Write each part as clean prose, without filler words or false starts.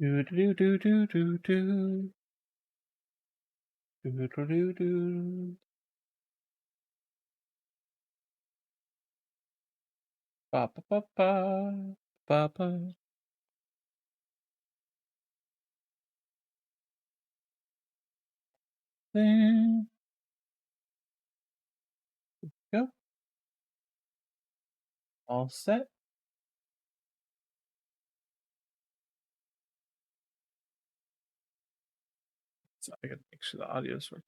Do do do do do do do do do do. Ba ba ba ba ba ba. There go. All set. So I gotta make sure the audio's working.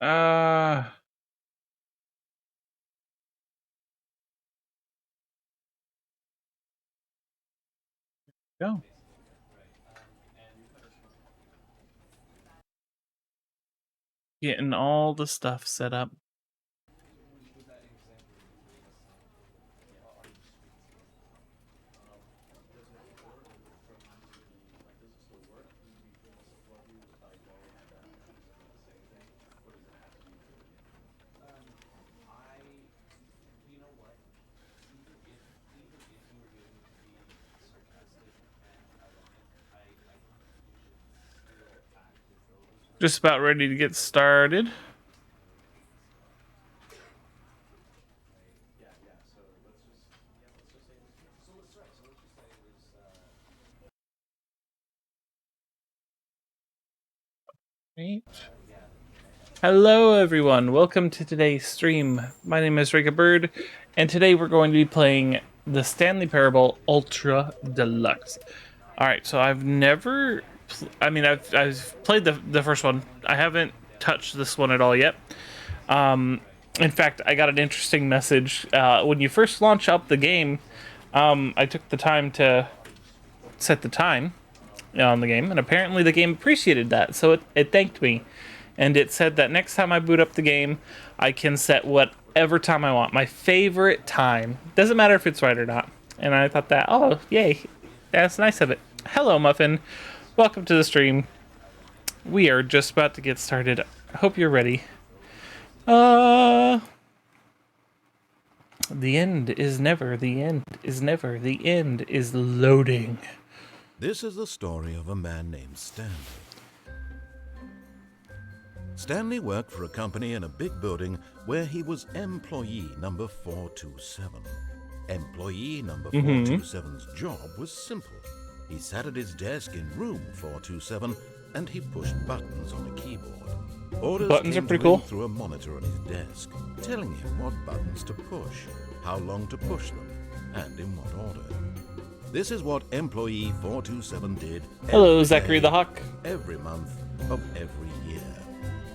Ah, go. Getting all the stuff set up. Just about ready to get started. Right. Hello, everyone. Welcome to today's stream. My name is Rika Bird, and today we're going to be playing the Stanley Parable Ultra Deluxe. All right, so I've never, I've played the first one. I haven't touched this one at all yet. In fact, I got an interesting message when you first launch up the game. I took the time to set the time on the game, and apparently the game appreciated that, so it thanked me. And it said that next time I boot up the game, I can set whatever time I want. My favorite time. Doesn't matter if it's right or not. And I thought that, oh, yay. That's nice of it. Hello, Muffin. Welcome to the stream. We are just about to get started. I hope you're ready. The end is never, the end is never, the end is loading. This is the story of a man named Stanley. Stanley worked for a company in a big building where he was employee number 427. Employee number 427's job was simple. He sat at his desk in room 427 and he pushed buttons on a keyboard. Orders Buttons came are pretty to him cool. through a monitor on his desk, telling him what buttons to push, how long to push them, and in what order. This is what employee 427 did. Hello, Zachary the Hawk. Every month of every year.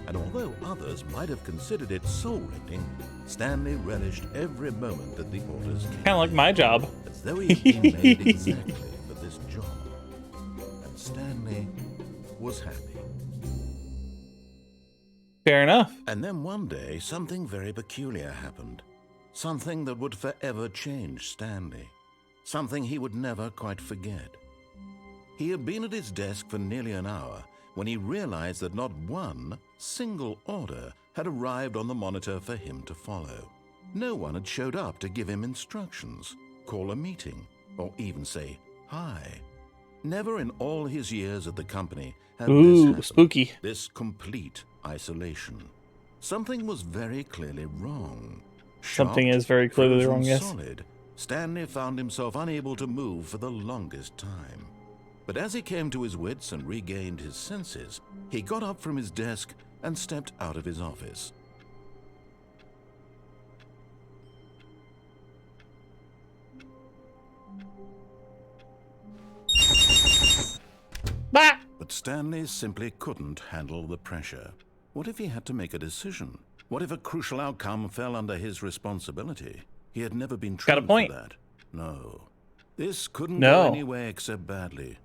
And although others might have considered it soul-rending, Stanley relished every moment that the orders came. Kind of like my job. As though he'd been made exactly for this job. And Stanley was happy. Fair enough. And then one day, something very peculiar happened. Something that would forever change Stanley. Something he would never quite forget. He had been at his desk for nearly an hour when he realized that not one single order had arrived on the monitor for him to follow. No one had showed up to give him instructions, call a meeting, or even say hi. Never in all his years at the company had this happened. Spooky. This complete isolation. Something was very clearly wrong. Something is very clearly wrong, yes. Solid, Stanley found himself unable to move for the longest time. But as he came to his wits and regained his senses, he got up from his desk and stepped out of his office. Bah! But Stanley simply couldn't handle the pressure. What if he had to make a decision? What if a crucial outcome fell under his responsibility? He had never been trained for that. No. This couldn't go anywhere except badly.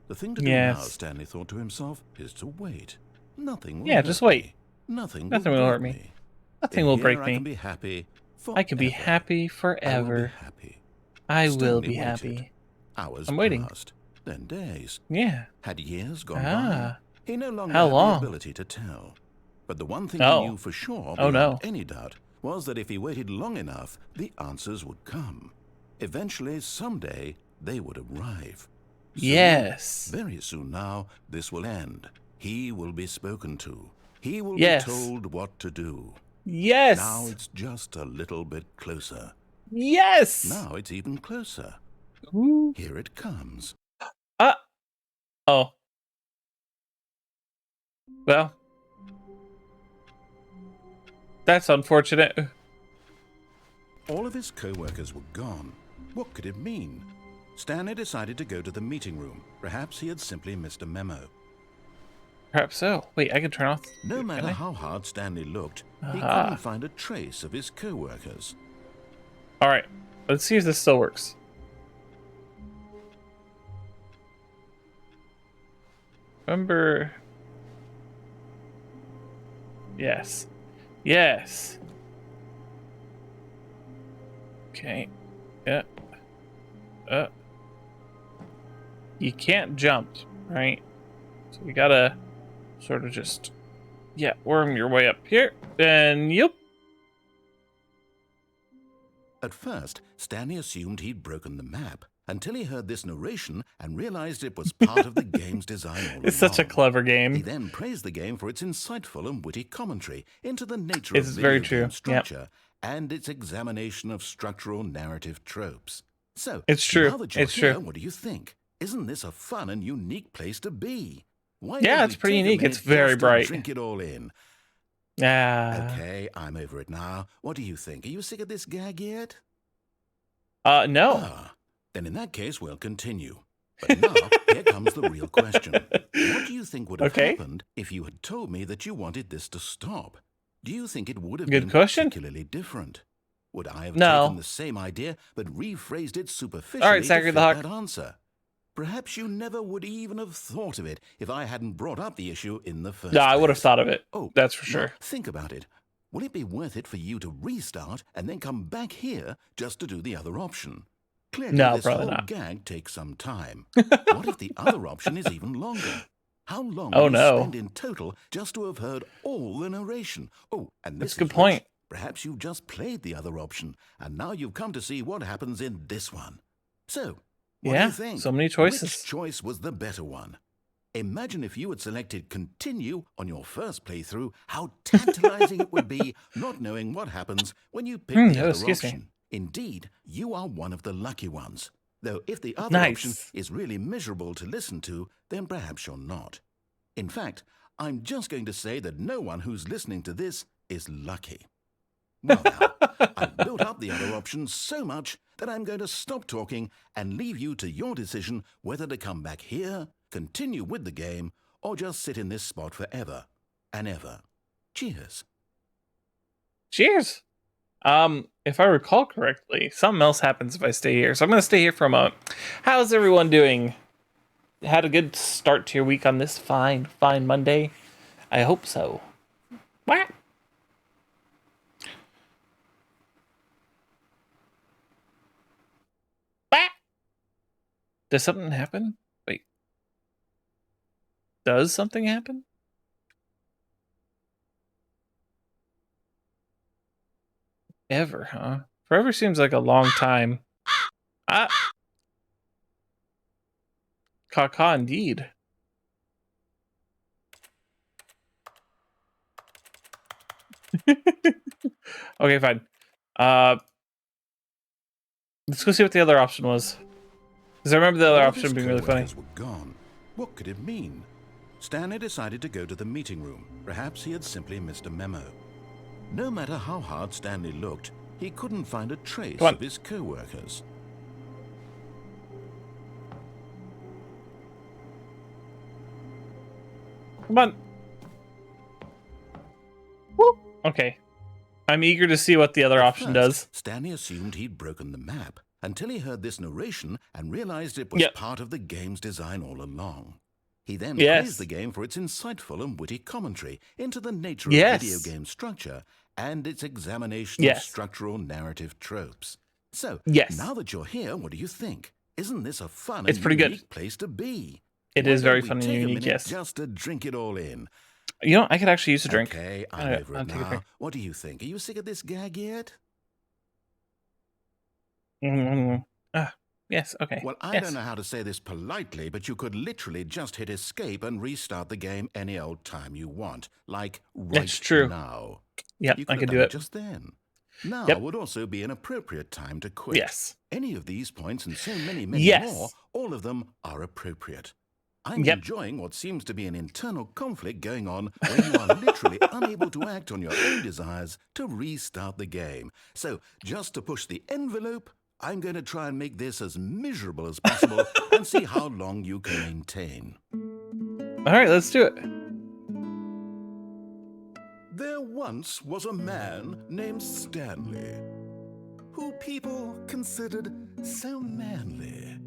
The thing to do now, Stanley thought to himself, is to wait. Nothing will hurt just wait. me. Nothing will hurt me. Nothing will break me. I can be happy forever. I can be happy forever. I will be happy. Hours I'm waiting. passed, then days. Yeah. Had years gone by? He no longer How had long? the ability to tell. But the one thing he Oh. knew for sure, Oh, beyond no. any doubt, was that if he waited long enough, the answers would come. Eventually, someday, they would arrive. Soon, Yes. very soon now, this will end. He will be spoken to. He will Yes. be told what to do. Yes. Now it's just a little bit closer. Yes. Now it's even closer. Ooh. Here it comes. Oh. Well. That's unfortunate. All of his co-workers were gone. What could it mean? Stanley decided to go to the meeting room. Perhaps he had simply missed a memo. Perhaps so. Wait, I can turn off. No matter how hard Stanley looked, he Aha. couldn't find a trace of his co-workers. All right. Let's see if this still works. Remember. Yes. Yes. Okay. Yeah. You can't jump, right? So you gotta sort of just, yeah, worm your way up here. And yep. At first, Stanley assumed he'd broken the map until he heard this narration and realized it was part of the game's design all It's such a along. clever game. He then praised the game for its insightful and witty commentary into the nature It's of very video true. game structure and its examination of structural narrative tropes. So, It's true. now that you're It's here, true. what do you think? Isn't this a fun and unique place to be? Why Yeah, don't it's we pretty take a unique. minute It's very just to bright. drink it all in. Okay, I'm over it now. What do you think? Are you sick of this gag yet? No. Ah, then in that case, we'll continue. But now, here comes the real question. What do you think would have Okay. happened if you had told me that you wanted this to stop? Do you think it would have Good been question. particularly different? Would I have No. taken the same idea but rephrased it superficially All right, to Zachary fit the Hawk. that answer? Perhaps you never would even have thought of it if I hadn't brought up the issue in the first No, I would have place. thought of it. Oh, That's for now sure. think about it. Will it be worth it for you to restart and then come back here just to do the other option? Clearly, No, this probably whole not. gag takes some time. What if the other option is even longer? How long Oh, will you no. spend in total just to have heard all the narration? Oh, and this That's a good is point. worse. Perhaps you've just played the other option, and now you've come to see what happens in this one. So, what do Yeah, you think? so many choices. Which choice was the better one? Imagine if you had selected continue on your first playthrough, how tantalizing it would be not knowing what happens when you pick the other excuse me. option. Indeed, you are one of the lucky ones. Though if the other Nice. option is really miserable to listen to, then perhaps you're not. In fact, I'm just going to say that no one who's listening to this is lucky. Well now, I've built up the other option so much that I'm going to stop talking and leave you to your decision whether to come back here, continue with the game, or just sit in this spot forever and ever. Cheers. Cheers. If I recall correctly, something else happens if I stay here. So I'm gonna stay here for a moment. How's everyone doing? Had a good start to your week on this fine Monday? I hope so. What? What? Does something happen? Wait. Does something happen? Ever, huh? Forever seems like a long time. Ah. Caca indeed. Okay, fine. Let's go see what the other option was. Because I remember the other All of option his being really funny. co-workers were gone. What could it mean? Stanley decided to go to the meeting room. Perhaps he had simply missed a memo. No matter how hard Stanley looked, he couldn't find a trace Come on. of his co-workers. Come on. Woo. Okay. I'm eager to see what the other option does. Stanley assumed he'd broken the map until he heard this narration and realized it was Yep. part of the game's design all along. He then Yes. praised the game for its insightful and witty commentary into the nature Yes. of video game structure and its examination Yes. of structural narrative tropes. So, Yes. now that you're here, what do you think? Isn't this a fun It's and pretty good. unique place to be? It Why is very don't we fun and take a unique, minute yes. just to drink it all in? You know, I could actually use a drink. Okay, I'm over I'll it take a drink. now. What do you think? Are you sick of this gag yet? Ah, yes, okay. Well, I don't Yes. know how to say this politely, but you could literally just hit escape and restart the game any old time you want. Like It's right true. now. Yep, You I could have could done do it it. just then. Now Yep. would also be an appropriate time to quit. Yes. Any of these points and so many more, Yes. all of them are appropriate. I'm Yep. enjoying what seems to be an internal conflict going on where you are literally unable to act on your own desires to restart the game. So, just to push the envelope, I'm going to try and make this as miserable as possible and see how long you can maintain. All right, let's do it. There once was a man named Stanley, who people considered so manly.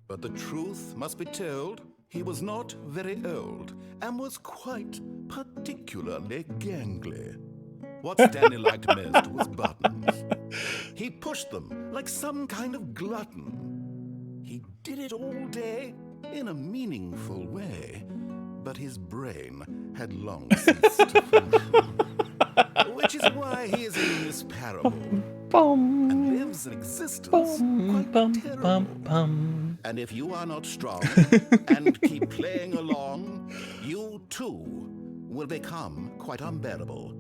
But the truth must be told, he was not very old and was quite particularly gangly. What Stanley liked most was buttons. He pushed them like some kind of glutton. He did it all day in a meaningful way, but his brain had long ceased to function. Which is why he is in this parable and lives an existence quite terrible. And if you are not strong and keep playing along, you too will become quite unbearable.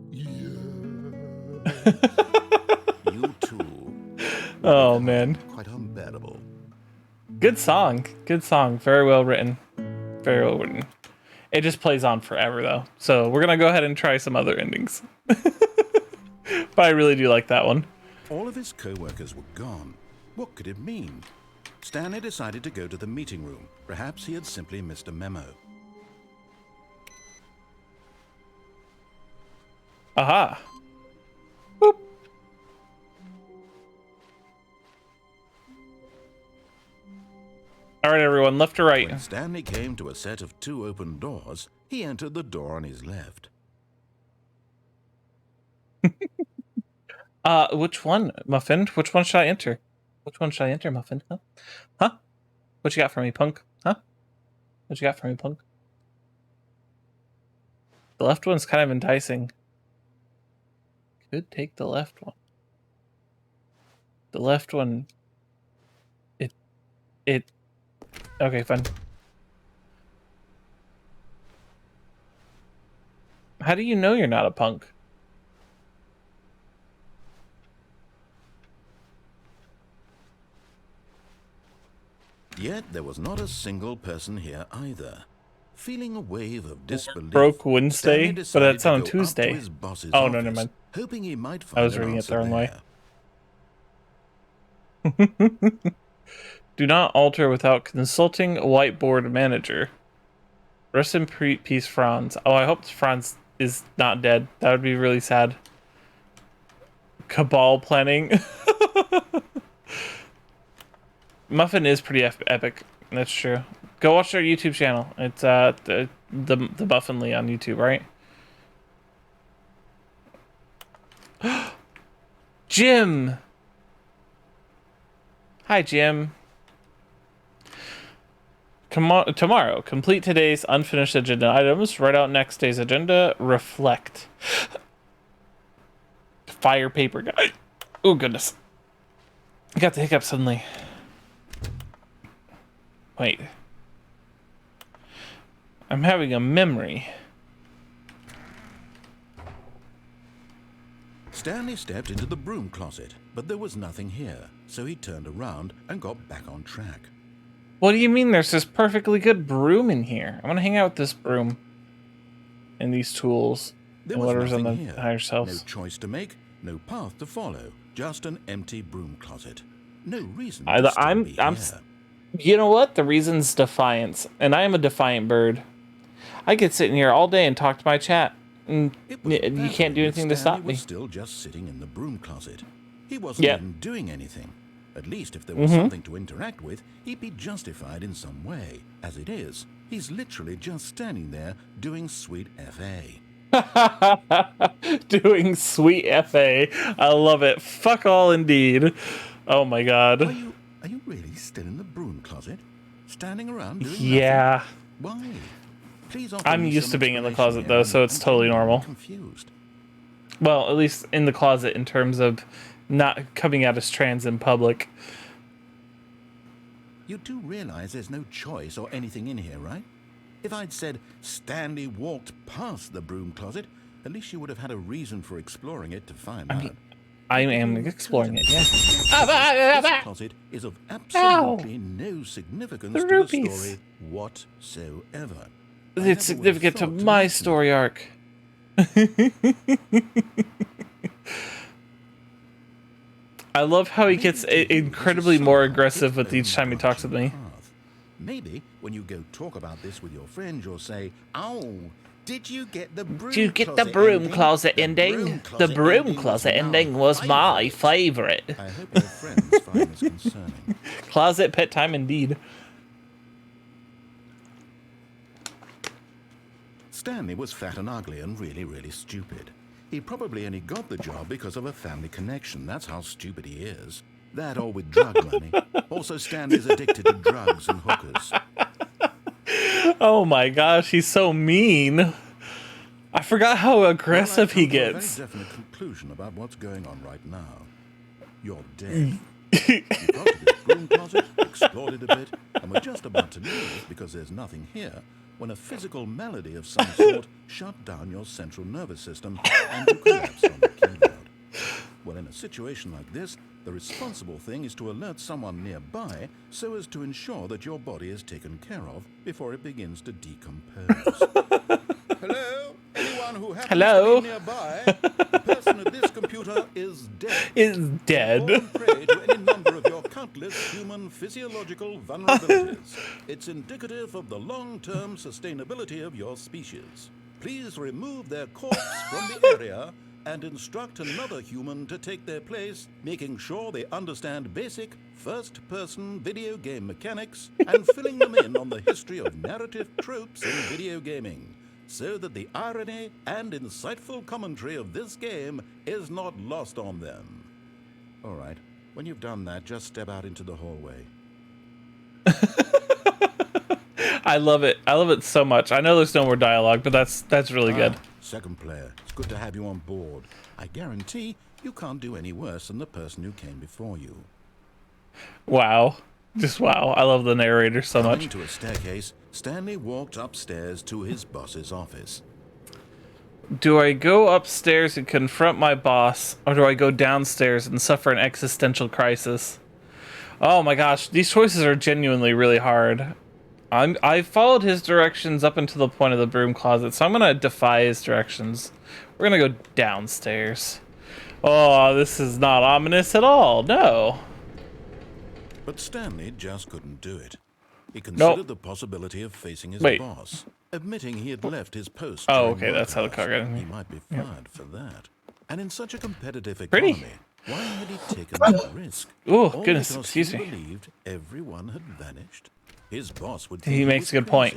You too. Oh man. Quite unbearable. Good song. Good song. Very well written. Very well written. It just plays on forever though. So we're gonna go ahead and try some other endings. But I really do like that one. All of his co-workers were gone. What could it mean? Stanley decided to go to the meeting room. Perhaps he had simply missed a memo. Aha. Boop. All right, everyone, left or right? When Stanley came to a set of 2 open doors, he entered the door on his left. Which one, Muffin? Which one should I enter? Which one should I enter, Muffin? Huh? Huh? What you got for me, punk? Huh? What you got for me, punk? The left one's kind of enticing. Could take the left one. The left one... It... Okay, fine. How do you know you're not a punk? Yet there was not a single person here either. Feeling a wave of disbelief, Broke Wednesday, Stanley but decided that's on to go Tuesday. up to his boss's Oh, no, office, never mind. hoping he might I find was an reading it answer the wrong way. there. Do not alter without consulting a whiteboard manager. Rest in peace, Franz. Oh, I hope Franz is not dead. That would be really sad. Cabal planning. Muffin is pretty epic. That's true. Go watch their YouTube channel. It's the Muffin Lee on YouTube, right? Jim. Hi, Jim. Tomorrow, complete today's unfinished agenda items. Write out next day's agenda. Reflect. Fire paper guy. Oh goodness. I got the hiccup suddenly. Wait. I'm having a memory. Stanley stepped into the broom closet, but there was nothing here, so he turned around and got back on track. What do you mean there's this perfectly good broom in here? I want to hang out with this broom. And these tools. There and was whatever's on the nothing here. higher No shelves. choice to make, no path to follow, just an empty broom closet. No reason I- to still I'm- be I'm here. You know what? The reason's defiance. And I am a defiant bird. I could sit in here all day and talk to my chat. And It was you baffling can't do that anything to Stanley stop me. was still just sitting in the broom closet. He wasn't Yeah. even doing anything. At least if there was something to interact with, he'd be justified in some way. As it is, he's literally just standing there doing sweet FA. Doing sweet FA. I love it. Fuck all indeed. Oh my god. Are you really still in the broom closet? Standing around doing Yeah. nothing? Why? Please offer I'm me used some to being in the explanation closet, here. though, I'm so it's totally normal. Well, at least in the closet in terms of not coming out as trans in public. You do realize there's no choice or anything in here, right? If I'd said Stanley walked past the broom closet, at least you would have had a reason for exploring it to find out. I am exploring it, yeah. This closet is of absolutely no significance The to the rupees. story whatsoever. It's significant to my story arc. I love how he gets incredibly more aggressive with each time he talks with me. Maybe when you go talk about this with your friends, you'll say, "Oh, did you get the broom Did you get closet the broom ending? closet ending? The broom closet ending was my favorite." I hope your friends find this concerning. Closet pet time indeed. Stanley was fat and ugly and really, really stupid. He probably only got the job because of a family connection. That's how stupid he is. That or with drug money. Also, Stanley's addicted to drugs and hookers. Oh my gosh, he's so mean. I forgot how aggressive he gets. Well, I've come to a very definite conclusion about what's going on right now. You're dead. You got to this broom closet, explored it a bit, and were just about to leave because there's nothing here when a physical malady of some sort shut down your central nervous system and you collapsed on the keyboard. Well, in a situation like this, the responsible thing is to alert someone nearby so as to ensure that your body is taken care of before it begins to decompose. Hello? Anyone who happens to be nearby? The person at this computer is dead. Is dead. Fall prey to any number of your countless human physiological vulnerabilities. It's indicative of the long-term sustainability of your species. Please remove their corpse from the area and instruct another human to take their place, making sure they understand basic first-person video game mechanics and filling them in on the history of narrative tropes in video gaming, so that the irony and insightful commentary of this game is not lost on them. All right, when you've done that, just step out into the hallway. I love it. I love it so much. I know there's no more dialogue, but that's really good. Second player, it's good to have you on board. I guarantee you can't do any worse than the person who came before you. Wow. Just wow. I love the narrator so much. Coming to a staircase, Stanley walked upstairs to his boss's office. Do I go upstairs and confront my boss, or do I go downstairs and suffer an existential crisis? Oh my gosh, these choices are genuinely really hard. I followed his directions up until the point of the broom closet, so I'm gonna defy his directions. We're gonna go downstairs. Oh, this is not ominous at all. No. But Stanley just couldn't do it. He considered the possibility of facing his boss, admitting he had left his post. Oh, okay, that's how the car got in. He might be fired for that. And in such a competitive economy, why had he taken that risk? Oh, goodness, excuse me. He believed everyone had vanished. His boss would. He makes a good point.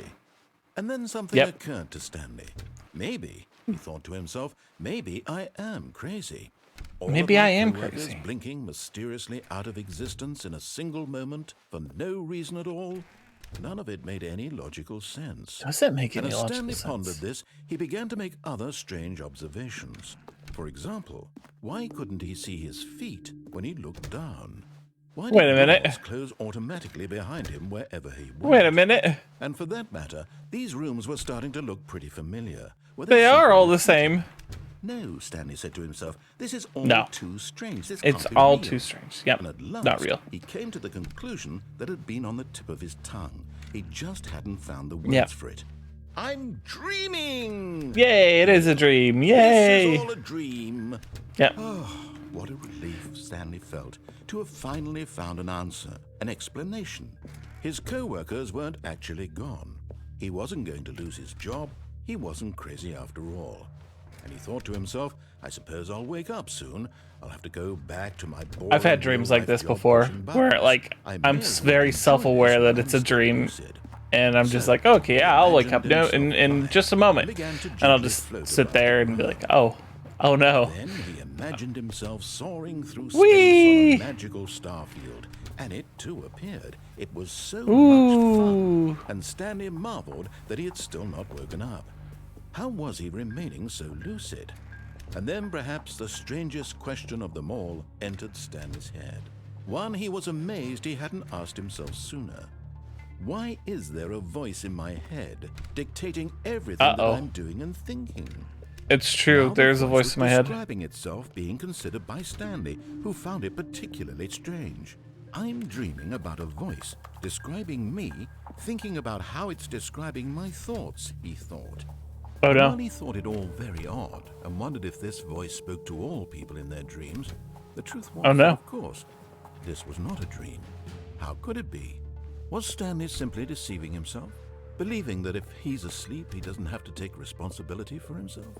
And then something occurred to Stanley. Maybe, he thought to himself, maybe I am crazy. Maybe I am crazy. Blinking mysteriously out of existence in a single moment for no reason at all. None of it made any logical sense. Does it make any logical sense? And as Stanley pondered this, he began to make other strange observations. For example, why couldn't he see his feet when he looked down? Why did doors close automatically behind him wherever he went? Wait a minute. And for that matter, these rooms were starting to look pretty familiar. They are all the same. No, Stanley said to himself, this is all too strange. This it's can't be all real. too strange. Yep, and at last, not real. He came to the conclusion that had been on the tip of his tongue. He just hadn't found the words for it. I'm dreaming! Yay, it is a dream. Yay! This is all a dream. Yep. Oh, what a relief Stanley felt to have finally found an answer, an explanation. His co-workers weren't actually gone. He wasn't going to lose his job. He wasn't crazy after all. And he thought to himself, I suppose I'll wake up soon. I'll have to go back to my boring I've had dreams like this before, where like I'm very self-aware that it's a dream, and I'm just like, okay, yeah, I'll wake up in just a moment, and I'll just sit there and be like, oh no, imagined himself soaring through space Whee! on a magical starfield, and it too appeared. It was so much Ooh. fun, and Stanley marveled that he had still not woken up. How was he remaining so lucid? And then perhaps the strangest question of them all entered Stanley's head. One he was amazed he hadn't asked himself sooner. Why is there a voice in my head dictating everything that I'm doing and thinking? It's true, Now there's the a voice in my head. describing itself being considered by Stanley, who found it particularly strange. I'm dreaming about a voice describing me, thinking about how it's describing my thoughts, he thought. Oh no. While he thought it all very odd and wondered if this voice spoke to all people in their dreams, the truth was, Oh no. of course, this was not a dream. How could it be? Was Stanley simply deceiving himself, believing that if he's asleep, he doesn't have to take responsibility for himself?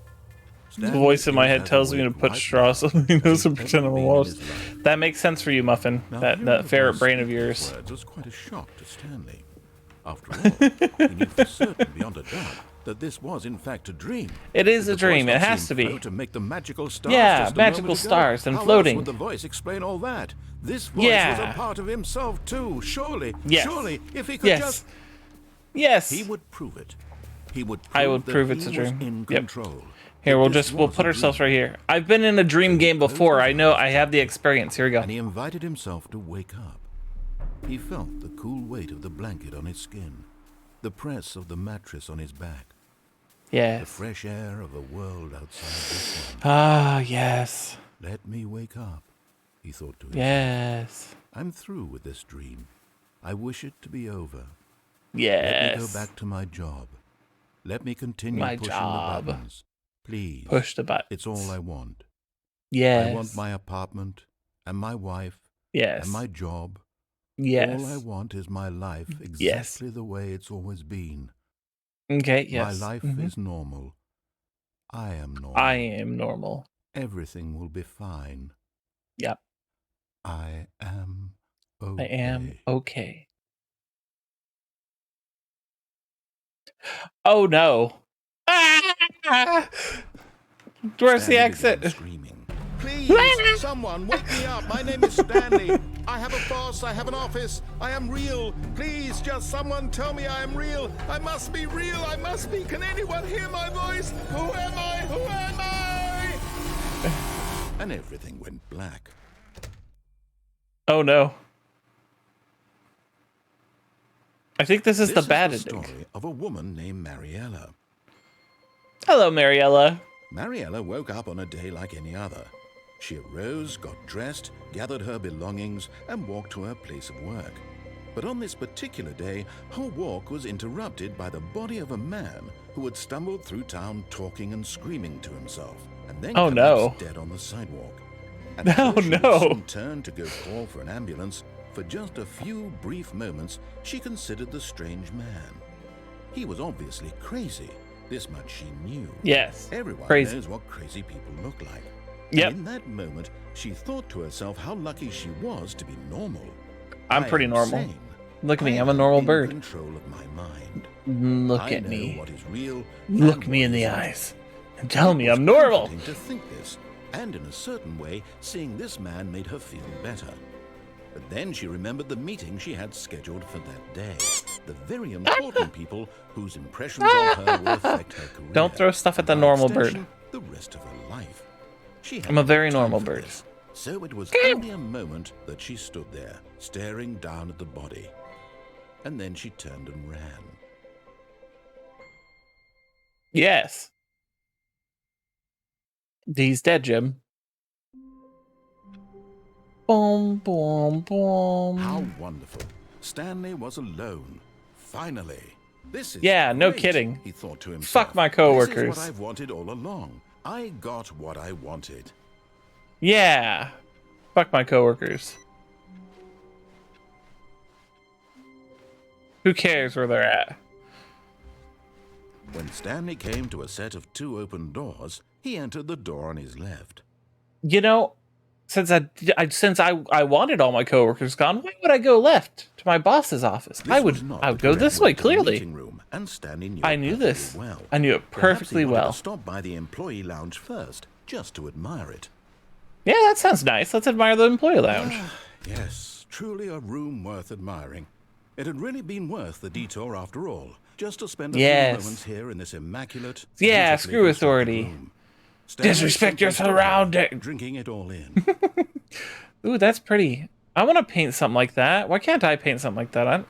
The voice in my head tells me to put straws on my nose and pretend I'm a walrus. That makes sense for you, Muffin. That ferret brain of yours. Words was quite a shock to Stanley. After all, he knew for certain, beyond a doubt, that this was in fact a dream. It is Did a the dream. voice It not has seem to be. float to make the magical stars Yeah, just a magical moment ago? stars and How floating. else would the voice explain all that? This voice Yeah. was a part of himself too. Surely, Yes. surely, if he could Yes. just, Yes. he would prove it. He would. I would that prove he it's a was dream. In Yep. control. Here, That we'll this we'll was put a ourselves dream. right here. I've been in a dream game before. I know. I have the experience. Here we go. And he invited himself to wake up. He felt the cool weight of the blanket on his skin, the press of the mattress on his back, the Yes. fresh air of a world outside this one. Ah, yes. Let me wake up, he thought to himself. Yes. I'm through with this dream. I wish it to be over. Yes. Let me go back to my job. Let me continue My pushing job. the buttons. Please. Push the button. It's all I want. Yes. I want my apartment and my wife Yes. and my job. Yes. All I want is my life Yes. exactly the way it's always been. Okay. Yes. My life Mhm. is normal. I am normal. I am normal. Everything will be fine. Yep. I am okay. I am okay. Oh no. Ah! Where's the Stanley began exit? Screaming. Please, someone, wake me up. My name is Stanley. I have a boss. I have an office. I am real. Please, just someone tell me I am real. I must be real. I must be. Can anyone hear my voice? Who am I? Who am I? And everything went black. Oh no. I think this is the bad This is the ending. story of a woman named Mariella. Hello, Mariella. Mariella woke up on a day like any other. She arose, got dressed, gathered her belongings, and walked to her place of work. But on this particular day, her walk was interrupted by the body of a man who had stumbled through town talking and screaming to himself, and then Oh, no. collapsed dead on the sidewalk. And Oh, though she would no. soon turn to go call for an ambulance, for just a few brief moments, she considered the strange man. He was obviously crazy. This much she knew. Yes. Everyone Crazy. knows what crazy people look like. Yep. And in that moment, she thought to herself how lucky she was to be normal. I'm I pretty am normal. sane. Look at me. I I'm a am normal in bird. control of my mind. Look I at know me. what is real. Look and me what in the isn't. eyes and tell me It was I'm normal. comforting to think this, and in a certain way, seeing this man made her feel better. But then she remembered the meeting she had scheduled for that day. The very important people whose impressions on her will affect her career. Don't throw stuff at and the by normal extension, bird. The rest of her life. She had I'm a very no time normal for bird. this, so it was only a moment that she stood there, staring down at the body. And then she turned and ran. Yes. He's dead, Jim. Boom, boom, boom. How wonderful. Stanley was alone. Finally. This is Yeah, no great, kidding. he thought to himself. Fuck my This coworkers. is what I've wanted all along. I got what I wanted. Yeah. Fuck my coworkers. Who cares where they're at? When Stanley came to a set of 2 open doors, he entered the door on his left. You know, since I wanted all my coworkers gone, why would I go left to my boss's office? This I was would not I the would go correct this way way to the clearly. meeting room, and Stanley knew I it knew perfectly this. well. I knew it Perhaps he perfectly wanted well. to stop by the employee lounge first, just to admire it. Yeah, that sounds nice. Let's admire the employee lounge. Yes, truly a room worth admiring. It had really been worth the detour after all, just to spend a few moments here in this immaculate, Yeah, beautifully screw constructed authority. room. Stanley Disrespect your simply stood there, surroundings. drinking it all in. Ooh, that's pretty. I want to paint something like that. Why can't I paint something like that? I'm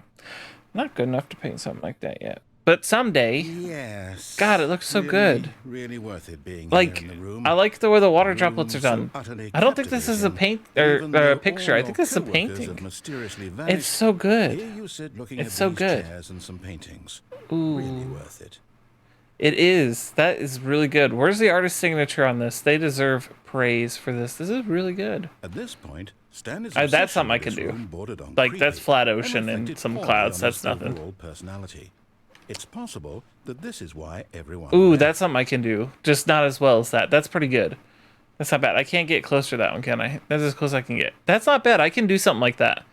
not good enough to paint something like that yet. But someday. Yes. God, it looks so good. Really worth it being Like, here in the room. I like the way the water droplets are done. So I don't think this is a paint or a picture. I think this is a painting. It's so good. Here you sit looking It's at so these good. chairs and some paintings. Ooh. Really worth it. It is. That is really good. Where's the artist's signature on this? They deserve praise for this. This is really good. At this point, Stanley's That's something I can do. Like, that's flat ocean and some clouds. That's nothing. Personality. It's possible that this is why everyone. Ooh, left. that's something I can do. Just not as well as that. That's pretty good. That's not bad. I can't get closer to that one, can I? That's as close as I can get. That's not bad. I can do something like that.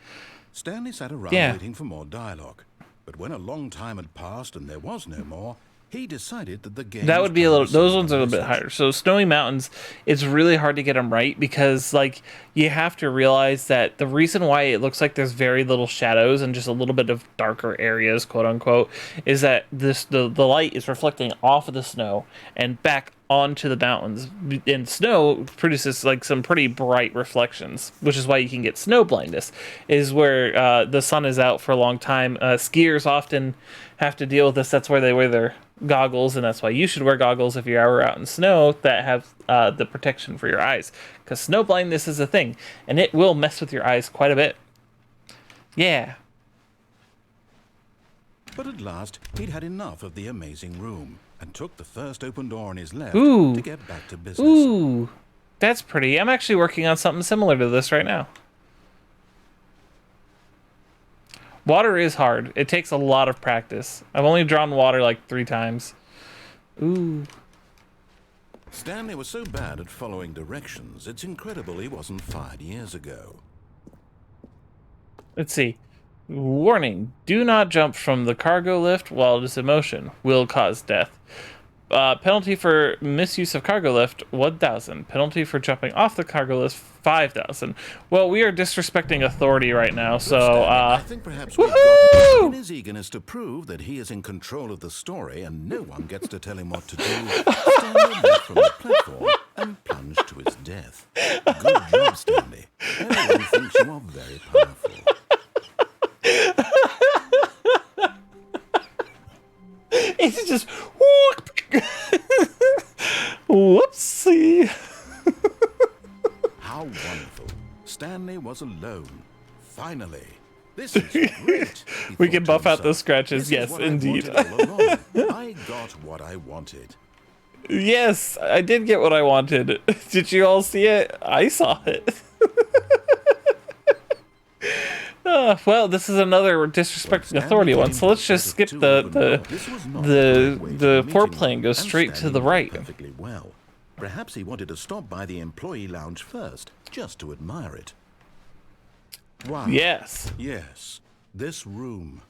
Stanley sat around waiting for more dialogue. But when a long time had passed and there was no more, he decided that the game. That would be a little. Those ones are a little bit higher. So Snowy Mountains, it's really hard to get them right because like you have to realize that the reason why it looks like there's very little shadows and just a little bit of darker areas, quote unquote, is that the light is reflecting off of the snow and back onto the mountains. And snow produces like some pretty bright reflections, which is why you can get snow blindness. Is where the sun is out for a long time. Skiers often have to deal with this. That's why they wear their goggles, and that's why you should wear goggles if you're ever out in snow that have the protection for your eyes, because snow blindness is a thing and it will mess with your eyes quite a bit. Yeah. But at last he'd had enough of the amazing room and took the first open door on his left Ooh. to get back to business. Ooh, that's pretty. I'm actually working on something similar to this right now. Water is hard. It takes a lot of practice. I've only drawn water like 3 times. Ooh. Stanley was so bad at following directions, it's incredible he wasn't fired years ago. Let's see. Warning. Do not jump from the cargo lift while it is in motion. Will cause death. Penalty for misuse of cargo lift, 1,000. Penalty for jumping off the cargo lift, 5,000. Well, we are disrespecting authority right now, so, I think perhaps we've gotten in his eagerness to prove that he is in control of the story and no one gets to tell him what to do. Stanley leapt from the platform and plunged to his death. Good job, Stanley. Everyone thinks you are very powerful. It's just whoopsie. How wonderful. Stanley was alone. Finally. This is great. We can buff out those scratches. Yes, indeed. I got what I wanted. Yes, I did get what I wanted. Did you all see it? I saw it. Well, this is another disrespecting authority one, so let's just skip the foreplay and go straight to the right. Perfectly well. Perhaps he wanted to stop by the employee lounge first, just to admire it. Wow. Yes. Yes, this room.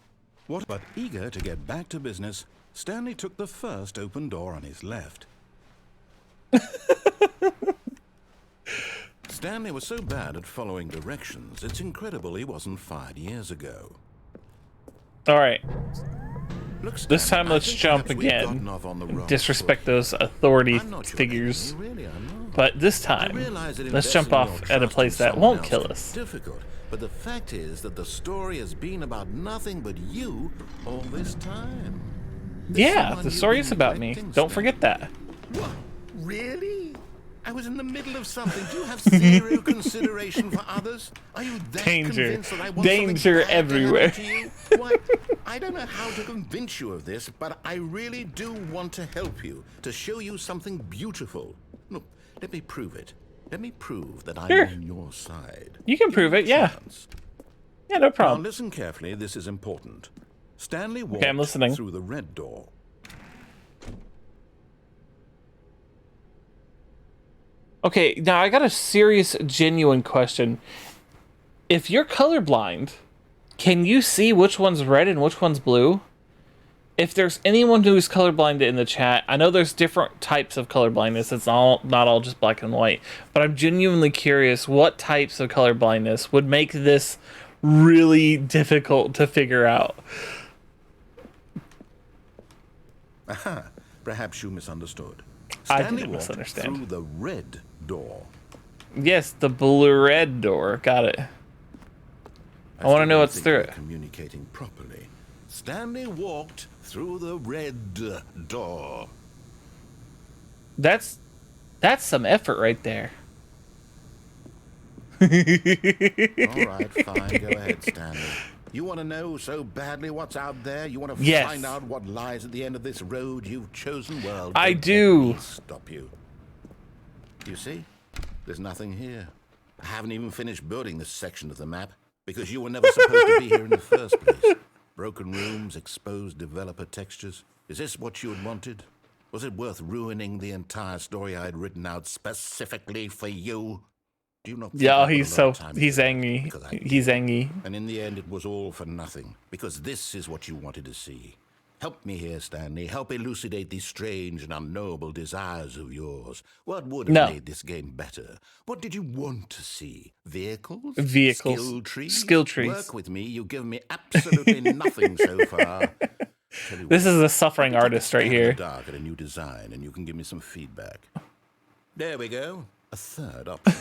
What? But eager to get back to business, Stanley took the first open door on his left. Stanley was so bad at following directions, it's incredible he wasn't fired years ago. All right. Look, Stanley, This time let's jump again. Disrespect those authority figures. But this time, let's jump off at a place that won't kill us. Difficult, but the fact is that the story has been about nothing but you all this time. Yeah, the story is about me. Don't forget that. What? Really? I was in the middle of something. Do you have zero consideration for others? Are you that convinced that I want Danger something bad everywhere. to happen to you? Why, I don't know how to convince you of this, but I really do want to help you, to show you something beautiful. Look, let me prove it. Let me prove that I'm Sure. on your side. You can prove it, yeah. Yeah, no Now problem. listen carefully, this is important. Stanley walked Okay, I'm listening. through the red door. Okay, now I got a serious, genuine question. If you're colorblind, can you see which one's red and which one's blue? if there's anyone who's colorblind in the chat, I know there's different types of colorblindness. It's not all just black and white. But I'm genuinely curious what types of colorblindness would make this really difficult to figure out. Aha, perhaps you misunderstood. I Stanley didn't walked misunderstand. through the red door. Yes, the blue-red door. Got it. I want to know what's through it. Communicating properly. Stanley walked through the red door. That's some effort right there. All right, fine. Go ahead, Stanley. You want to know so badly what's out there? You want to find out what lies at the end of this road you've chosen? Well, I do. Let me stop you. You see? There's nothing here. I haven't even finished building this section of the map because you were never supposed to be here in the first place. Broken rooms, exposed developer textures. Is this what you had wanted? Was it worth ruining the entire story I had written out specifically for you? Do you not? Yeah, he's angry. He's angry. And in the end, it was all for nothing because this is what you wanted to see. Help me here, Stanley. Help elucidate these strange and unknowable desires of yours. What would have made this game better? What did you want to see? Vehicles? Vehicles. Skill trees. Work with me. You've given me absolutely nothing so far. This is a suffering artist right here. Dark at a new design, and you can give me some feedback. There we go. A third option.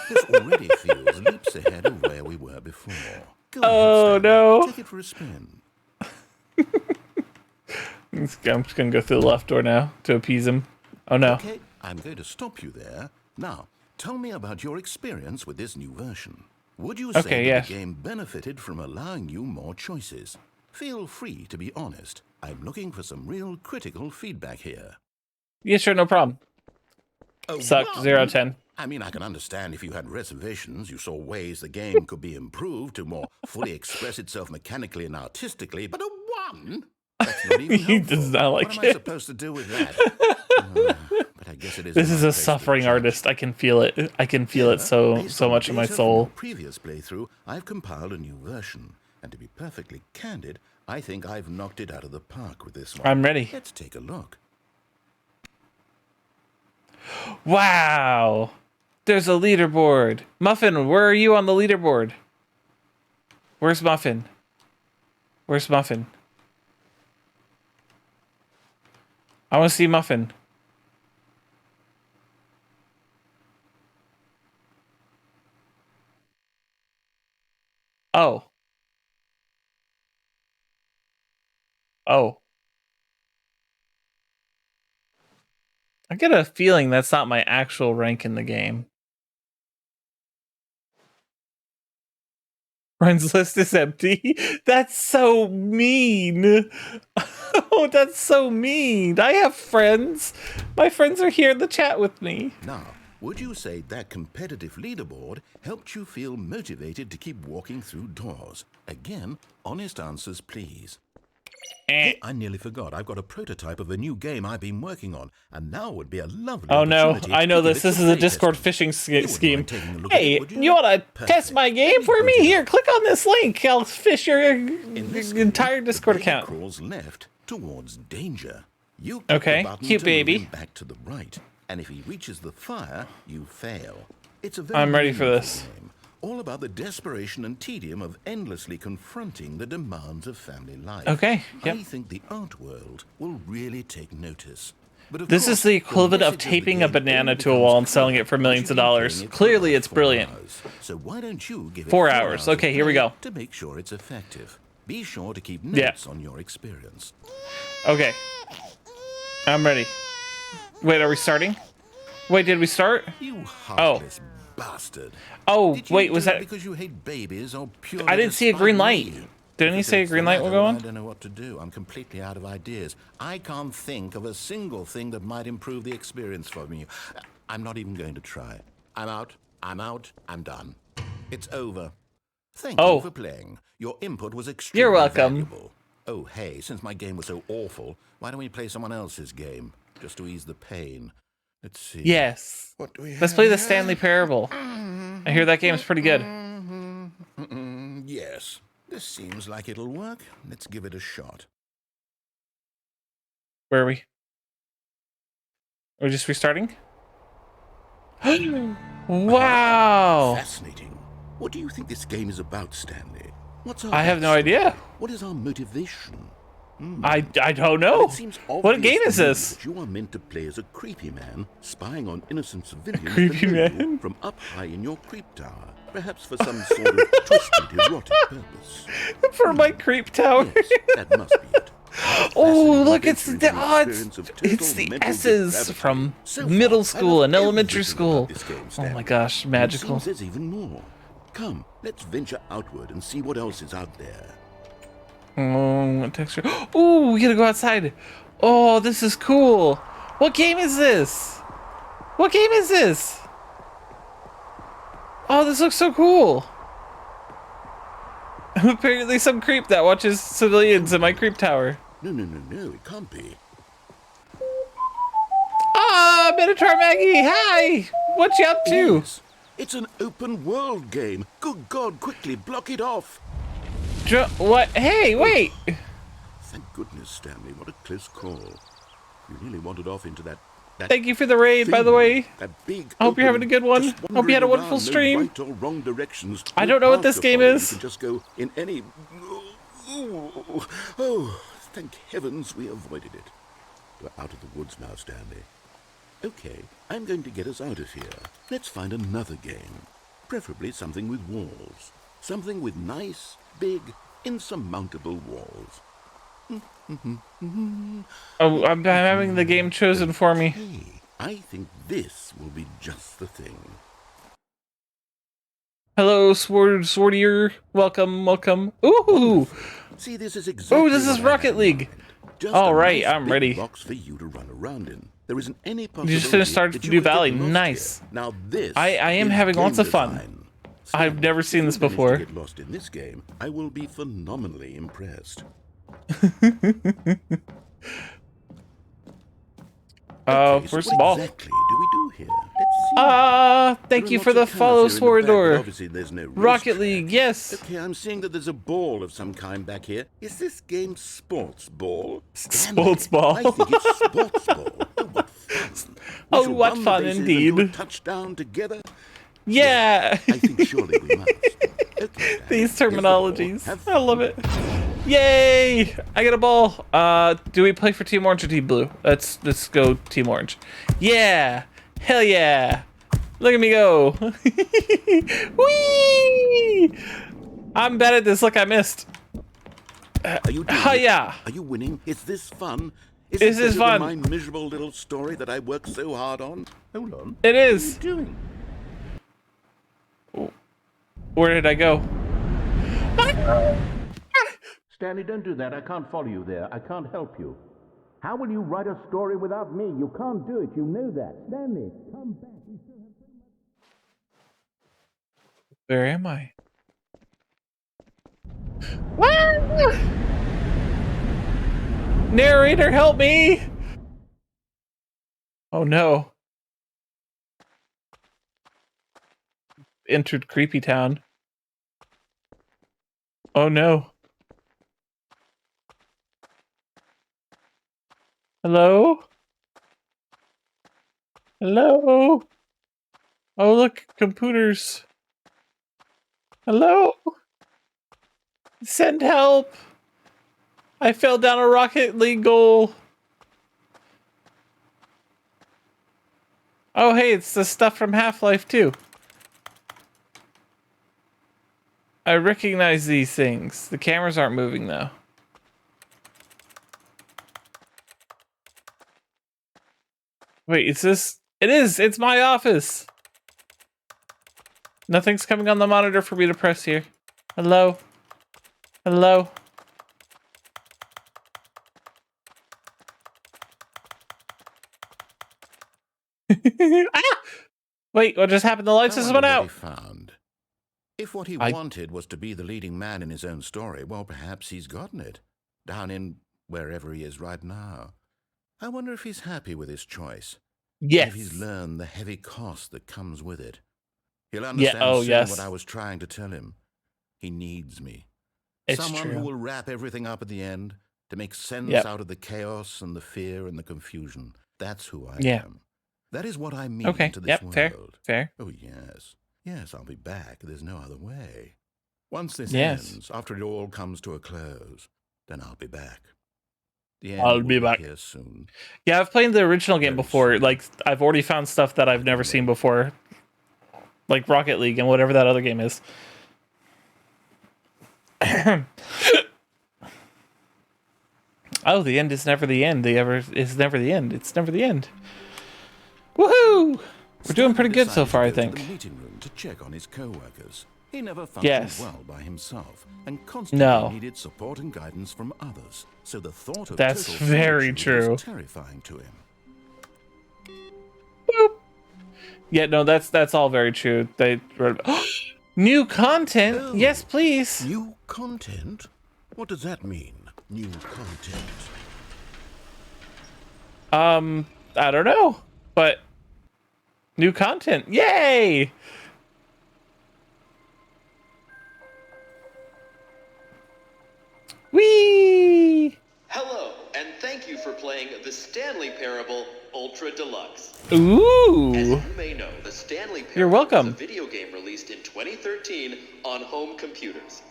This already feels leaps ahead of where we were before. Go ahead, no. Take it for a spin. I'm just going to go through the left door now to appease him. Oh, no. Okay, I'm going to stop you there. Now, tell me about your experience with this new version. Would you say that the game benefited from allowing you more choices? Feel free to be honest. I'm looking for some real critical feedback here. Yeah, sure, no problem. Sucked, 0 out of 10. I mean, I can understand if you had reservations, you saw ways the game could be improved to more fully express itself mechanically and artistically, but a 1? That's not even He does not like what am I supposed to do with that? But I guess it is. This is a suffering artist. I can feel it. I can feel it so much in my soul. Previous playthrough, I've compiled a new version, and to be perfectly candid, I think I've knocked it out of the park with this one. I'm ready. Let's take a look. Wow! There's a leaderboard. Muffin, where are you on the leaderboard? Where's Muffin? Where's Muffin? I want to see Muffin. Oh. Oh. I get a feeling that's not my actual rank in the game. Friends list is empty. That's so mean. Oh, that's so mean. I have friends. My friends are here in the chat with me. Now, would you say that competitive leaderboard helped you feel motivated to keep walking through doors? Again, honest answers, please. Hey, I nearly forgot. I've got a prototype of a new game I've been working on, and now would be a lovely opportunity. I know this. This is a Discord phishing scheme. Hey, you want to test my game for me? Here, click on this link. I'll fish your entire Discord account. Crawls left towards danger. You cute baby. Back to the right, and if he reaches the fire, you fail. It's a very I'm ready for this. Game, all about the desperation and tedium of endlessly confronting the demands of family life. Okay, yep. I think the art world will really take notice. But this is the equivalent of taping a banana to a wall and selling it for millions of dollars. Clearly, it's brilliant. So why don't you give it 4 hours? Okay, here we go. To make sure it's effective. Be sure to keep notes on your experience. Okay. I'm ready. Wait, are we starting? Wait, did we start? You heartless bastard. Oh, wait, was that because you hate babies or purely I didn't see a green light. Didn't he say a green light will go on? I don't know what to do. I'm completely out of ideas. I can't think of a single thing that might improve the experience for me. I'm not even going to try. I'm out. I'm done. It's over. Thank you for playing. Your input was extremely valuable. Oh, hey, since my game was so awful, why don't we play someone else's game? Just to ease the pain. Let's see. Yes. What do we have? Let's play the Stanley Parable. I hear that game's pretty good. Yes. This seems like it'll work. Let's give it a shot. Where are we? Are we just restarting? Wow! Fascinating. What do you think this game is about, Stanley? What's our I have no backstory? idea. What is our motivation? I don't Well, know. it seems What game obvious is to me this? that you are meant to play as a creepy man spying on innocent civilians creepy below man? you from up high in your creep tower, perhaps for some sort of twisted erotic purpose. For my creep tower. Yes, that must be it. Oh, look, it's Fascinating the adventure odds. into an experience of It's total the mental S's depravity. from So far, middle I school love and elementary everything school. about this game, Oh Stanley. my gosh, And magical. it seems there's even more. Come, let's venture outward and see what else is out there. Oh, what texture? Oh, we gotta go outside. Oh, this is cool. What game is this? What game is this? Oh, this looks so cool. I'm apparently some creep that watches civilians in my creep tower. No, it can't be. Ah, Minotaur Maggie, hi! What you up It to? is. It's an open world game. Good God, quickly block it off. What? Hey, wait! Thank goodness, Stanley. What a close call. You really wandered off into that Thank you for the raid, by the thing, way. That big. I hope you're having a good one. just Hope you had a wandering wonderful around, stream. No right or wrong directions. I no don't know what path this to game follow. is. You can just go in any. Oh, thank heavens we avoided it. We're out of the woods now, Stanley. Okay, I'm going to get us out of here. Let's find another game. Preferably something with walls. Something with nice, big, insurmountable walls. Oh, I'm having the game chosen for me. Hey, I think this will be just the thing. Hello, Swordier. Welcome. Ooh! See, this is exactly Oh, this what is I Rocket had in League. mind. Just All a right, nice I'm big ready. box for you to run around in. There isn't any possibility You just finished Stardew that you could get Valley. lost Nice. here. Now this I am is having lots game of fun. design. I've never If seen you this manage to before. get lost in this game, I will be phenomenally impressed. Okay, so first what of all, exactly do we do here? Let's see. thank There you are for lots the of follow, cars here in the back, but Swordor. obviously there's no Rocket racetrack. League, yes. Okay, I'm seeing that there's a ball of some kind back here. Is this game sports ball? Stanley, Sports ball. I think it's sports ball. Oh, what fun. We Oh, shall what run the fun bases and do a indeed. touchdown together. Yeah. I think surely we must. Okay, These here's the ball. terminologies. Have I love fun. it. Yay! I got a ball. Do we play for Team Orange or Team Blue? Let's go Team Orange. Yeah! Hell yeah! Look at me go! Whee! I'm bad at this. Look, I missed. Are you doing it? Hiya! Are you winning? Is this fun? Is it this better than fun? my miserable little story that I worked so hard on? Hold on. It is. What are you doing? Where did I go? Stanley, don't do that. I can't follow you there. I can't help you. How will you write a story without me? You can't do it. You know that. Stanley, come back. We still have so much. Where am I? Narrator, help me! Oh no. Entered Creepy Town. Oh no. Hello? Hello? Oh look, computers. Hello? Send help! I fell down a Rocket League goal. Oh hey, it's the stuff from Half-Life 2. I recognize these things. The cameras aren't moving though. Wait, is this? It is! It's my office! Nothing's coming on the monitor for me to press here. Hello? Hello? Ah! Wait, what just happened? The lights just went out! Found. If what he wanted was to be the leading man in his own story, well, perhaps he's gotten it. Down in wherever he is right now. I wonder if he's happy with his choice. Yes. If he's learned the heavy cost that comes with it. He'll understand soon yes. what I was trying to tell him. He needs me. It's Someone true. who will wrap everything up at the end to make sense Yep. out of the chaos and the fear and the confusion. That's who I Yeah. am. That is what I mean Okay. to this Yep. world. Fair. Oh, yes. Yes, I'll be back. There's no other way. Once this Yes. ends, after it all comes to a close, then I'll be back. The end I'll will be back here soon. Yeah, I've played the original game Very before. soon. Like, I've already found stuff that I've never seen before. Like Rocket League and whatever that other game is. Oh, the end is never the end. Is never the end. It's never the end. Woohoo! We're doing pretty good so Decided far, I to go to think. the meeting room to check on his co-workers. He never functioned Yes. well by himself and constantly No. needed support and guidance from others. So the thought of That's total very solitude true. was terrifying to him. Boop. Yeah, no, that's all very true. They new content. Oh. Yes, please. New content? What does that mean? New content. I don't know, but new content. Yay! Whee! Hello, and thank you for playing the Stanley Parable Ultra Deluxe. As Ooh. you may know, the Stanley Parable You're welcome. was a video game released in 2013 on home computers.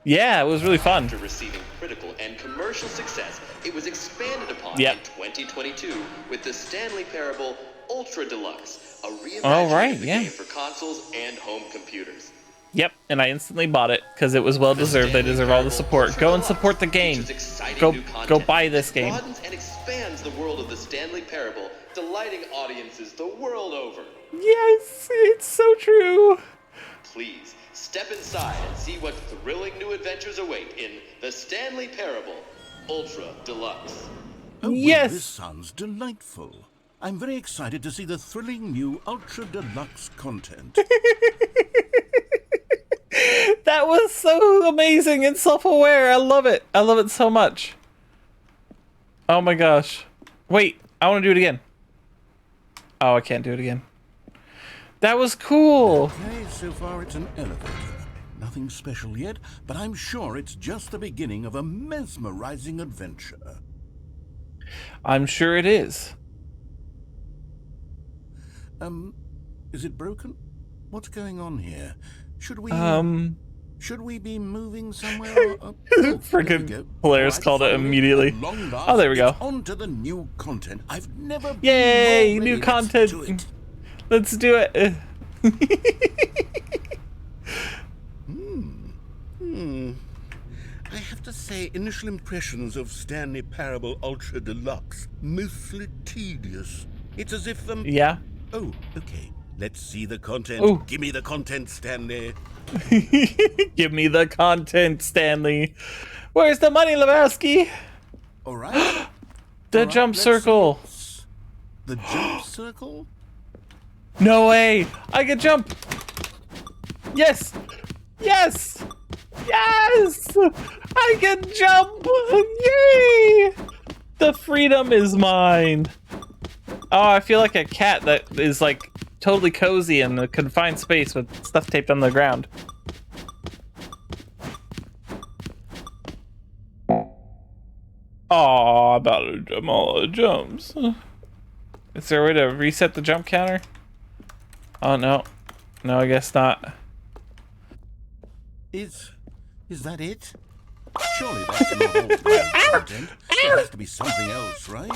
Yeah, it was really fun. After receiving critical and commercial success, it was expanded upon Yep. in 2022 with the Stanley Parable Ultra Deluxe, a reimagining All right, of the yeah. game for consoles and home computers. Yep, and I instantly bought it because it was well deserved. They deserve all the support. Go and support the game. Go buy this game. Broadens and expands the world of the Stanley Parable, delighting audiences the world over. Yes, it's so true. Please step inside and see what thrilling new adventures await in the Stanley Parable Ultra Deluxe. Oh, well, Yes. this sounds delightful. I'm very excited to see the thrilling new Ultra Deluxe content. That was so amazing and self-aware. I love it. I love it so much. Oh my gosh. Wait, I want to do it again. Oh, I can't do it again. That was cool. Okay, so far it's an elevator. Nothing special yet, but I'm sure it's just the beginning of a mesmerizing adventure. I'm sure it is. Is it broken? What's going on here? Should we be moving somewhere? Freaking Polaris called it immediately. Oh, there we go. On to the new content. I've never been Yay, more new ready. content. Let's do it. Let's do it. I have to say, initial impressions of Stanley Parable Ultra Deluxe, mostly tedious. It's as if Yeah. Oh, okay. Let's see the content. Ooh. Give me the content, Stanley. Give me the content, Stanley. Where's the money, Lebowski? All right. The All right, jump let's circle. see. The jump circle? No way. I can jump. Yes. Yes. Yes. I can jump. Yay. The freedom is mine. Oh, I feel like a cat that is like totally cozy in a confined space with stuff taped on the ground. Oh, about to jump all the jumps. Is there a way to reset the jump counter? Oh, no. No, I guess not. Is that it? Surely that's not all the content. There has to be something else, right?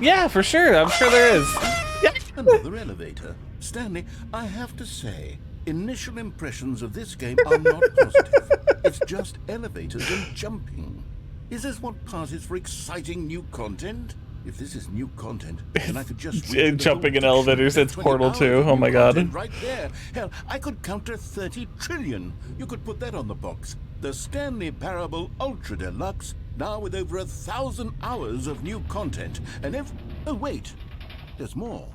Yeah, for sure. I'm sure there is. Yeah. Another elevator. Stanley, I have to say, initial impressions of this game are not positive. It's just elevators and jumping. Is this what passes for exciting new content? If this is new content, then I could just read the Jumping in whole elevators, dictionary it's of 20 Portal hours 2. of Oh new my god. content right there. Hell, I could counter 30 trillion. You could put that on the box. The Stanley Parable Ultra Deluxe, now with over 1,000 hours of new content. And oh wait, there's more.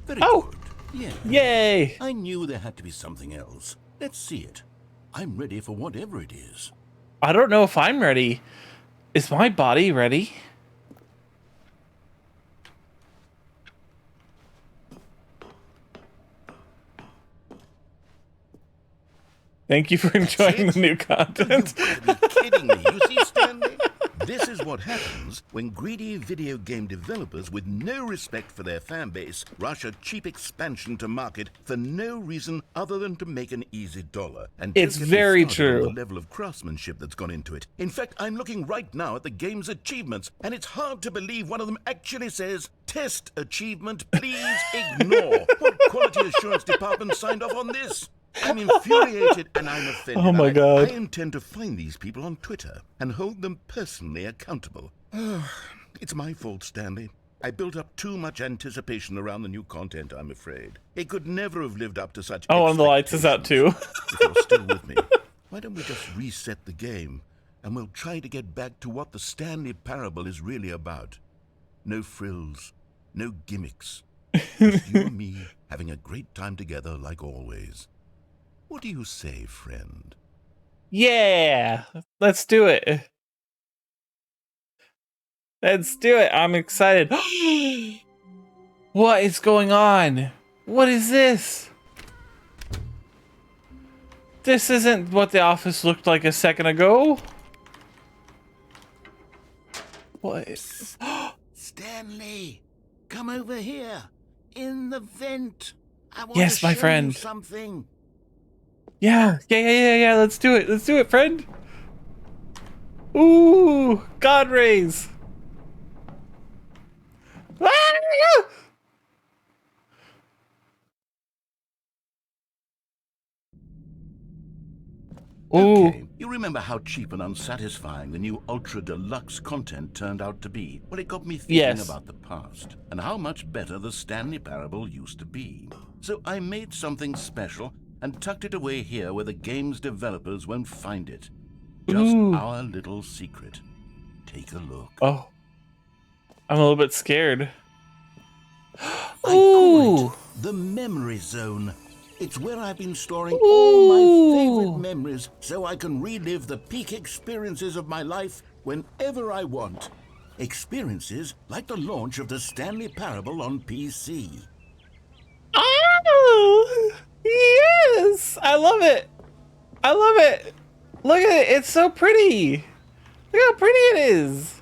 Very Oh. good. Yeah. Yay. I knew there had to be something else. Let's see it. I'm ready for whatever it is. I don't know if I'm ready. Is my body ready? Thank you for enjoying the new content. You've got to be kidding me. You see, Stanley? This is what happens when greedy video game developers with no respect for their fan base rush a cheap expansion to market for no reason other than to make an easy dollar. And It's don't get me very started on true. the level of craftsmanship that's gone into it. In fact, I'm looking right now at the game's achievements, and it's hard to believe one of them actually says, "Test achievement, please ignore." What quality assurance department signed off on this? I'm infuriated and I'm offended. Oh my God. I intend to find these people on Twitter and hold them personally accountable. It's my fault, Stanley. I built up too much anticipation around the new content, I'm afraid. It could never have lived up to such Oh, and the lights is out too. If you're still with me, why don't we just reset the game and we'll try to get back to what the Stanley Parable is really about. No frills, no gimmicks. Just you and me having a great time together like always. What do you say, friend? Yeah, let's do it. Let's do it. I'm excited. What is going on? What is this? This isn't what the office looked like a second ago. What? Stanley, come over here. In the vent. I want Yes, to my show friend. you something. Yeah. Let's do it. Let's do it, friend. Ooh, God rays. Ah! Ooh. Okay, you remember how cheap and unsatisfying the new Ultra Deluxe content turned out to be? Well, it got me thinking Yes. about the past and how much better the Stanley Parable used to be. So I made something special and tucked it away here where the game's developers won't find it. Just Ooh. our little secret. Take a look. Oh. I'm a little bit scared. I call Ooh. it the memory zone. It's where I've been storing all my favorite memories so I can relive the peak experiences of my life whenever I want. Experiences like the launch of the Stanley Parable on PC. Oh, yes! I love it. I love it. Look at it. It's so pretty. Look how pretty it is.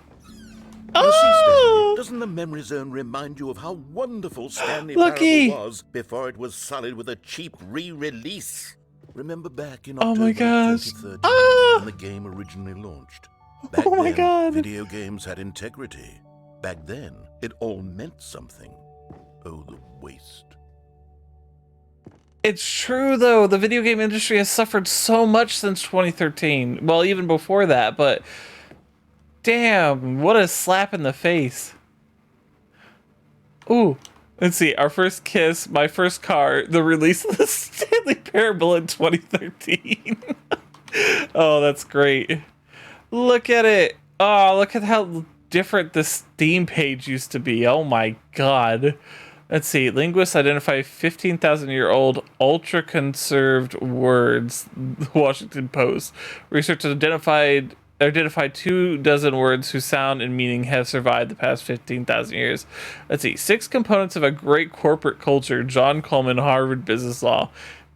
You see, Stanley, Oh, doesn't the memory zone remind you of how wonderful Stanley Looky. Parable was before it was solid with a cheap re-release? Remember back in Oh October my gosh. 2013 Ah. when the game originally launched? Back Oh my then, God. video games had integrity. Back then, it all meant something. Oh, the waste. it's true though. The video game industry has suffered so much since 2013. Well, even before that, but damn, what a slap in the face. Ooh, let's see. Our first kiss, my first car, the release of the Stanley Parable in 2013. Oh, that's great. Look at it. Oh, look at how different the Steam page used to be. Oh my god. Let's see. Linguists identify 15,000-year-old ultra-conserved words. Washington Post. Researchers identified 24 words whose sound and meaning have survived the past 15,000 years. Let's see. 6 components of a great corporate culture. John Coleman, Harvard Business Law.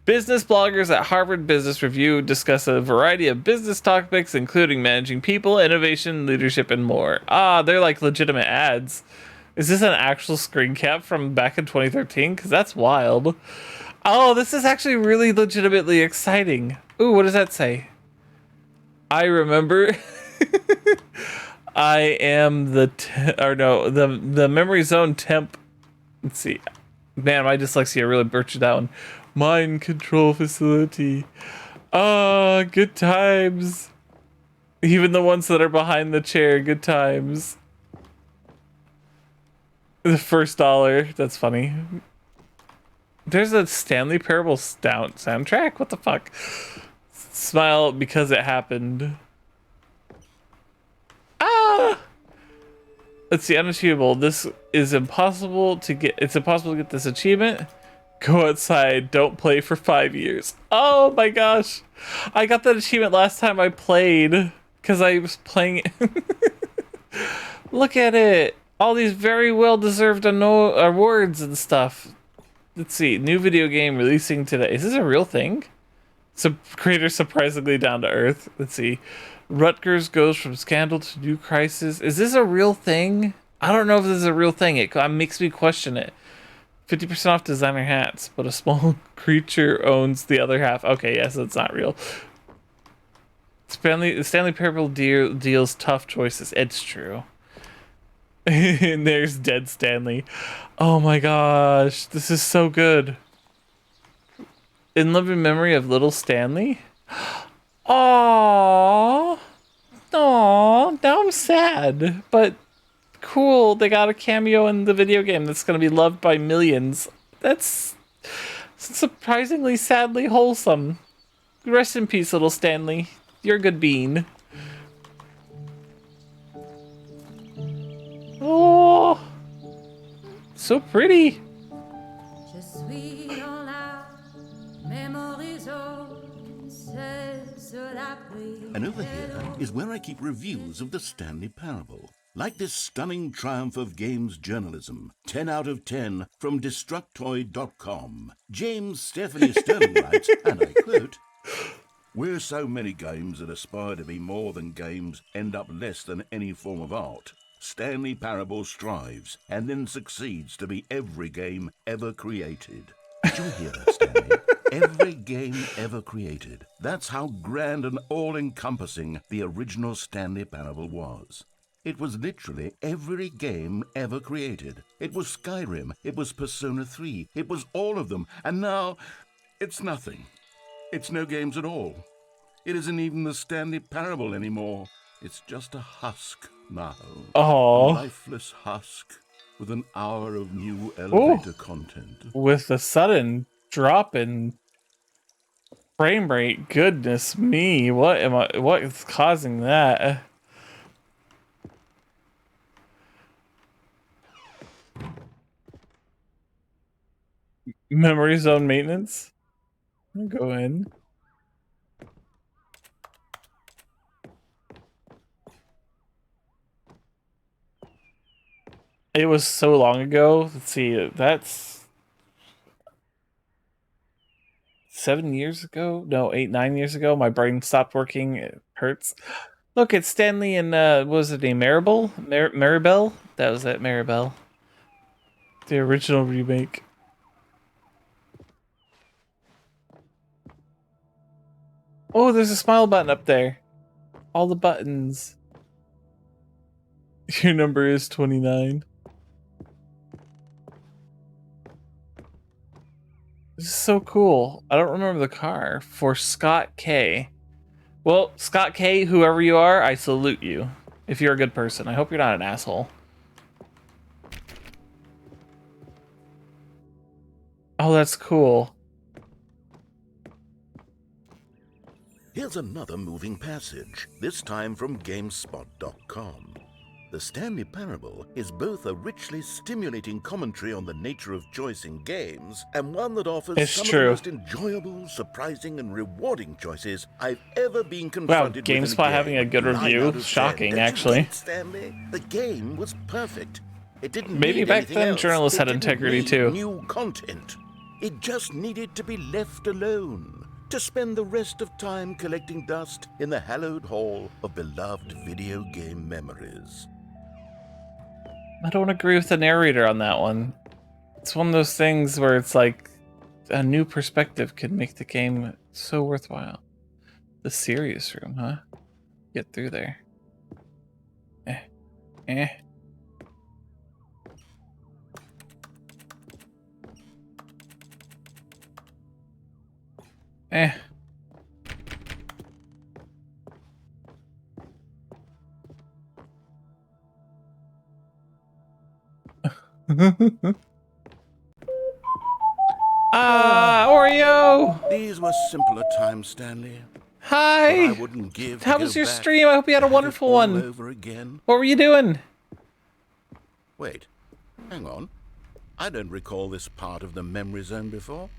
Business bloggers at Harvard Business Review discuss a variety of business topics, including managing people, innovation, leadership, and more. Ah, they're like legitimate ads. Is this an actual screen cap from back in 2013? Because that's wild. Oh, this is actually really legitimately exciting. Ooh, what does that say? I remember. I am the the memory zone temp. Let's see. Man, my dyslexia really butchered that one. Mind control facility. Ah, good times. Even the ones that are behind the chair, good times. The first dollar. That's funny. There's a Stanley Parable soundtrack? What the fuck? Smile because it happened. Ah! Let's see, unachievable. This is impossible to get. It's impossible to get this achievement. Go outside. Don't play for 5 years. Oh my gosh. I got that achievement last time I played because I was playing it. Look at it. All these very well-deserved awards and stuff. Let's see. New video game releasing today. Is this a real thing? So creator surprisingly down to earth. Let's see. Rutgers goes from scandal to new crisis. Is this a real thing? I don't know if this is a real thing. It makes me question it. 50% off designer hats, but a small creature owns the other half. Okay, yes, it's not real. Stanley Parable deals tough choices. It's true. And there's dead Stanley. Oh my gosh, this is so good. In loving memory of little Stanley. Aww. Aww. Now I'm sad, but cool. They got a cameo in the video game that's gonna be loved by millions. That's surprisingly sadly wholesome. Rest in peace, little Stanley. You're a good bean. Oh, so pretty. And over here is where I keep reviews of the Stanley Parable. Like this stunning triumph of games journalism, 10 out of 10 from Destructoid.com. James Stephanie Sterling writes, and I quote, "Where so many games that aspire to be more than games end up less than any form of art, Stanley Parable strives and then succeeds to be every game ever created." Did you hear that, Stanley? Every game ever created. That's how grand and all-encompassing the original Stanley Parable was. It was literally every game ever created. It was Skyrim. It was Persona 3. It was all of them. And now, it's nothing. It's no games at all. It isn't even the Stanley Parable anymore. It's just a husk now. Oh, A lifeless husk with an hour of new elevator content. With a sudden drop in frame rate, goodness me, what is causing that? Memory zone maintenance? Go in. It was so long ago. Let's see, that's 7 years ago? No, 8, 9 years ago. My brain stopped working. It hurts. Look, it's Stanley and what was it name? Maribel? That was it, Maribel. The original remake. Oh, there's a smile button up there. All the buttons. Your number is 29. This is so cool. I don't remember the car. For Scott K. Well, Scott K, whoever you are, I salute you. If you're a good person. I hope you're not an asshole. Oh, that's cool. Here's another moving passage, this time from GameSpot.com. The Stanley Parable is both a richly stimulating commentary on the nature of choice in games and one that offers some of the most enjoyable, surprising, and rewarding choices I've ever been confronted with. Wow, GameSpot having a good review. Shocking, actually. Stanley, the game was perfect. It didn't Maybe need back then else. journalists had It didn't integrity need too. New content. It just needed to be left alone. To spend the rest of time collecting dust in the hallowed hall of beloved video game memories. I don't agree with the narrator on that one. It's one of those things where it's like a new perspective could make the game so worthwhile. The serious room, huh? Get through there. Eh. Oreo! These were simpler times, Stanley. Hi! I wouldn't give How to was go your back stream? I hope you had a and wonderful all one. over again. What were you doing? Wait, hang on. I don't recall this part of the memory zone before.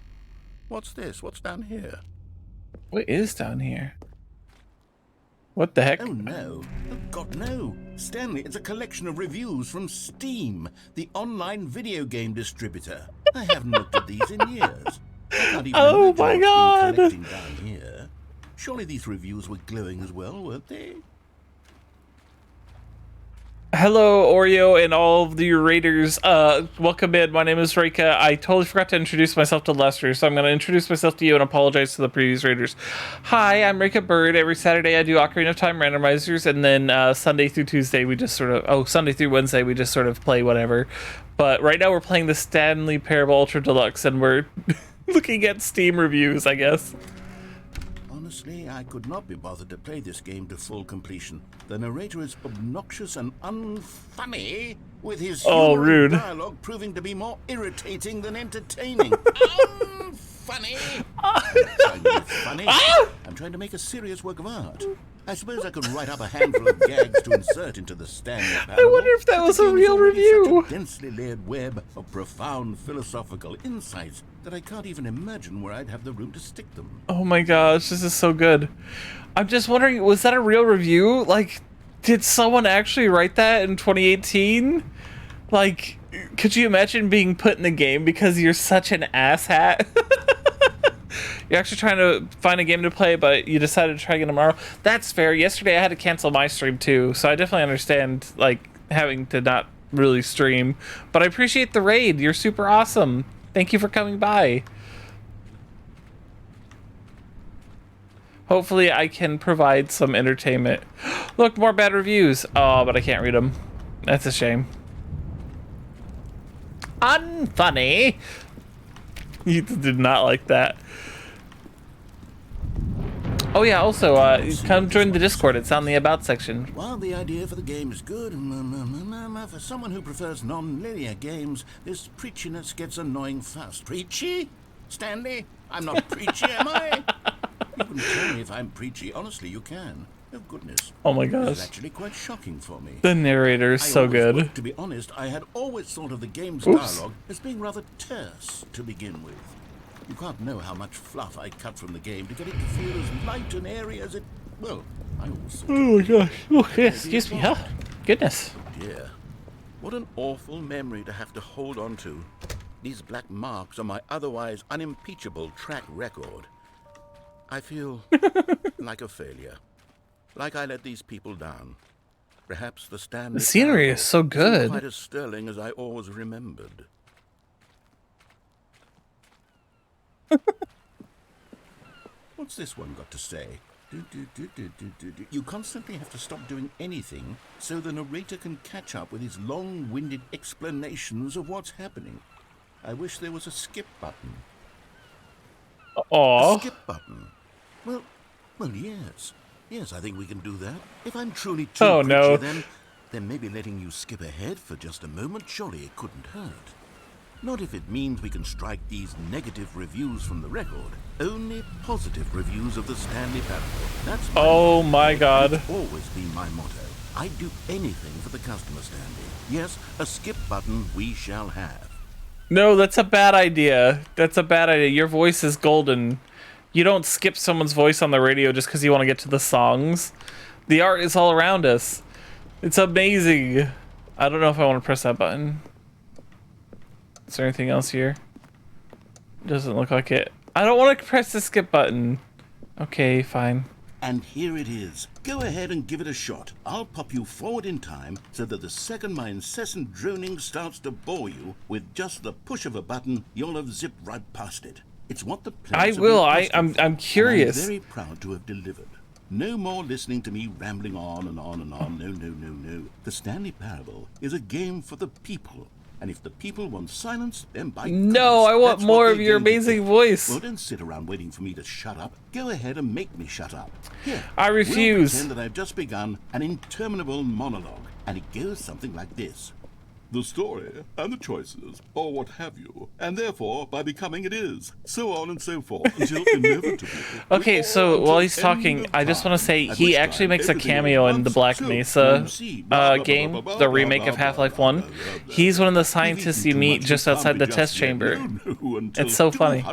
What's this? What's down here? What is down here? What the heck? Oh no. Oh God, no. Stanley, it's a collection of reviews from Steam, the online video game distributor. I haven't looked at these in years. I can't even Oh imagine my what's been God. collecting down here. Surely these reviews were glowing as well, weren't they? Hello, Oreo, and all of the raiders. Welcome in. My name is Reika. I totally forgot to introduce myself to Lester, so I'm going to introduce myself to you and apologize to the previous raiders. Hi, I'm Reika Bird. Every Saturday I do Ocarina of Time randomizers, and then Sunday through Tuesday we just sort of... Oh, Sunday through Wednesday we just sort of play whatever. But right now we're playing the Stanley Parable Ultra Deluxe, and we're looking at Steam reviews, I guess. Honestly, I could not be bothered to play this game to full completion. The narrator is obnoxious and unfunny, with his rude dialogue proving to be more irritating than entertaining. Unfunny! I'm trying to be funny. I'm trying to make a serious work of art. I suppose I could write up a handful of gags to insert into the Stanley Parable. I wonder if that was a real review. Such a densely layered web of profound philosophical insights that I can't even imagine where I'd have the room to stick them. Oh my gosh, this is so good. I'm just wondering, was that a real review? Like, did someone actually write that in 2018? Like, could you imagine being put in the game because you're such an asshat? You're actually trying to find a game to play, but you decided to try again tomorrow. That's fair. Yesterday I had to cancel my stream too, so I definitely understand, like, having to not really stream. But I appreciate the raid. You're super awesome. Thank you for coming by. Hopefully I can provide some entertainment. Look, more bad reviews. Oh, but I can't read them. That's a shame. Unfunny. You did not like that. Oh yeah, also, come join the Discord. It's on the About section. While the idea for the game is good, for someone who prefers non-linear games, this preachiness gets annoying fast. Preachy? Stanley? I'm not preachy, am I? You can tell me if I'm preachy. Honestly, you can. Oh, goodness. Oh my gosh. This is actually quite shocking for me. The narrator is so good. To be honest, I had always thought of the game's dialogue as being rather terse to begin with. You can't know how much fluff I cut from the game to get it to feel as light and airy as it... Well, I always thought... Oh my gosh. Oh, yes, excuse me. Huh? Goodness. Dear. What an awful memory to have to hold on to. These black marks are my otherwise unimpeachable track record. I feel like a failure. Like I let these people down. Perhaps the Stanley... The scenery is so good. Isn't quite as sterling as I always remembered. What's this one got to say? You constantly have to stop doing anything so the narrator can catch up with his long-winded explanations of what's happening. I wish there was a skip button. Aww. A skip button? Well, yes. Yes, I think we can do that. If I'm truly too preachy, then maybe letting you skip ahead for just a moment, surely it couldn't hurt. Not if it means we can strike these negative reviews from the record. Only positive reviews of the Stanley Parable. That's my god. It's always been my motto. I'd do anything for the customer, Stanley. Yes, a skip button we shall have. No, that's a bad idea. That's a bad idea. Your voice is golden. You don't skip someone's voice on the radio just because you want to get to the songs. The art is all around us. It's amazing. I don't know if I want to press that button. Is there anything else here? Doesn't look like it. I don't want to press the skip button. Okay, fine. And here it is. Go ahead and give it a shot. I'll pop you forward in time so that the second my incessant droning starts to bore you, with just the push of a button, you'll have zipped right past it. It's what the players I will. I'm curious. I'm very proud to have delivered. No more listening to me rambling on and on and on. No. The Stanley Parable is a game for the people. And if the people want silence, then by no, I want more of your amazing voice. Well, don't sit around waiting for me to shut up. Go ahead and make me shut up. Here, I refuse. We'll pretend that I've just begun an interminable monologue, and it goes something like this. The story, and the choices, or what have you, and therefore, by becoming it is, so on and so forth, until inevitably... Okay, so while he's talking, I just want to say he actually makes a cameo in the Black Mesa game, the remake of Half-Life 1. He's one of the scientists you meet just outside the test chamber. It's so funny.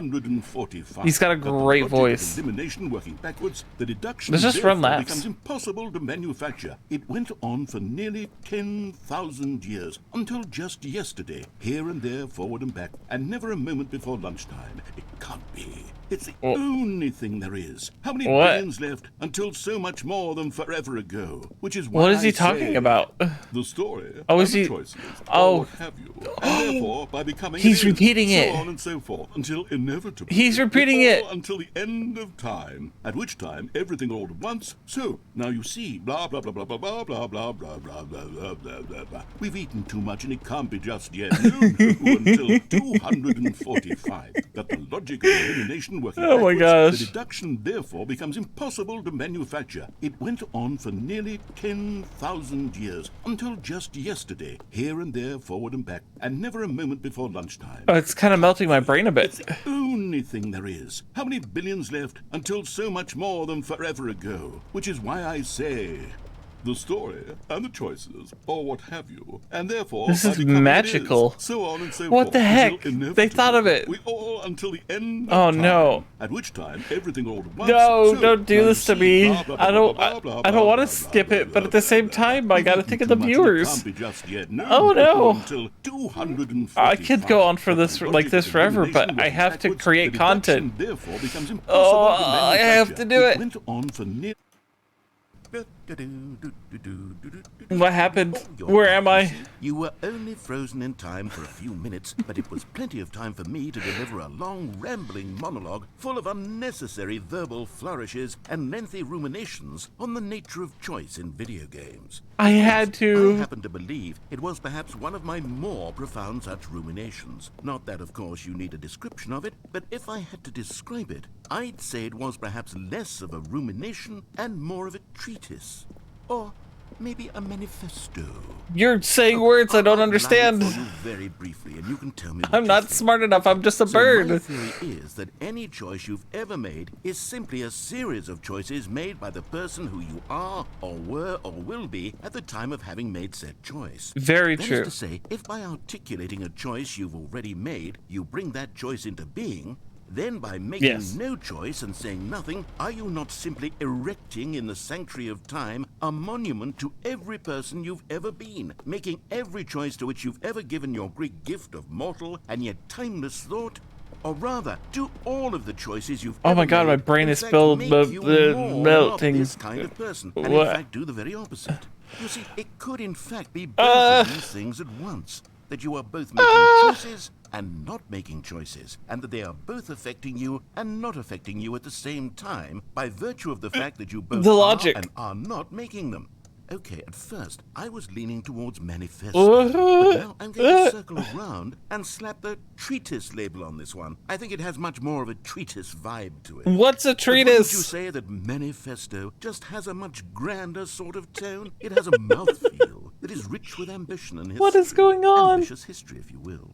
He's got a great voice. Let's just run laps. Becomes impossible to manufacture. It went on for nearly 10,000 years, until just yesterday, here and there, forward and back, and never a moment before lunchtime. It can't be. It's the Wh- only thing there is. How many What? billions left until so much more than forever ago? Which is why What is he I talking say about? the story, Oh, and is the he- choices, oh. or what have you. And therefore, by becoming He's it is, repeating so it. on and so forth, until inevitably He's repeating we're it. all until the end of time, at which time everything all at once. So, now you see, blah, blah, blah, blah, blah, blah, blah, blah, blah, blah, blah, blah, blah, blah, blah. We've eaten too much and it can't be just yet. No, no, until 245. Got the logic of elimination working Oh my backwards. gosh. The deduction, therefore, becomes impossible to manufacture. It went on for nearly 10,000 years, until just yesterday, here and there, forward and back, and never a moment before lunchtime. Oh, it's kind of melting my brain a bit. It's the only thing there is. How many billions left until so much more than forever ago? Which is why I say the story and the choices, or what have you, and therefore This by is becoming it magical. so on and so What forth, the heck? until They thought of it. we all until the end Oh, of time, no. at which time everything all at once. No, so, don't do now you this to see, me. blah, blah, I blah, don't. blah, blah, I don't blah, want blah, to skip blah, it, blah, but at the blah, same blah, time, blah. I gotta We've think of eaten the too much, and it viewers. can't be just yet. No, Oh, no. Until 245. I could go on for this like this forever, but I have to create content. Therefore becomes impossible Oh, to I have to do it. went on for near. What happened? Oh, you're Where back, am you I? see. You were only frozen in time for a few minutes, but it was plenty of time for me to deliver a long, rambling monologue full of unnecessary verbal flourishes and lengthy ruminations on the nature of choice in video games. I had I to. happen to believe it was perhaps one of my more profound such ruminations. Not that, of course, you need a description of it, but if I had to describe it, I'd say it was perhaps less of a rumination and more of a treatise. Or maybe a manifesto. You're saying words I don't I'll understand. outline it for you very briefly, and you can tell me what I'm you not think. smart enough. I'm just a So my bird. theory is that any choice you've ever made is simply a series of choices made by the person who you are, or were, or will be at the time of having made said choice. Very That true. is to say, if by articulating a choice you've already made, you bring that choice into being, then by making Yes. no choice and saying nothing, are you not simply erecting in the sanctuary of time a monument to every person you've ever been, making every choice to which you've ever given your Greek gift of mortal and yet timeless thought? Or rather, do all of the choices you've Oh ever my God, made, my brain in is fact, filled make with you the more melting. not this kind of person, and What? in fact do the very opposite. You see, it could in fact be both of these things at once. That you are both making choices and not making choices, and that they are both affecting you and not affecting you at the same time by virtue of the fact that you both The are logic. and are not making them. Okay, at first, I was leaning towards manifesto, but now I'm going to circle around and slap the treatise label on this one. I think it has much more of a treatise vibe to it. What's a But wouldn't you treatise? say that manifesto just has a much grander sort of tone? It has a mouthfeel that is rich with ambition and history. What is going on? Ambitious history, if you will.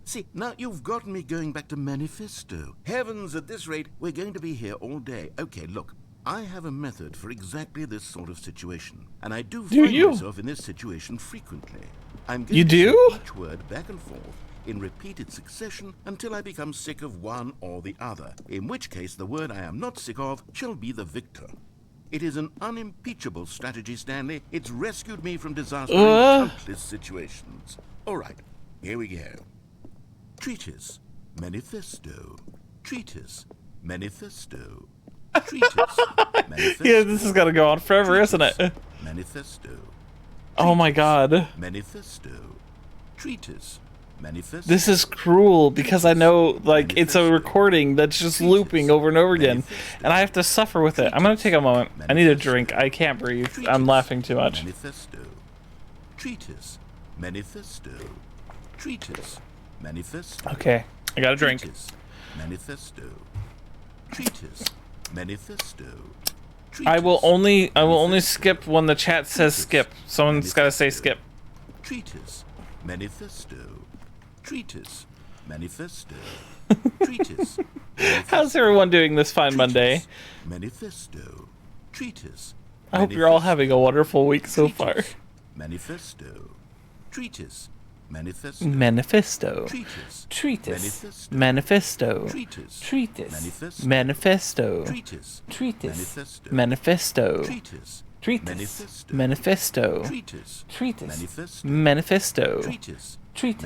See, now you've gotten me going back to manifesto. Heavens, at this rate, we're going to be here all day. Okay, look. I have a method for exactly this sort of situation, and I do find you? myself in this situation frequently. I'm going You to do? say each word back and forth in repeated succession until I become sick of one or the other, in which case the word I am not sick of shall be the victor. It is an unimpeachable strategy, Stanley. It's rescued me from disaster in countless situations. All right, here we go. Treatise, manifesto, treatise, manifesto. Treatise, manifesto. Yeah, this is gonna go on forever, isn't it? Manifesto. Oh my God. Manifesto. Treatise. Manifesto. This is cruel because I know, like, it's a recording that's just looping over and over again, and I have to suffer with it. I'm gonna take a moment. I need a drink. I can't breathe. I'm laughing too much. Manifesto. Treatise. Manifesto. Treatise. Manifesto. Okay, I got a drink. Treatise. Manifesto. Treatise. Manifesto. I will Treatise. only skip when the chat says skip. Someone's gotta say skip. Treatise. Manifesto. Treatise. Manifesto. Treatise. How's everyone doing this fine Monday? Manifesto. Treatise. I hope you're all having a wonderful week so far. Manifesto. Treatise. Manifesto. Manifesto. Treatise. Treatise. Manifesto. Manifesto. Treatise. Treatise. Manifesto. Manifesto. Treatise. Treatise. Manifesto. Manifesto. Treatise. Treatise. Manifesto. Treatise. Treatise. Manifesto. Manifesto. Treatise. Treatise.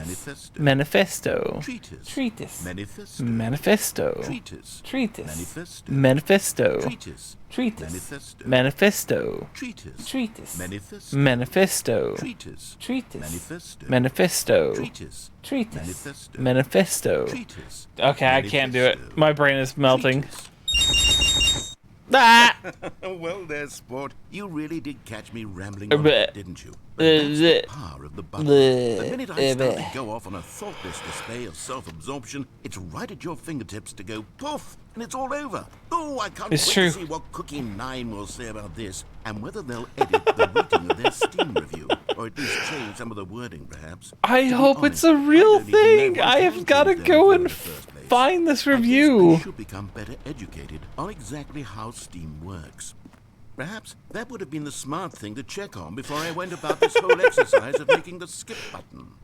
Manifesto. Manifesto. Treatise. Treatise. Manifesto. Manifesto. Treatise. Treatise. Manifesto. Manifesto. Treatise. Treatise. Manifesto. Manifesto. Treatise. Treatise. Manifesto. Manifesto. Treatise. Treatise. Manifesto. Manifesto. Treatise. Treatise. Manifesto. Manifesto. Treatise. Okay, I can't do it. Manifesto. My brain is melting. Treatise. Ah! Well, there, sport. You really did catch me rambling Uh, on, bleh. didn't you? But that's the power of the button. Bleh. The minute I start to Bleh. go off on a thoughtless display of self-absorption, it's right at your fingertips to go poof, and it's all over. Oh, I can't It's wait true. to see what Cookie 9 will say about this, and whether they'll edit the rating of their Steam review, or at least change some of the wording, perhaps. I To be hope honest, it's a real I don't even know thing. what I can have got to change their go review and in the first place. find this I guess review. I should become better educated on exactly how Steam works. Perhaps that would have been the smart thing to check on before I went about this whole exercise of making the skip button.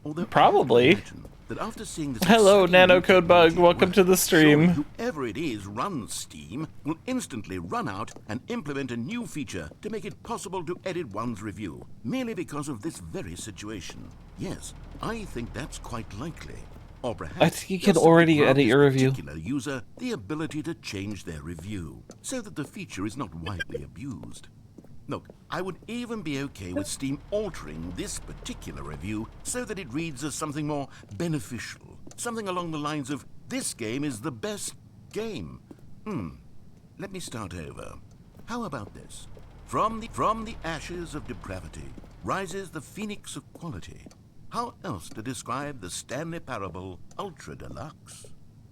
Although I have to Probably. imagine that after seeing this Hello, exciting new Nanocode Bug. technology at Welcome work, to the stream. surely whoever it is runs Steam will instantly run out and implement a new feature to make it possible to edit one's review, merely because of this very situation. Yes, I think that's quite likely. Or perhaps I think you they'll can simply already grant edit this your review. particular user the ability to change their review, so that the feature is not widely abused. Look, I would even be okay with Steam altering this particular review so that it reads as something more beneficial. Something along the lines of, this game is the best game. Let me start over. How about this? From the ashes of depravity rises the phoenix of quality. How else to describe the Stanley Parable Ultra Deluxe?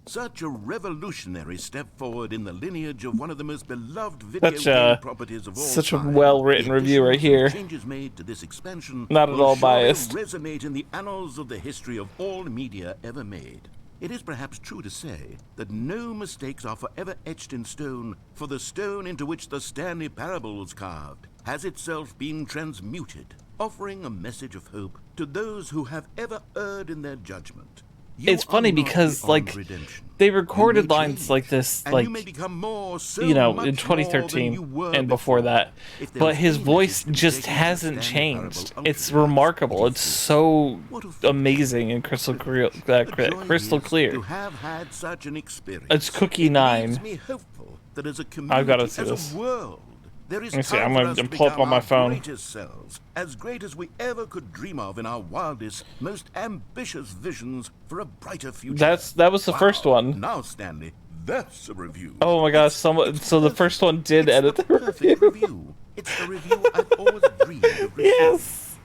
Such a revolutionary step forward in the lineage of one of the most beloved video game properties of all such a time. well-written The review right additions and here. changes made to this expansion Not at will all surely biased. resonate in the annals of the history of all media ever made. It is perhaps true to say that no mistakes are forever etched in stone, for the stone into which the Stanley Parable was carved has itself been transmuted, offering a message of hope to those who have ever erred in their judgment. You It's funny are not because, beyond like, redemption. they You may recorded lines change, like this, and like, you may become more, so you know, much in more than you 2013 were and before that. If there But was his any voice message to be just taken from the hasn't Stanley Parable changed. Ultra It's Deluxe, remarkable. it It's is this. so What a amazing and crystal clear. The joy Crystal is clear. to have had such an experience. It's Cookie It 9. leaves me hopeful that as a I've community, gotta see as this. a world, there is Let me see, time I'm for gonna us to pull up become on my our phone. greatest selves, as great as we ever could dream of in our wildest, most ambitious visions for a brighter future. That was the first one. Now, Stanley, that's a review. Oh my gosh, It's so the perfect. first one did It's edit the the perfect review. review. It's the review I've always dreamed of receiving. Yes.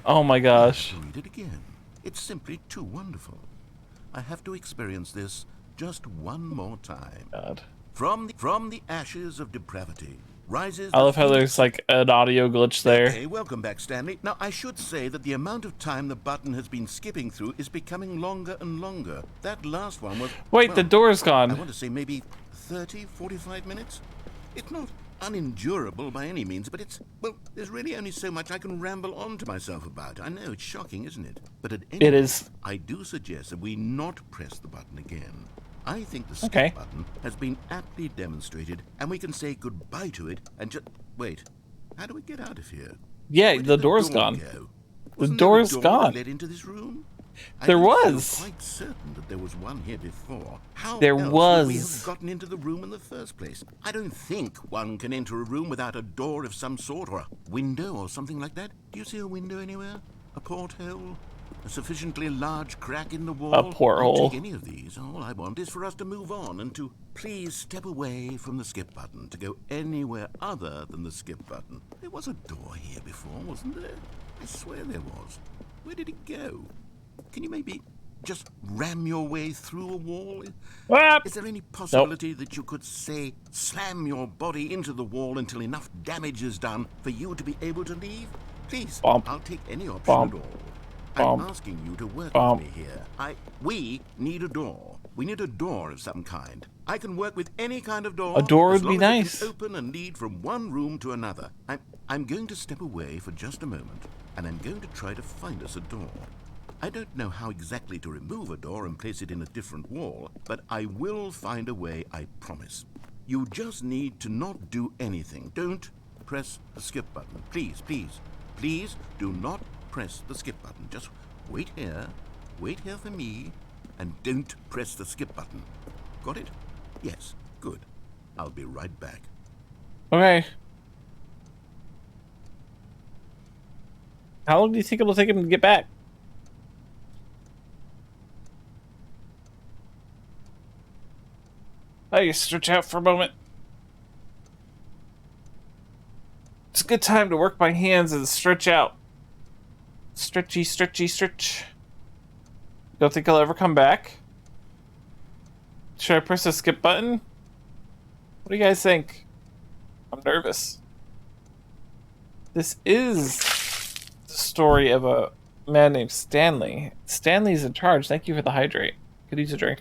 Oh my gosh. I have to read it again. It's simply too wonderful. I have to experience this just one more time. God. From the ashes of depravity rises. I love how there's like an audio glitch there. Okay, welcome back, Stanley. Now, I should say that the amount of time the button has been skipping through is becoming longer and longer. That last one was. Wait, the well, door's I gone. want to say maybe 30, 45 minutes. It's not unendurable by any means, but well, there's really only so much I can ramble on to myself about. I know, it's shocking, isn't it? But at any It rate, is. I do suggest that we not press the button again. I think the skip Okay. button has been aptly demonstrated, and we can say goodbye to it and just wait. How do we get out of here? Yeah, Where did the door's door gone. go? The Wasn't door's there a door that gone. led into this room? There I don't feel was. quite certain that there was one here before. How There else would we was. have gotten into the room in the first place? I don't think one can enter a room without a door of some sort, or a window, or something like that. Do you see a window anywhere? A porthole? A sufficiently large crack in the wall? A porthole. I'll take any of these. All I want is for us to move on and to please step away from the skip button, to go anywhere other than the skip button. There was a door here before, wasn't there? I swear there was. Where did it go? Can you maybe just ram your way through a wall? Ah! Is there any possibility that you could, say, slam your body into the wall until enough damage is done for you to be able to leave? Please, Bump. I'll take any option Bump. at all. Bump. I'm asking you to work Bump. with me here. We need a door. We need a door of some kind. I can work with any kind of door. A door as would be long as it nice. can open and lead from one room to another. I'm going to step away for just a moment, and I'm going to try to find us a door. I don't know how exactly to remove a door and place it in a different wall, but I will find a way, I promise. You just need to not do anything. Don't press the skip button. Please, please, please do not press the skip button. Just Wait here for me, and don't press the skip button. Got it? Yes, good. I'll be right back. Okay. How long do you think it'll take him to get back? Hey, stretch out for a moment. It's a good time to work my hands and stretch out. Stretchy, stretchy, stretch. Don't think I'll ever come back? Should I press the skip button? What do you guys think? I'm nervous. This is the story of a man named Stanley. Stanley's in charge. Thank you for the hydrate. Could use a drink.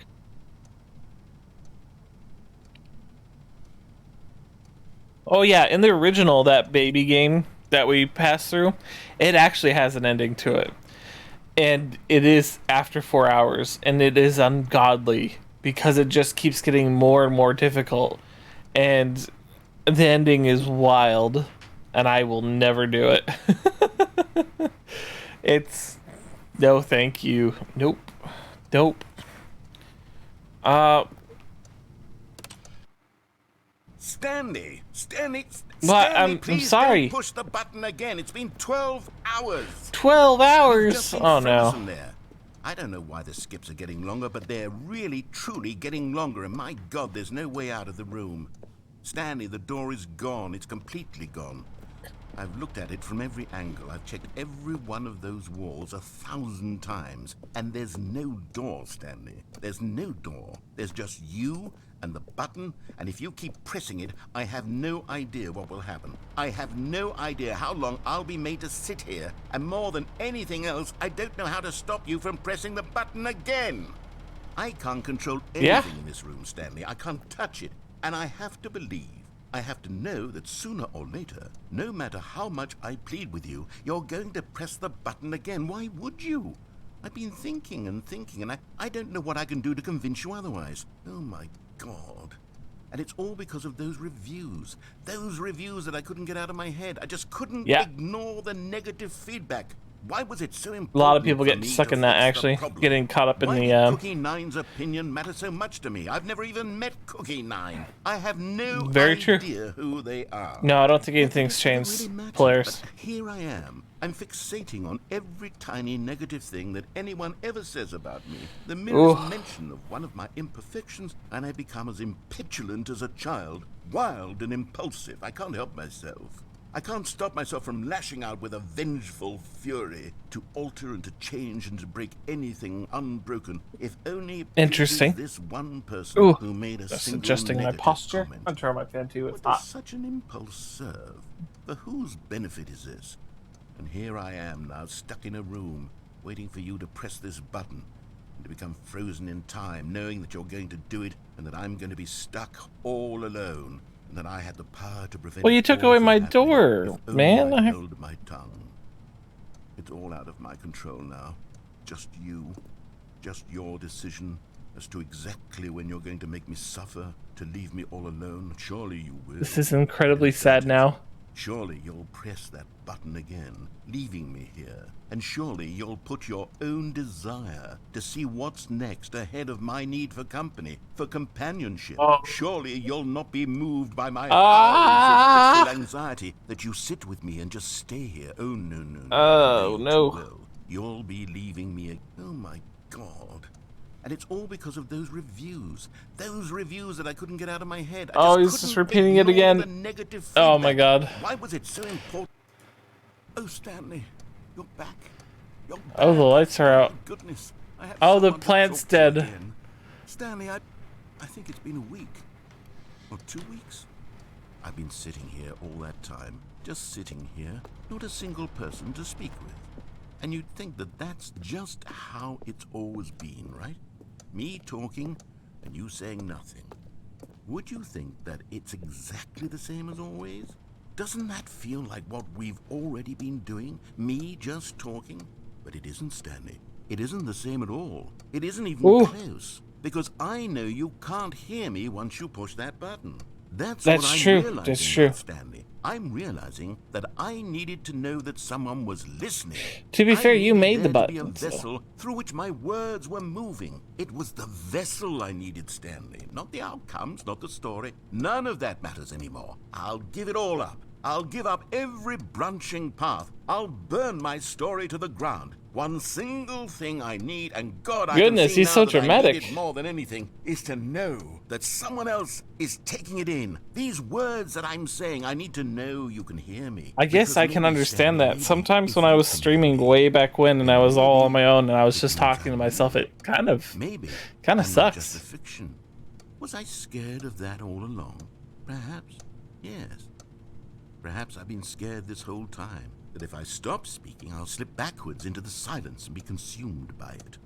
Oh yeah, in the original, that baby game that we passed through, it actually has an ending to it. And it is after 4 hours, and it is ungodly because it just keeps getting more and more difficult. And the ending is wild, and I will never do it. It's no thank you. Nope. Nope. Stanley, What? I'm please sorry. don't push the button again. It's been 12 hours. 12 You've hours? just been Oh no. frozen there. I don't know why the skips are getting longer, but they're really, truly getting longer, and my God, there's no way out of the room. Stanley, the door is gone. It's completely gone. I've looked at it from every angle. I've checked every one of those walls 1,000 times, and there's no door, Stanley. There's no door. There's just you and the button, and if you keep pressing it, I have no idea what will happen. I have no idea how long I'll be made to sit here, and more than anything else, I don't know how to stop you from pressing the button again. I can't control anything in this room, Stanley. I can't touch it, and I have to believe, I have to know that sooner or later, no matter how much I plead with you, you're going to press the button again. Why would you? I've been thinking and thinking, and I don't know what I can do to convince you otherwise. Oh my God. And it's all because of those reviews. Those reviews that I couldn't get out of my head. I just couldn't ignore the negative feedback. Why was it so important? A lot of people for get me stuck to in that, fix the actually, problem? getting caught up in Why the did Cookie Nine's opinion matter so much to me? I've never even met Cookie Nine. I have no Very true. idea who they are. No, I don't think anything's It changed, really matters, players. but here I am. I'm fixating on every tiny negative thing that anyone ever says about me. The merest mention of one of my imperfections, and I become as impetulant as a child, wild and impulsive. I can't help myself. I can't stop myself from lashing out with a vengeful fury to alter and to change and to break anything unbroken. If only Interesting. this one person who made a That's single adjusting my negative posture. comment. I'm turning my fan too. What It's does hot. such an impulse serve? For whose benefit is this? And here I am now, stuck in a room, waiting for you to press this button, and to become frozen in time, knowing that you're going to do it, and that I'm going to be stuck all alone, and that I had the power to prevent. Well, you it took all away from my happening door, if only man. I held my tongue. It's all out of my control now. Just you. Just your decision as to exactly when you're going to make me suffer, to leave me all alone. Surely you will. This is incredibly sad now. Surely you'll press that button again, leaving me here. And surely you'll put your own desire to see what's next ahead of my need for company, for companionship. Surely you'll not be moved by my hours of fitful anxiety that you sit with me and just stay here. Oh, no, no, no. Oh, You no. will. You'll be leaving me. Oh, my God. And it's all because of those reviews. Those reviews that I couldn't get out of my head. He's just repeating it again. The negative Oh my feedback. God. Why was it so important? Oh, Stanley, you're back. You're back. Oh, the lights are out. Oh, goodness. I have Oh, the someone to plant's talk to dead. again. Stanley, I think it's been a week. Or 2 weeks. I've been sitting here all that time. Just sitting here. Not a single person to speak with. And you'd think that that's just how it's always been, right? Me talking and you saying nothing. Would you think that it's exactly the same as always? Doesn't that feel like what we've already been doing? Me just talking? But it isn't, Stanley. It isn't the same at all. It isn't even close. Because I know you can't hear me once you push that button. That's what I'm true. realizing That's now, true. Stanley. I'm realizing that I needed to know that someone was listening. To be fair, you made the there to be a button. So. vessel through which my words were moving. It was the vessel I needed, Stanley. Not the outcomes, not the story. None of that matters anymore. I'll give it all up. I'll give up every branching path. I'll burn my story to the ground. One single thing I need, and God, Goodness, I can see he's now so that dramatic. I need it more than anything, is to know that someone else is taking it in. These words that I'm saying, I need to know you can hear me. I guess Because I can maybe, understand Stanley, that. Sometimes if when I you was can hear streaming me, way back when and I was all on my own and I was it just means talking to I'm myself, real. it kind of Maybe I'm I'm not just a sucks. fiction. Was I scared of that all along? Perhaps. Yes. Perhaps I've been scared this whole time, that if I stop speaking, I'll slip backwards into the silence and be consumed by it.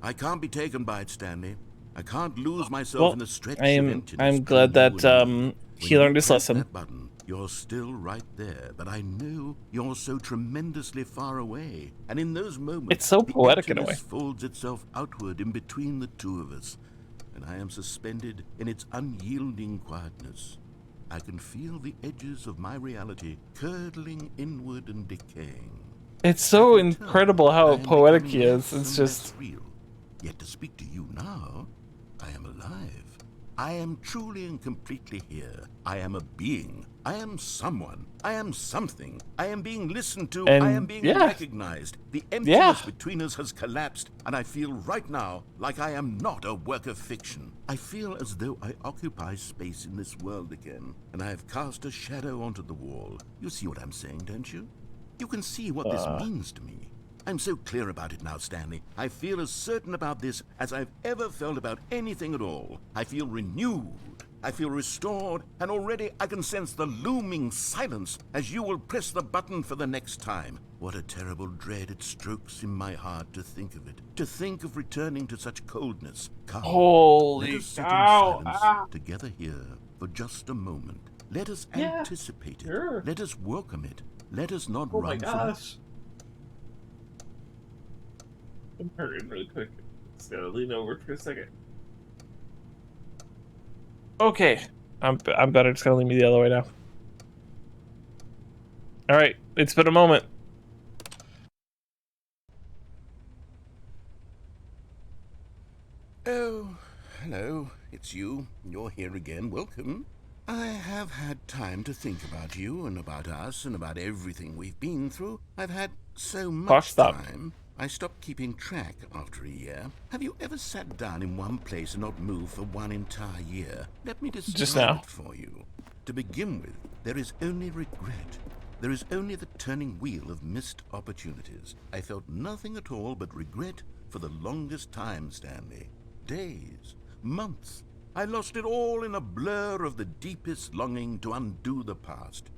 I can't be taken by it, Stanley. I can't lose myself Well, in the stretch of I'm emptiness glad between that you and me. he When learned you his press lesson. that button, you're still right there, but I know you're so tremendously far away. And in those moments, It's so the poetic in a way. emptiness folds itself outward in between the two of us, and I am suspended in its unyielding quietness. I can feel the edges of my reality curdling inward and decaying. It's so I can tell incredible that how I am poetic becoming he is. less It's and just less real. Yet to speak to you now, I am alive. I am truly and completely here. I am a being. I am someone. I am something. I am being listened to. I am and being yeah, recognized. The yeah. emptiness between us has collapsed, and I feel right now like I am not a work of fiction. I feel as though I occupy space in this world again, and I have cast a shadow onto the wall. You see what I'm saying, don't you? You can see what this means to me. I'm so clear about it now, Stanley. I feel as certain about this as I've ever felt about anything at all. I feel renewed. I feel restored, and already I can sense the looming silence as you will press the button for the next time. What a terrible dread it strokes in my heart to think of it. To think of returning to such coldness. Come, let Holy us sit in cow! silence together here for just a moment. Let us Yeah, anticipate it. sure. Let us welcome it. Let us not Oh my run from it. gosh! I'm hurrying really quick. Just gotta lean over for a second. Okay, I'm better. Just gotta lean me the other way now. All right, it's been a moment. Oh, hello. It's you. You're here again. Welcome. I have had time to think about you and about us and about everything we've been through. I've had so much stopped. time. I stopped keeping track after a year. Have you ever sat down in one place and not moved for one entire year? Let me Just describe now. it for you. To begin with, there is only regret. There is only the turning wheel of missed opportunities. I felt nothing at all but regret for the longest time, Stanley. Days, months. I lost it all in a blur of the deepest longing to undo the past.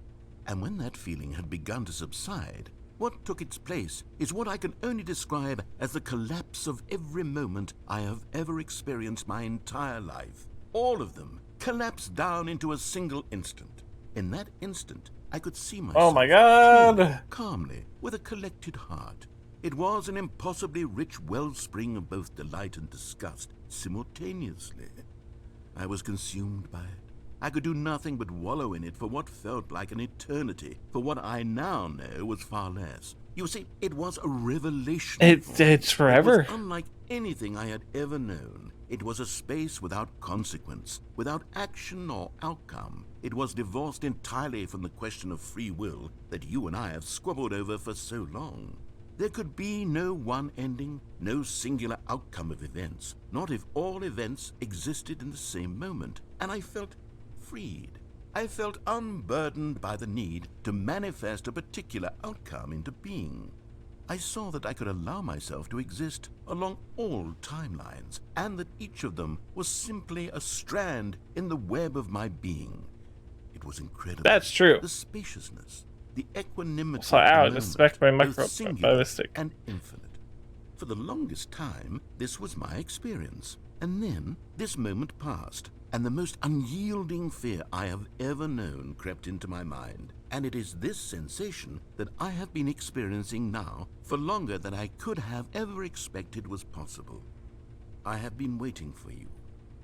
And when that feeling had begun to subside, what took its place is what I can only describe as the collapse of every moment I have ever experienced my entire life. All of them collapsed down into a single instant. In that instant, I could see myself Oh my god! clearly, calmly, with a collected heart. It was an impossibly rich wellspring of both delight and disgust simultaneously. I was consumed by it. I could do nothing but wallow in it for what felt like an eternity, for what I now know was far less. You see, it was a revelation. It's forever. It was unlike anything I had ever known. It was a space without consequence, without action or outcome. It was divorced entirely from the question of free will that you and I have squabbled over for so long. There could be no one ending, no singular outcome of events, not if all events existed in the same moment. And I felt freed. I felt unburdened by the need to manifest a particular outcome into being. I saw that I could allow myself to exist along all timelines, and that each of them was simply a strand in the web of my being. It was incredible. That's true. The spaciousness, the equanimity So, of the ow, I moment, just smacked my both microphone by singular mistake. and infinite. For the longest time, this was my experience. And then, this moment passed, and the most unyielding fear I have ever known crept into my mind. And it is this sensation that I have been experiencing now for longer than I could have ever expected was possible. I have been waiting for you.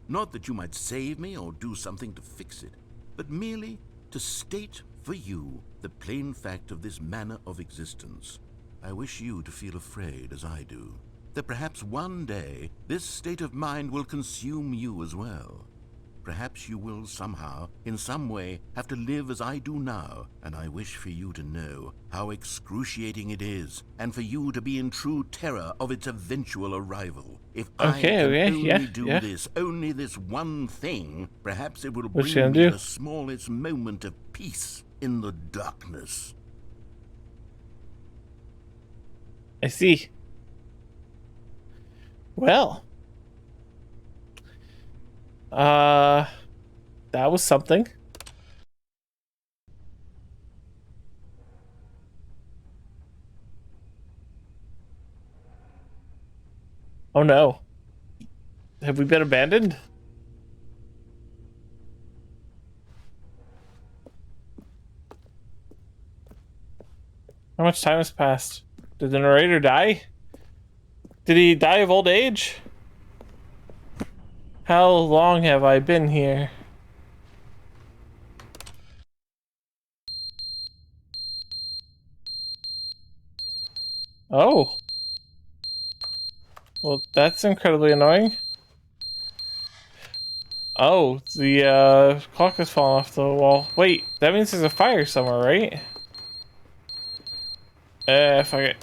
Not that you might save me or do something to fix it, but merely to state For you, the plain fact of this manner of existence. I wish you to feel afraid as I do, that perhaps one day this state of mind will consume you as well. Perhaps you will somehow, in some way, have to live as I do now, and I wish for you to know how excruciating it is, and for you to be in true terror of its eventual arrival. If I can only do this, only this one thing, perhaps it will bring me the smallest moment of peace in the darkness. I see. Well. That was something. Oh no. Have we been abandoned? How much time has passed? Did the narrator die? Did he die of old age? How long have I been here? Oh. Well, that's incredibly annoying. Oh, the clock has fallen off the wall. Wait, that means there's a fire somewhere, right? Fuck it.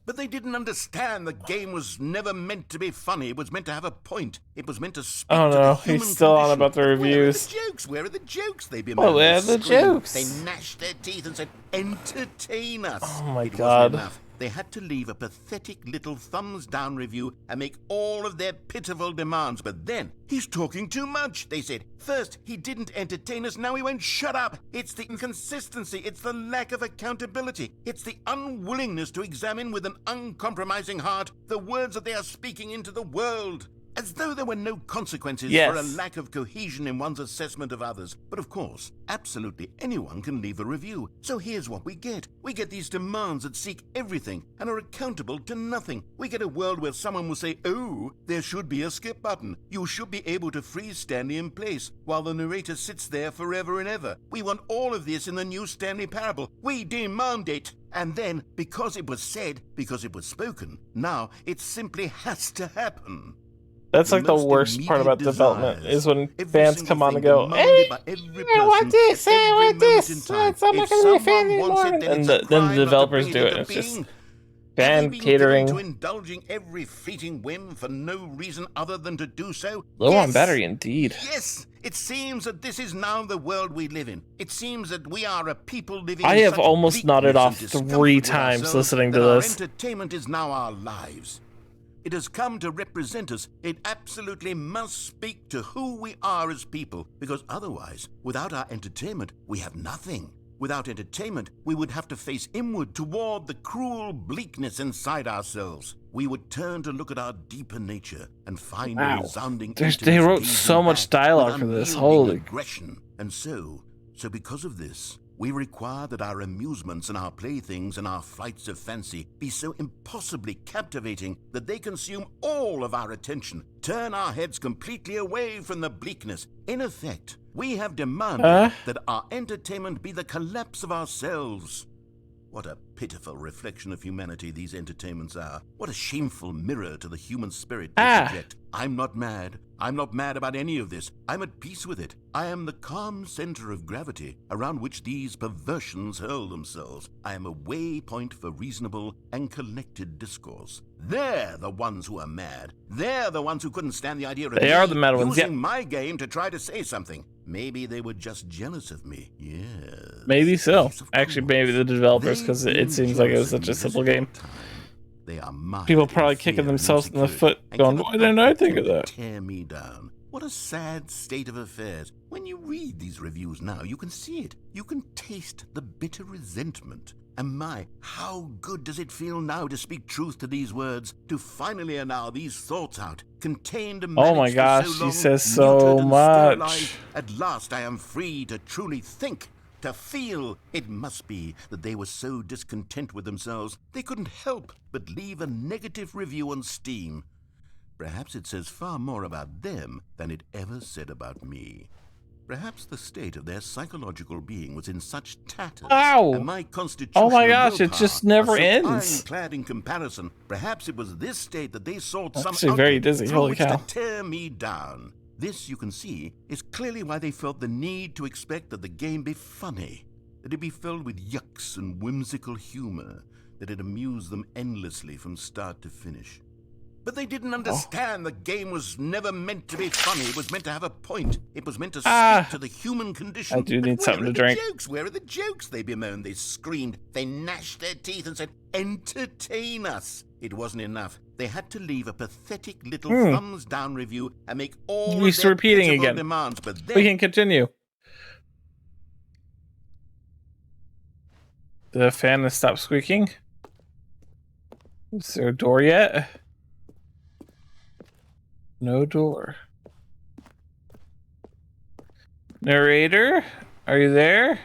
But they didn't understand the game was never meant to be funny. It was meant to have a point. It was meant to speak to the human he's still condition. on about the reviews. Where are the jokes? Where are the jokes? They Oh, where are the jokes? They gnashed their teeth and said, "Entertain us." Oh my it God. Wasn't enough. They had to leave a pathetic little thumbs down review and make all of their pitiful demands. But then, he's talking too much, they said. First, he didn't entertain us, now he won't shut up. It's the inconsistency, it's the lack of accountability, it's the unwillingness to examine with an uncompromising heart the words that they are speaking into the world. As though there were no consequences for a lack of cohesion in one's assessment of others. But of course, absolutely anyone can leave a review. So here's what we get. We get these demands that seek everything and are accountable to nothing. We get a world where someone will say, "Oh, there should be a skip button. You should be able to freeze Stanley in place," while the narrator sits there forever and ever. We want all of this in the new Stanley Parable. We demand it. And then, because it was said, because it was spoken, now it simply has to happen. That's like the worst part about development is when fans come on and go, "Hey, I want this, I want this. I'm not going to be a fan anymore." And then the developers do it. It's just fan catering. To indulging every fleeting whim for no reason other than to do so. Low on battery, indeed. Yes, it seems that this is now the world we live in. It seems that we are a people living. I have almost nodded off and 3 times listening to this. Our entertainment is now our lives. It has come to represent us. It absolutely must speak to who we are as people, because otherwise, without our entertainment, we have nothing. Without entertainment, we would have to face inward toward the cruel bleakness inside ourselves. We would turn to look at our deeper nature and find a resounding they wrote so much dialogue for this. Holy aggression. And so because of this, we require that our amusements and our playthings and our flights of fancy be so impossibly captivating that they consume all of our attention, turn our heads completely away from the bleakness. In effect, we have demanded that our entertainment be the collapse of ourselves. What a pitiful reflection of humanity these entertainments are. What a shameful mirror to the human spirit they project. I'm not mad. I'm not mad about any of this. I'm at peace with it. I am the calm center of gravity around which these perversions hurl themselves. I am a waypoint for reasonable and collected discourse. They're the ones who are mad. They're the ones who couldn't stand the idea of they are the mad ones, using my game to try to say something. Maybe they were just jealous of me. Yes. Maybe so. Actually, maybe the developers, because it seems like it was such a simple game. They are people probably kicking themselves in the foot, going, "Why didn't I think of that?" Tear me down. What a sad state of affairs. When you read these reviews now, you can see it. You can taste the bitter resentment. And my, how good does it feel now to speak truth to these words, to finally allow these thoughts out, contained and oh my gosh, so he says so much. At last I am free to truly think, to feel. It must be that they were so discontent with themselves, they couldn't help but leave a negative review on Steam. Perhaps it says far more about them than it ever said about me. Perhaps the state of their psychological being was in such tatters, Ow! and my constitutional Oh my gosh, it willpower just never was so ends. ironclad in comparison. Perhaps it was this state that they sought I'm some actually very outlet dizzy, through holy which cow. to tear me down. This, you can see, is clearly why they felt the need to expect that the game be funny, that it be filled with yucks and whimsical humor, that it amuse them endlessly from start to finish. But they didn't understand the game was never meant to be funny. It was meant to have a point. It was meant to speak to the human condition. I do need But something to where are drink. the jokes? Where are the jokes? They bemoaned, they screamed, they gnashed their teeth and said, entertain us. It wasn't enough. They had to leave a pathetic little thumbs down review and make all of He's their repeating pitiful again. demands. But then We can continue. The fan has stopped squeaking. Is there a door yet? No door. Narrator, are you there?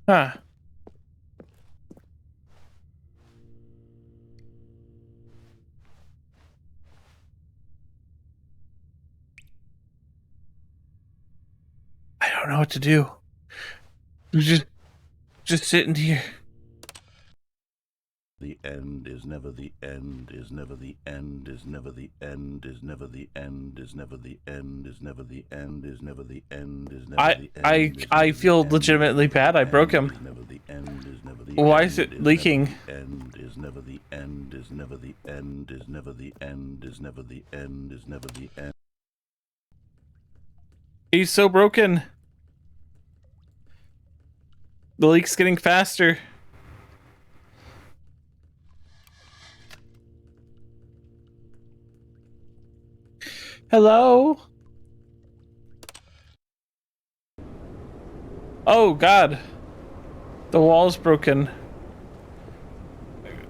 Huh. I don't know what to do. Just sitting here. the end is never the end, is never the end, is never the end, is never the end, is never the end, is never the end, is never the end, is never the end. I feel legitimately bad. I broke him. Why is it leaking? End is never the end, is never the end, is never the end, is never the end, is never the end. He's so broken. The leak's getting faster. Hello? Oh god. The wall's broken.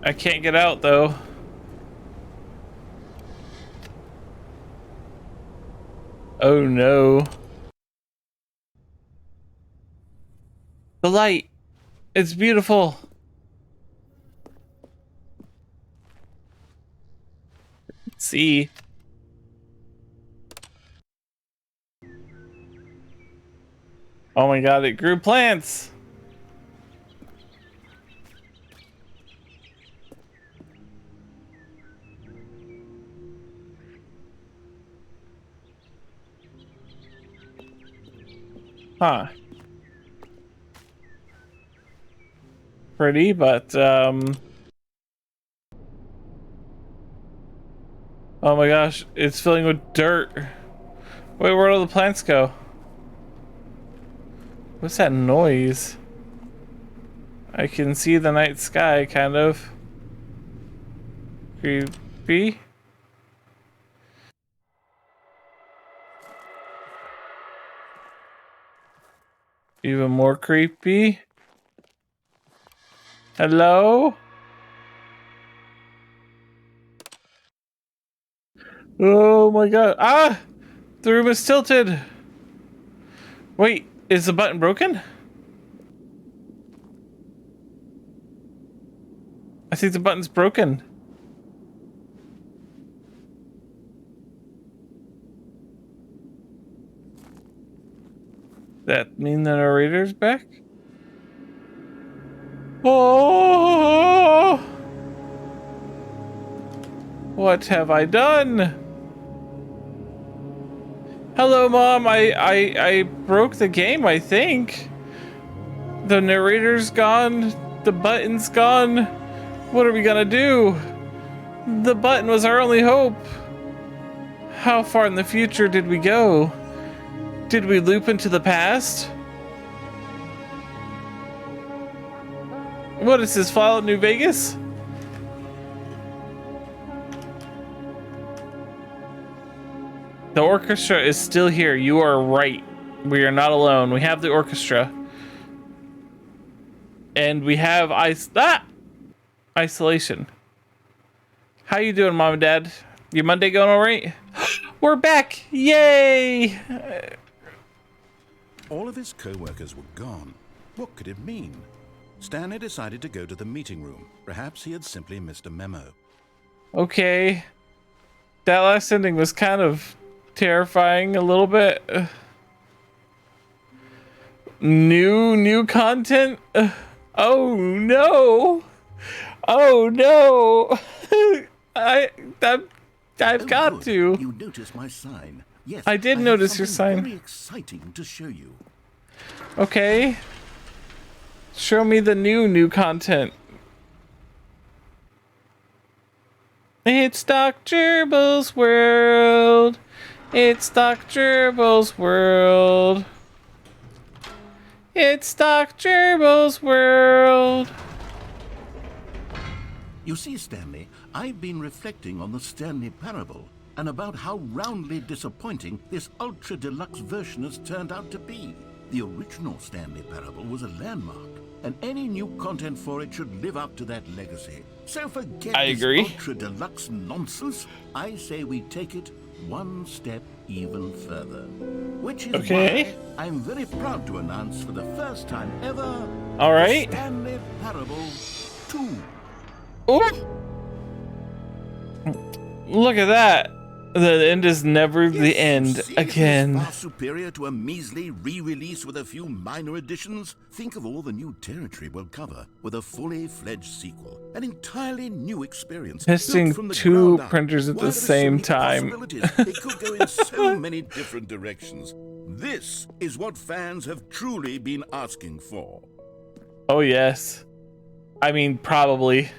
I can't get out though. Oh no. The light. It's beautiful. Let's see. Oh my god, it grew plants. Huh. Pretty, but oh my gosh, it's filling with dirt. Wait, where'd all the plants go? What's that noise? I can see the night sky, kind of. Creepy. Even more creepy. Hello? Oh my god. Ah! The room is tilted. Wait, is the button broken? I think the button's broken. That mean the narrator's back? Oh! What have I done? Hello, Mom. I broke the game, I think. The narrator's gone. The button's gone. What are we gonna do? The button was our only hope. How far in the future did we go? Did we loop into the past? What is this, Fallout New Vegas? The orchestra is still here. You are right. We are not alone. We have the orchestra. And we have isolation. How you doing, Mom and Dad? Your Monday going all right? We're back! Yay! All of his co-workers were gone. What could it mean? Stanley decided to go to the meeting room. Perhaps he had simply missed a memo. Okay. That last ending was kind of terrifying a little bit. New content? Oh no! Oh no! I've got good. to. You noticed my sign. Yes, I did have notice your something sign. Very exciting to show you. Okay. Show me the new content. It's Doc Gerbil's world. It's Doc Gerbil's world. It's Doc Gerbil's world. You see, Stanley, I've been reflecting on the Stanley Parable and about how roundly disappointing this ultra deluxe version has turned out to be. The original Stanley Parable was a landmark, and any new content for it should live up to that legacy. So forget I this agree. ultra deluxe nonsense. I say we take it one step even further. Which is Okay. why I'm very proud to announce for the first time ever, All right. the Stanley Parable 2. Ooh. Look at that. The end is never the end See, again. It's far superior to a measly re-release with a few minor additions. Think of all the new territory we'll cover with a fully fledged sequel, an entirely new experience. Testing built from the two ground up. printers at Why the are there so same many time? possibilities? It could go in so many different directions. This is what fans have truly been asking for. Oh yes. I mean, probably.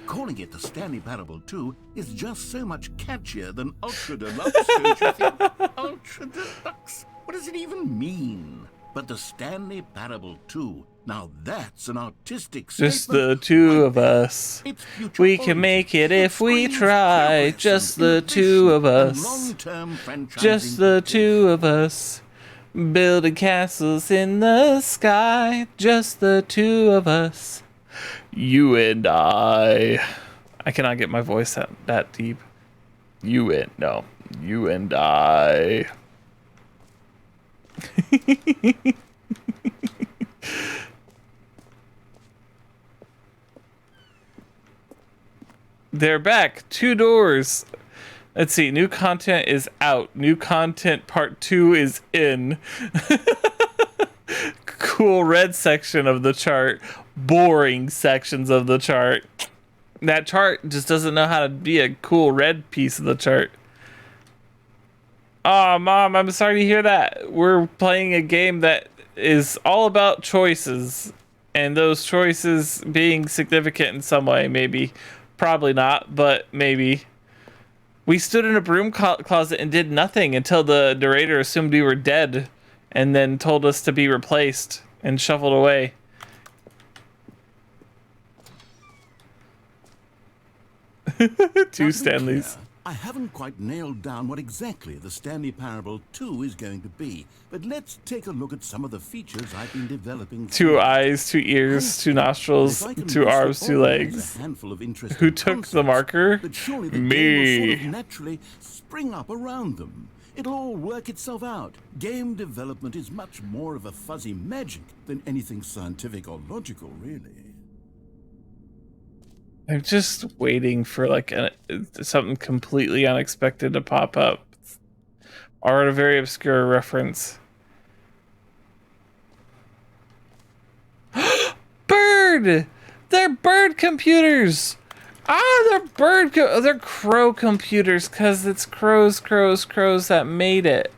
Calling it the Stanley Parable 2 is just so much catchier than Ultra Deluxe, don't you think? Ultra Deluxe? What does it even mean? But the Stanley Parable 2, now that's an artistic Just statement. the two right of there. us. It's future We can oriented. make it It if we screams try. progress Just and the two of innovation and us. long-term franchising Just the two of us. Building castles in the sky. Just the two of us. You and I. I cannot get my voice that deep. You and I. They're back. 2 doors. Let's see. New content is out. New content part 2 is in. Cool red section of the chart. Boring sections of the chart. That chart just doesn't know how to be a cool red piece of the chart. Oh, Mom, I'm sorry to hear that. We're playing a game that is all about choices. And those choices being significant in some way, maybe. Probably not, but maybe. We stood in a broom closet and did nothing until the narrator assumed we were dead and then told us to be replaced and shuffled away. Now, Two to be Stanleys. clear, I haven't quite nailed down what exactly the Stanley Parable 2 is going to be, but let's take a look at some of the features I've been developing. 2 eyes, 2 ears, 2 nostrils, If I can 2 list arms, all 2 of them as legs. a handful of interesting Who took the concepts, marker? but surely the game will sort of Me. naturally spring up around them. It'll all work itself out. Game development is much more of a fuzzy magic than anything scientific or logical, really. I'm just waiting for like something completely unexpected to pop up. Or a very obscure reference. Bird! They're bird computers! They're crow computers because it's crows that made it.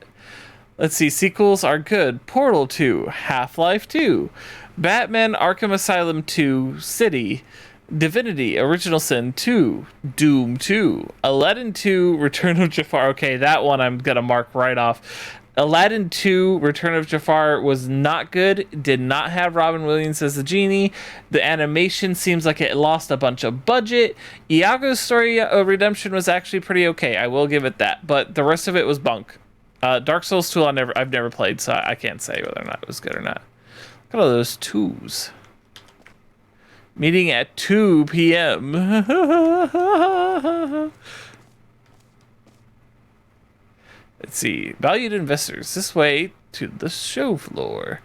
Let's see, sequels are good. Portal 2, Half-Life 2, Batman Arkham Asylum 2, City, Divinity, Original Sin 2, Doom 2, Aladdin 2, Return of Jafar. Okay, that one I'm gonna mark right off. Aladdin 2, Return of Jafar was not good. Did not have Robin Williams as the genie. The animation seems like it lost a bunch of budget. Iago's Story of Redemption was actually pretty okay. I will give it that. But the rest of it was bunk. Dark Souls 2 I've never played, so I can't say whether or not it was good or not. Look at all those 2s. Meeting at 2 p.m. Let's see. Valued investors, this way to the show floor.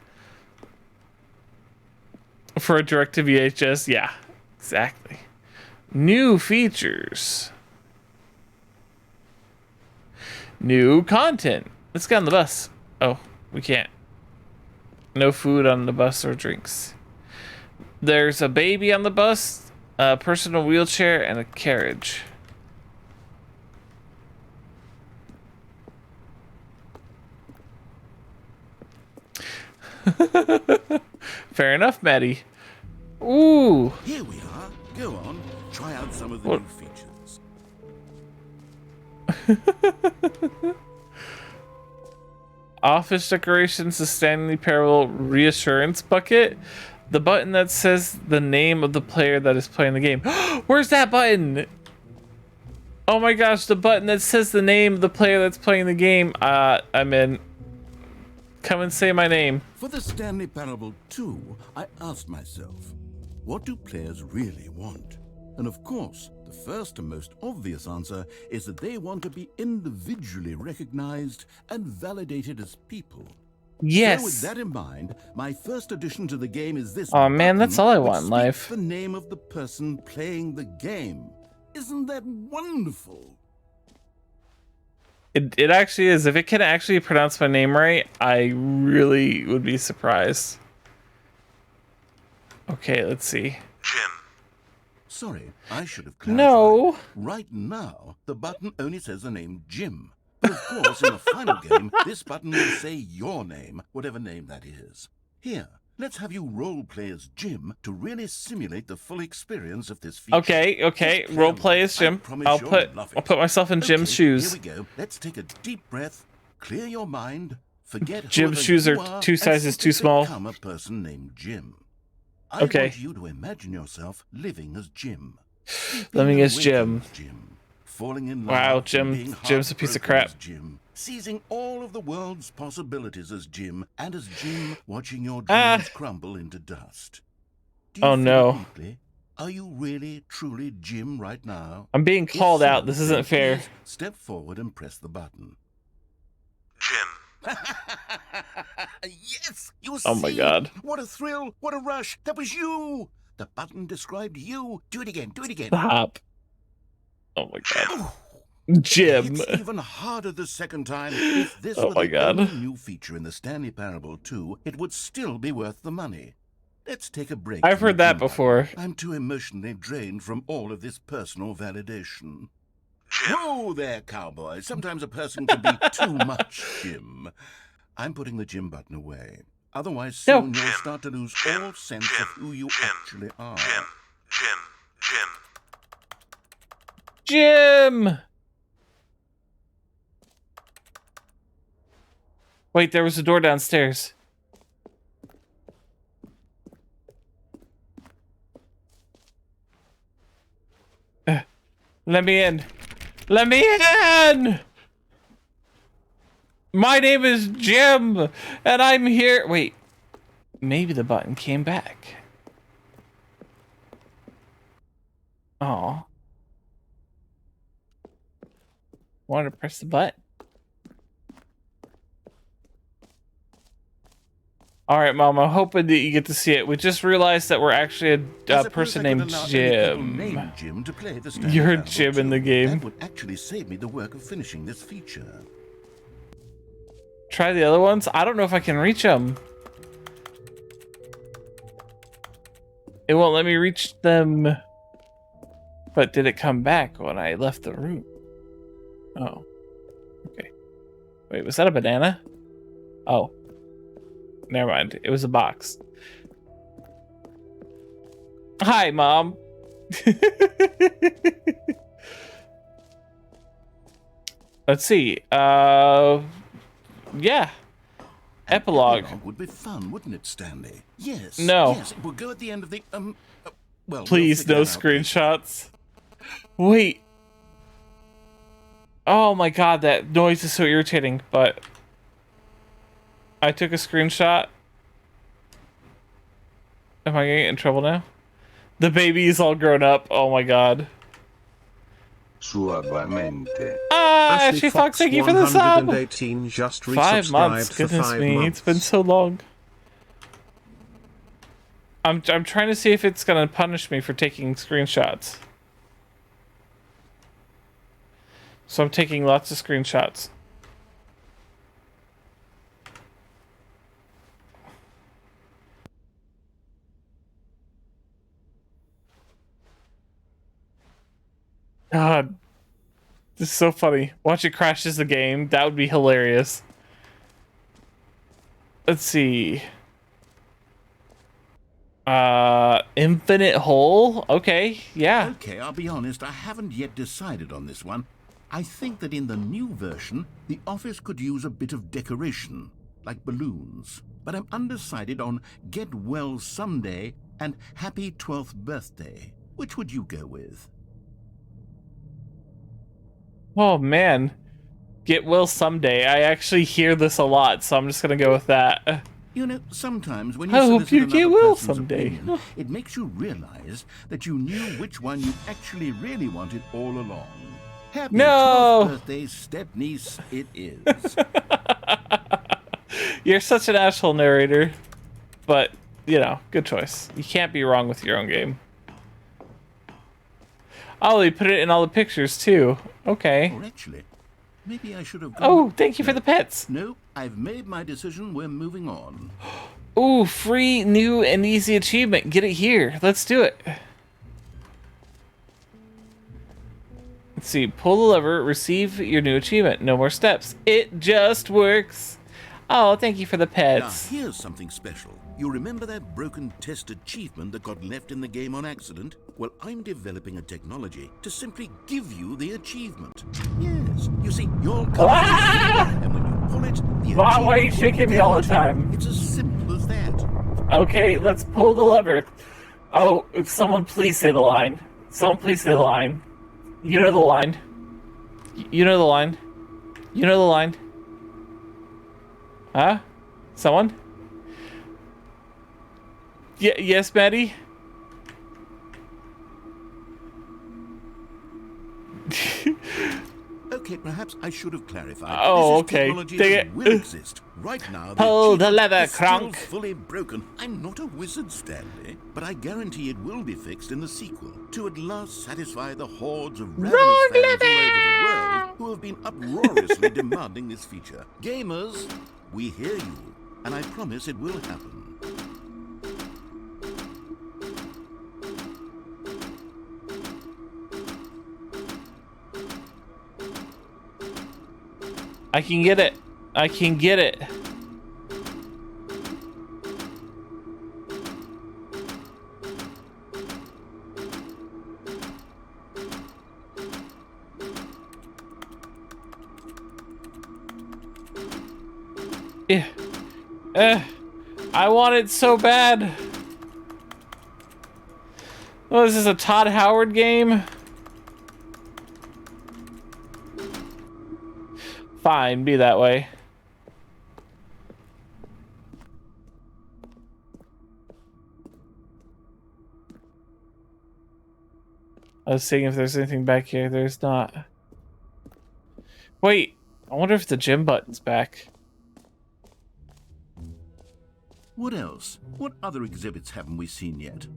For a direct to VHS, yeah, exactly. New features. New content. Let's get on the bus. Oh, we can't. No food on the bus or drinks. There's a baby on the bus, a personal wheelchair, and a carriage. Fair enough, Maddie. Ooh. Here we are. Go on. Try out some of the new features. Office decorations, the Stanley Parable reassurance bucket. The button that says the name of the player that is playing the game. Where's that button? Oh my gosh, the button that says the name of the player that's playing the game. I'm in. Come and say my name. For the Stanley Parable 2, I asked myself, what do players really want? And of course, the first and most obvious answer is that they want to be individually recognized and validated as people. Yes. So with that in mind, my first addition to the game is this. Oh man, that's all I want in which life. speaks the name of the person playing the game. Isn't that wonderful? It actually is. If it can actually pronounce my name right, I really would be surprised. Okay, let's see. Jim. Sorry, I should have clarified. No. Right now, the button only says the name Jim. But of course, in the final game, this button will say your name, whatever name that is. Here, let's have you role-play as Jim to really simulate the full experience of this feature. Okay. Role play as Jim. I'll put myself in Jim's shoes. Here we go. Let's take a deep breath, clear your mind, forget Jim's whoever shoes you are are, 2 and sizes simply too small. Become a person named Jim. I Okay. want you to imagine yourself living as Jim. Living as Awakened Jim. Falling in love. Wow, and being Jim's a piece of heartbroken crap. as Jim. Seizing all of the world's possibilities as Jim, and as Jim, watching your dreams crumble into dust. Do you Oh, feel no. it deeply? Are you really, truly Jim right now? I'm being called If so, out. This isn't then fair. please step forward and press the button. Jim. Yes, you see. Oh my God. What a thrill! What a rush! That was you. The button described you. Do it again. Do it again. Stop. Oh my God. Jim. It's even harder the second time. If this Oh were my the God. only new feature in the Stanley Parable 2, it would still be worth the money. Let's take a break. I've from heard the that Jim before. button. I'm too emotionally drained from all of this personal validation. Whoa there, cowboy. Sometimes a person can be too much Jim. I'm putting the Jim button away. Otherwise, soon you'll start to lose all sense of who you actually are. Jim. Wait, there was a door downstairs. Let me in. Let me in! My name is Jim, and I'm here. Wait, maybe the button came back. Oh. Want to press the button? All right, Mom. I'm hoping that you get to see it. We just realized that we're actually a person named Jim. Jim to play the Stanley You're Parable Jim in the 2. game. That would actually save me the work of finishing this feature. Try the other ones. I don't know if I can reach them. It won't let me reach them. But did it come back when I left the room? Oh. Okay. Wait, was that a banana? Oh. Never mind. It was a box. Hi, Mom. Let's see. Yeah. Epilogue. Epilogue would be fun, wouldn't it, Stanley? Yes. No. Yes, it will go at the end of the well. Please, we'll no figure it out screenshots. Wait. Oh my God, that noise is so irritating, but I took a screenshot. Am I gonna get in trouble now? The baby's all grown up. Oh my god. Suavemente. Ah, Ashley Ashley Fox, Fox thank you for the sub. 118 just 5 months. resubscribed for Goodness 5 me, months. it's been so long. I'm trying to see if it's gonna punish me for taking screenshots. So I'm taking lots of screenshots. God, this is so funny. Watch it crashes the game. That would be hilarious. Let's see. Infinite hole? Okay, yeah. Okay, I'll be honest, I haven't yet decided on this one. I think that in the new version, the office could use a bit of decoration, like balloons. But I'm undecided on Get Well Someday and Happy 12th Birthday. Which would you go with? Oh man. Get well someday. I actually hear this a lot, so I'm just gonna go with that. You know, sometimes when you I hope solicit you another get well person's someday. opinion, it makes you realize that you knew which one you actually really wanted all along. Happy No! 12th birthday, step-niece, it is. You're such an asshole, narrator. But, you know, good choice. You can't be wrong with your own game. Oh, they put it in all the pictures, too. Okay. Or actually, maybe I should have gone... Oh, thank you for the pets. No, I've made my decision. We're moving on. Ooh, free, new, and easy achievement. Get it here. Let's do it. Let's see. Pull the lever. Receive your new achievement. No more steps. It just works. Oh, thank you for the Now, pets. here's something special. You remember that broken test achievement that got left in the game on accident? Well, I'm developing a technology to simply give you the achievement. Yes, you see, you'll come and when you pull it, the Mom, why are you achievement will shaking me get all the you. time? It's as simple as that. Okay, let's pull the lever. Oh, someone please say the line. Someone please say the line. You know the line. You know the line. You know the line. Huh? Someone? Yes, Maddie? Okay, perhaps I should have clarified. Oh, This is okay. technology Dang that it. will exist. Right now, Pull the achievement lever, is still Kronk. fully broken. I'm not a wizard, Stanley, but I guarantee it will be fixed in the sequel to at last satisfy the hordes of ravenous Wrong fans all over the lever. world who have been uproariously demanding this feature. Gamers, we hear you, and I promise it will happen. I can get it. I can get it. Yeah. I want it so bad. Oh, is this a Todd Howard game? Fine, be that way. I was seeing if there's anything back here. There's not. Wait, I wonder if the gym button's back. What else? What other exhibits haven't we seen yet?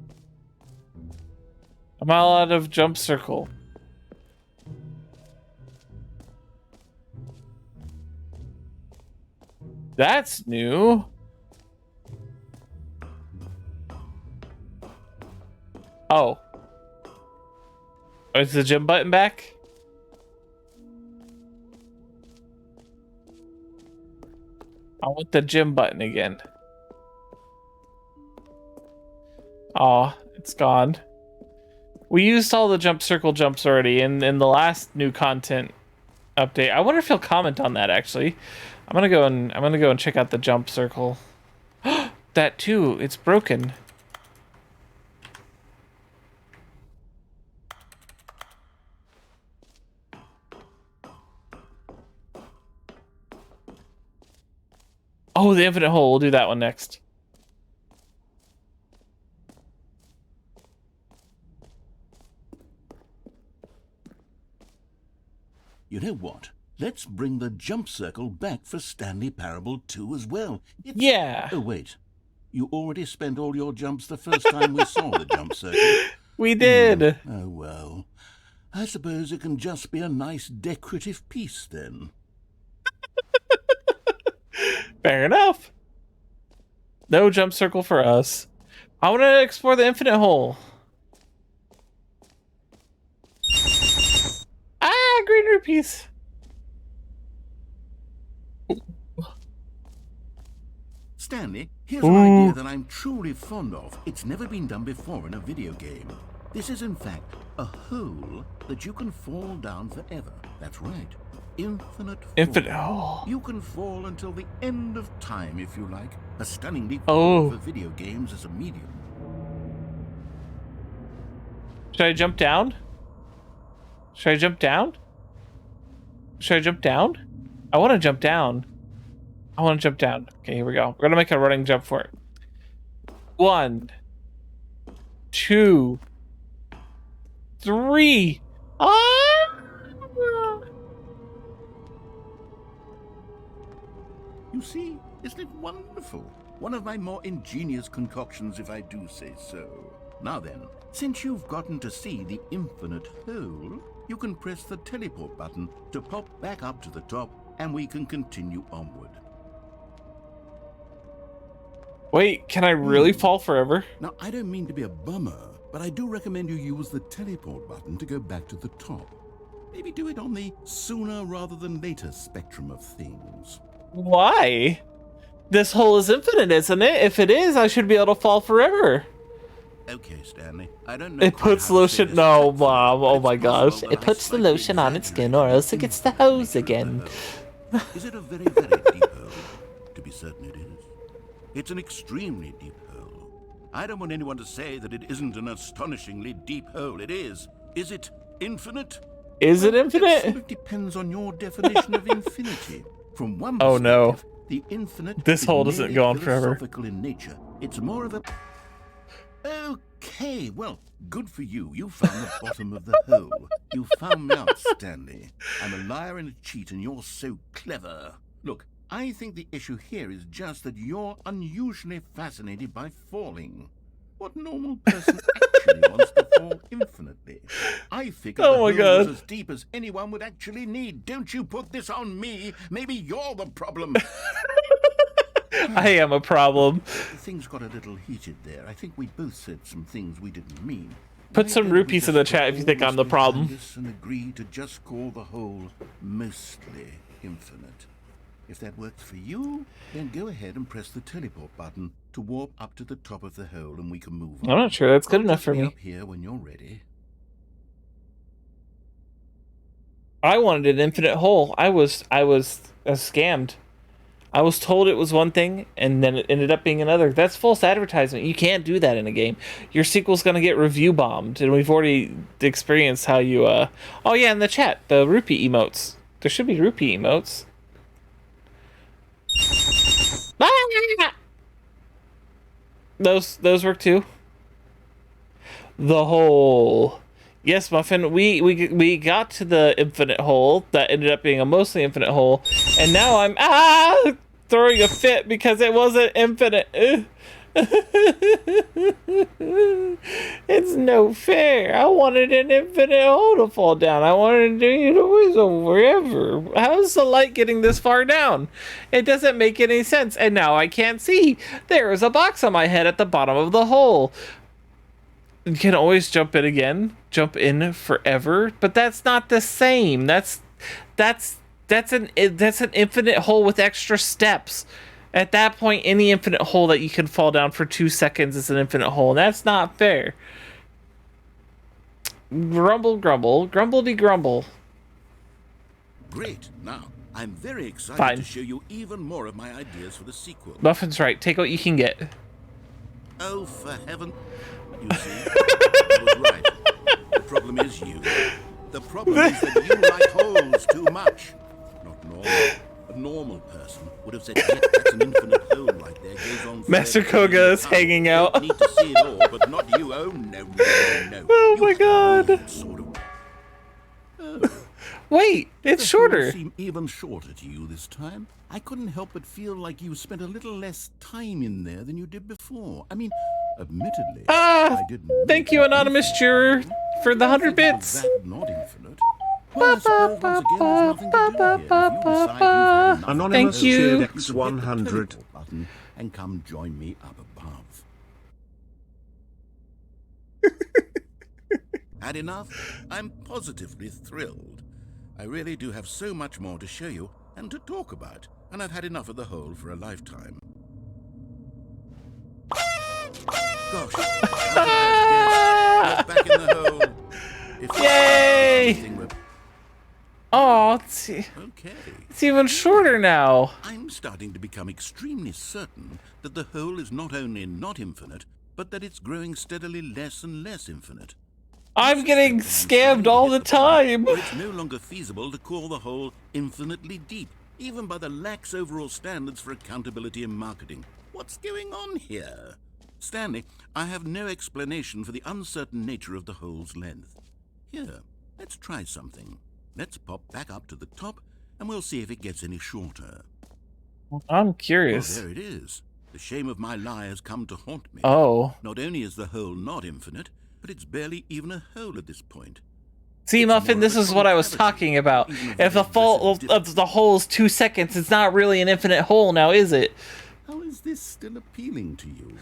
I'm all out of jump circle. That's new. Oh. Is the gym button back? I want the gym button again. Aw, it's gone. We used all the jump circle jumps already in the last new content update. I wonder if he'll comment on that actually. I'm gonna go and check out the jump circle. That too, it's broken. Oh, the infinite hole. We'll do that one next. You know what? Let's bring the jump circle back for Stanley Parable 2 as well. Yeah. Oh, wait. You already spent all your jumps the first time we saw the jump circle. We did. Oh, well. I suppose it can just be a nice decorative piece then. Fair enough. No jump circle for us. I want to explore the infinite hole. Ah, green rupees. Stanley, here's an idea that I'm truly fond of. It's never been done before in a video game. This is, in fact, a hole that you can fall down forever. That's right. Infinite fall. Infinite hole. You can fall until the end of time, if you like. A stunning leap Oh. for video games as a medium. Should I jump down? Should I jump down? Should I jump down? I want to jump down. I want to jump down. Okay, here we go. We're going to make a running jump for it. 1, 2, 3. Ah! You see, isn't it wonderful? One of my more ingenious concoctions, if I do say so. Now then, since you've gotten to see the infinite hole, you can press the teleport button to pop back up to the top, and we can continue onward. Wait, can I really fall forever? Now, I don't mean to be a bummer, but I do recommend you use the teleport button to go back to the top. Maybe do it on the sooner rather than later spectrum of things. Why? This hole is infinite, isn't it? If it is, I should be able to fall forever. Okay, Stanley. I don't know. It puts lotion. No, Mom. Oh my gosh. It puts the lotion on its skin, or else it gets the hose again. Is it a very, very deep hole? To be certain, it is. It's an extremely deep hole. I don't want anyone to say that it isn't an astonishingly deep hole. It is. Is it infinite? Is it It infinite? sort of depends on your definition of infinity. From one Oh, no. perspective, the infinite This is hole doesn't merely go on forever. philosophical in nature. It's more of a... Okay, well, good for you. You found the bottom of the hole. You found me out, Stanley. I'm a liar and a cheat, and you're so clever. Look, I think the issue here is just that you're unusually fascinated by falling. What normal person actually wants to fall infinitely? I figured Oh the my hole God. was as deep as anyone would actually need. Don't you put this on me. Maybe you're the problem. I am a problem. Things got a little heated there. I think we both said some things we didn't mean. Put Why some don't we rupees in just the chat if you think I'm the always problem. behind us and agree to just call the whole mostly infinite. If that works for you, then go ahead and press the teleport button to warp up to the top of the hole, and we can move on. I'm not sure that's good enough for Be me. up here when you're ready. I wanted an infinite hole. I was scammed. I was told it was one thing, and then it ended up being another. That's false advertisement. You can't do that in a game. Your sequel's gonna get review bombed, and we've already experienced how you. Oh yeah, in the chat, the rupee emotes. There should be rupee emotes. Ah! Those work too. The hole. Yes, Muffin. We got to the infinite hole that ended up being a mostly infinite hole, and now I'm throwing a fit because it wasn't infinite. It's no fair. I wanted an infinite hole to fall down. I wanted to do it always forever. How is the light getting this far down? It doesn't make any sense. And now I can't see. There is a box on my head at the bottom of the hole. You can always jump in again. Jump in forever. But that's not the same. That's an infinite hole with extra steps. At that point, any infinite hole that you can fall down for 2 seconds is an infinite hole. And that's not fair. Grumble, grumble, grumbledy grumble. Great. Now, I'm very excited Fine. to show you even more of my ideas for the sequel. Muffin's right. Take what you can get. Oh, for heaven. You see, I was right. The problem is you. The problem is that you like holes too much. Not normal. A normal person would have said, yes, that's an infinite hole right there. Goes on Master forever. Koga is hanging out. Don't need to see it all, but not you. Oh, no, no, no. Oh You my God. weird sort of... Wait, it's The hole shorter. seem even shorter to you this time. I couldn't help but feel like you spent a little less time in there than you did before. I mean, admittedly, Ah, I didn't thank make you, it anonymous infinite. juror, for the If 100 it was bits. that not infinite, well, I suppose once again there's nothing to do here. If you decide you've had enough, Anonymous Thank you. cheered you could hit the X100. teleport button and come join me up above. Had enough? I'm positively thrilled. I really do have so much more to show you and to talk about, and I've had enough of the hole for a lifetime. Gosh, how could I have guessed? You're back in the hole. If Yay! anything were- Oh, Okay. it's even shorter now. I'm starting to become extremely certain that the hole is not only not infinite, but that it's growing steadily less and less infinite. I'm getting scammed all the time. Where it's no longer feasible to call the hole infinitely deep, even by the lax overall standards for accountability in marketing. What's going on here? Stanley, I have no explanation for the uncertain nature of the hole's length. Here, let's try something. Let's pop back up to the top, and we'll see if it gets any shorter. I'm Well, curious. there it is. The shame of my lie has come to haunt me. Oh. Not only is the hole not infinite, but it's barely even a hole at this point. See, It's Muffin, more this of a is what I was concavity, talking about. even If the very fall aggressive of the hole's 2 seconds, it's not really an infinite hole now, is it? How is this still appealing to you?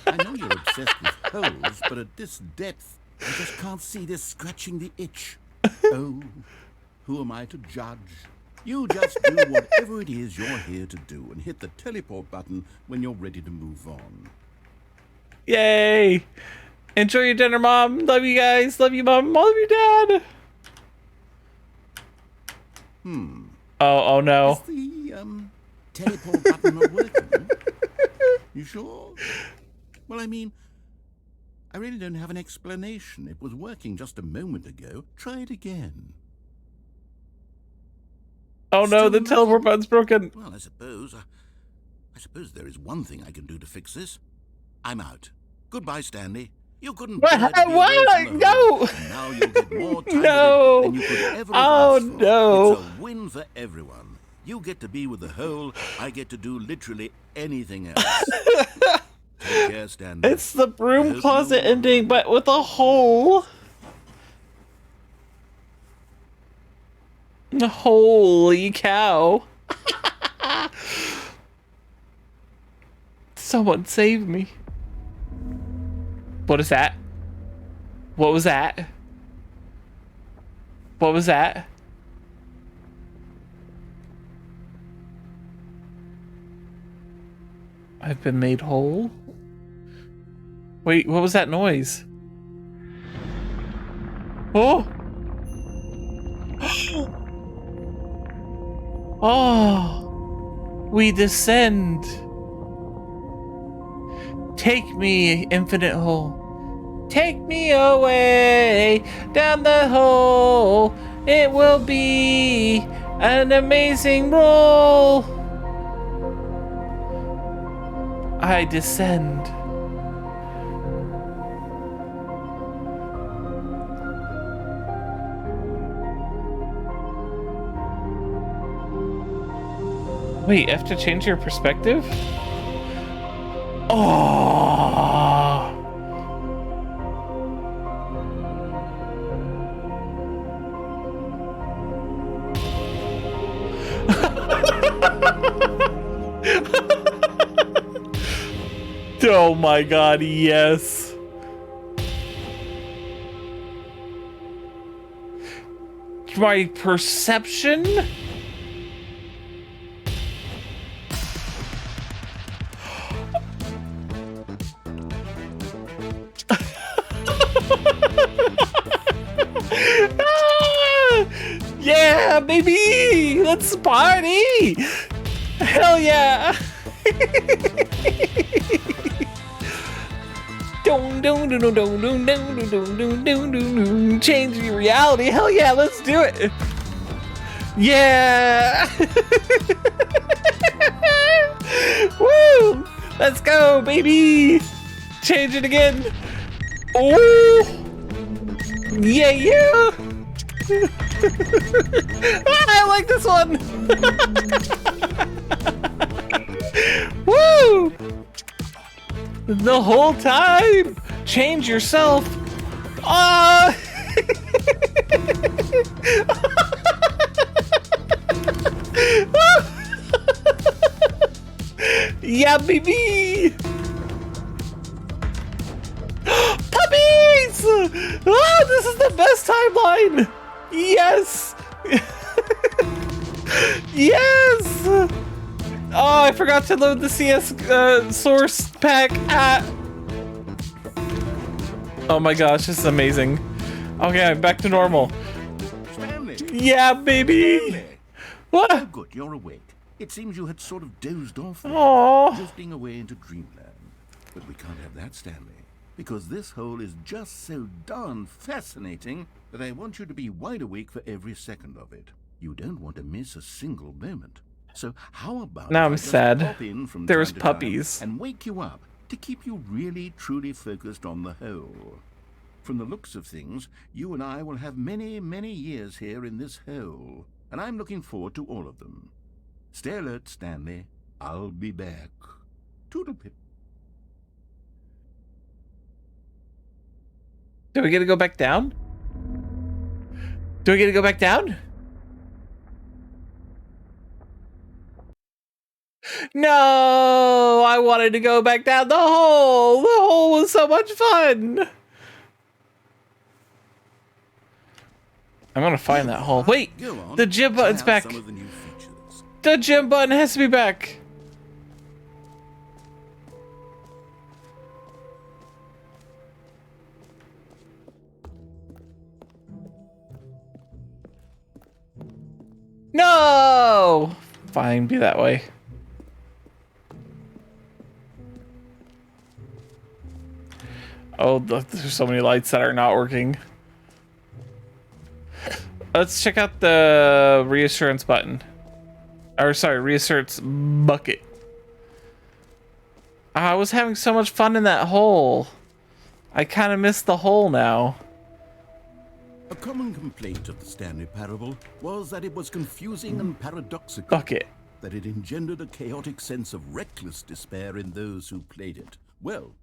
I know you're obsessed with holes, but at this depth, I just can't see this scratching the itch. Oh, who am I to judge? You just do whatever it is you're here to do and hit the teleport button when you're ready to move on. Yay! Enjoy your dinner, Mom. Love you guys. Love you, Mom. Love you, Dad. Oh no. Is the, teleport button not working? You sure? Well, I mean, I really don't have an explanation. It was working just a moment ago. Try it again. Oh no, Still the teleport nothing? button's broken. Well, I suppose there is one thing I can do to fix this. I'm out. Goodbye, Stanley. You couldn't What? bear to be What? away from the No. hole, and now you'll get more time No. with it than you could ever have Oh, asked for. no. It's a win for everyone. You get to be with the hole. I get to do literally anything else. Take care, Stanley. It's the broom There's closet no- ending, but with a hole. Holy cow. Someone save me. What is that? What was that? What was that? I've been made whole? Wait, what was that noise? Oh! Oh! We descend! Take me, infinite hole. Take me away down the hole. It will be an amazing roll. I descend. Wait, you have to change your perspective? Oh! Oh my god, yes. My perception? Ah! Yeah, baby! Let's party! Hell yeah! Change your reality. Hell yeah, let's do it. Yeah. Woo. Let's go, baby. Change it again. Oh. Yeah, yeah. I like this one. Woo! The whole time. Change yourself. Ah! Yeah, baby! Puppies! Ah, this is the best timeline! Yes! Yes! Oh, I forgot to load the CS source pack. Ah. Oh my gosh, this is amazing. Okay, I'm back to normal. Stanley! Yeah, baby! Stanley! Oh, What? good, you're awake. It seems you had sort of dozed off there, Aww. drifting away into dreamland. But we can't have that, Stanley, because this hole is just so darn fascinating that I want you to be wide awake for every second of it. You don't want to miss a single moment. So how about Now if I'm I just sad. pop in from There's time to time puppies. and wake you up to keep you really, truly focused on the hole. From the looks of things, you and I will have many, many years here in this hole, and I'm looking forward to all of them. Stay alert, Stanley. I'll be back. Toodlepip. Do we get to go back down? Do we get to go back down? No, I wanted to go back down the hole. The hole was so much fun. I'm gonna find that hole. Wait, Go on. the gym Try button's out back. Some of the new features. The gym button has to be back. No! Fine, be that way. Oh, there's so many lights that are not working. Let's check out the reassurance button. Or sorry, reassurance bucket. I was having so much fun in that hole. I kind of missed the hole now. A common complaint of the Stanley Parable was that it was confusing and paradoxical. Bucket. That it engendered a chaotic sense of reckless despair in those who played it. Well,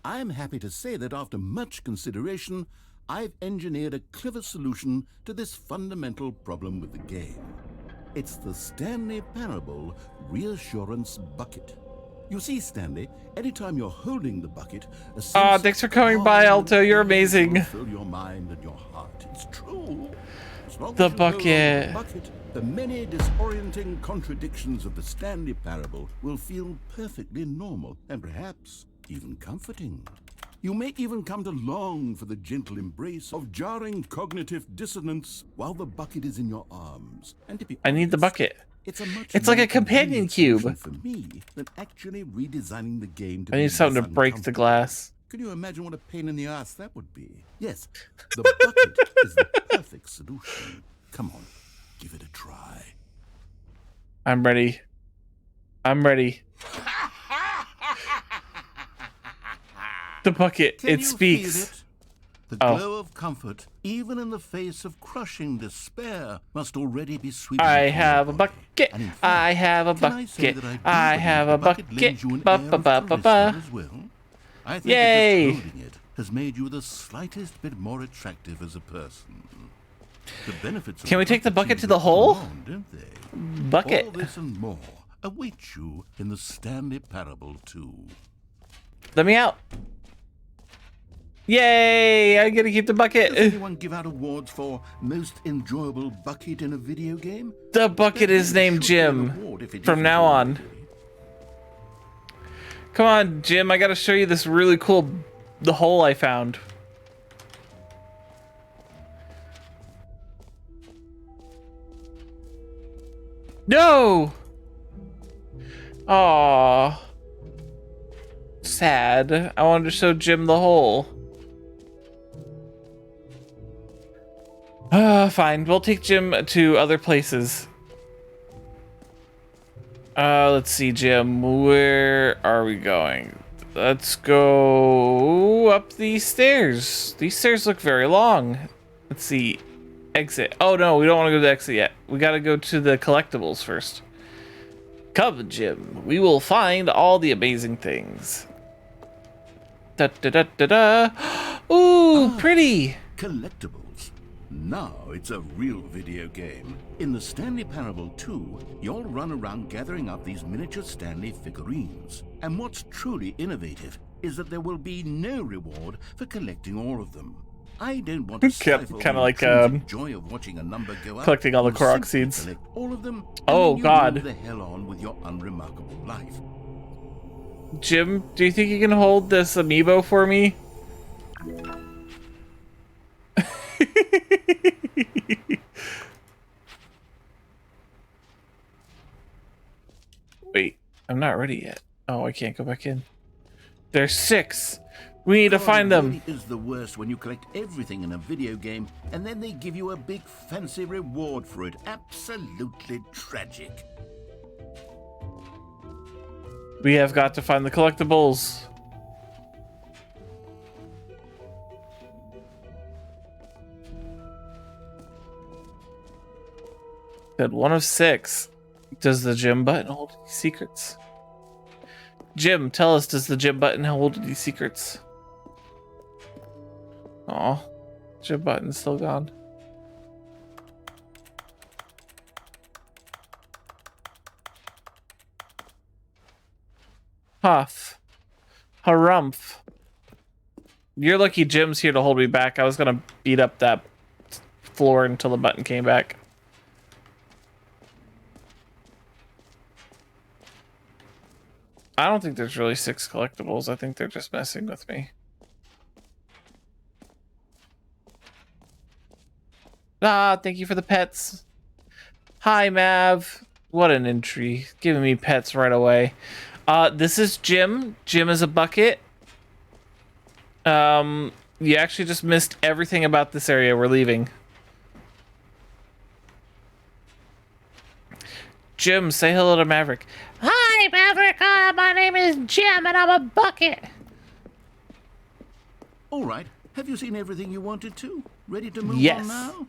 I am happy to say that after much consideration, I've engineered a clever solution to this fundamental problem with the game. It's the Stanley Parable Reassurance Bucket. You see, Stanley, anytime you're holding the bucket, a sense Thanks for coming by, of Alto. You're ease amazing. will fill your mind and your heart. It's true. As long The as you hold on to bucket. the bucket, the many disorienting contradictions of the Stanley Parable will feel perfectly normal and perhaps even comforting. You may even come to long for the gentle embrace of jarring cognitive dissonance while the bucket is in your arms. And to be I need the honest, bucket. it's a much It's like more a companion convenient cube. solution for me than actually redesigning the game to I be need something to less break the uncomfortable. glass. Can you imagine what a pain in the ass that would be? Yes, the bucket is the perfect solution. Come on, give it a try. I'm ready. I'm ready. The bucket. Can It you speaks. feel it? The Oh. glow of comfort, even in the face of crushing despair, must already be sweeping. I through have your a body. bucket. And in fact, I have a can I say bucket. that do I believe have the a bucket bucket. lends you an Ba, air ba, of ba, ba, charisma ba. as well? I think Yay. that just holding it has made you the slightest bit more attractive as a person. The benefits of Can we take the bucket seem to the go hole? on, don't they? Bucket. All this and more await you in the Stanley Parable 2. Let me out. Yay! I get to keep the Does bucket. anyone give out awards for most enjoyable bucket in a video game? The bucket is named Jim from now on. Come on, Jim. I gotta show you this really cool the hole I found. No! Aww. Sad. I wanted to show Jim the hole. Fine. We'll take Jim to other places. Let's see, Jim. Where are we going? Let's go up these stairs. These stairs look very long. Let's see. Exit. Oh no, we don't want to go to the exit yet. We got to go to the collectibles first. Come, Jim. We will find all the amazing things. Da da da da da. Ooh, pretty. Collectibles. Now it's a real video game. In the Stanley Parable 2, you'll run around gathering up these miniature Stanley figurines. And what's truly innovative is that there will be no reward for collecting all of them. I don't want to stifle Kinda the like, intrinsic joy of watching a number go up. collecting all the You'll Korok simply seeds. collect all of them, and Oh, then you God. move the hell on with your unremarkable life. Jim, do you think you can hold this amiibo for me? Wait, I'm not ready yet. Oh, I can't go back in. There's 6. We need to find them. It really is the worst when you collect everything in a video game and then they give you a big fancy reward for it. Absolutely tragic. We have got to find the collectibles. Said 1 of 6. Does the Jim button hold any secrets? Jim, tell us, does the Jim button hold any secrets? Aw, Jim button's still gone. Huff. Harumph. You're lucky Jim's here to hold me back. I was gonna beat up that floor until the button came back. I don't think there's really 6 collectibles. I think they're just messing with me. Ah, thank you for the pets. Hi, Mav. What an entry. Giving me pets right away. This is Jim. Jim is a bucket. You actually just missed everything about this area. We're leaving. Jim, say hello to Maverick. Hi, Maverick. My name is Jim, and I'm a bucket. All right. Have you seen everything you wanted to? Ready to move Yes. on now?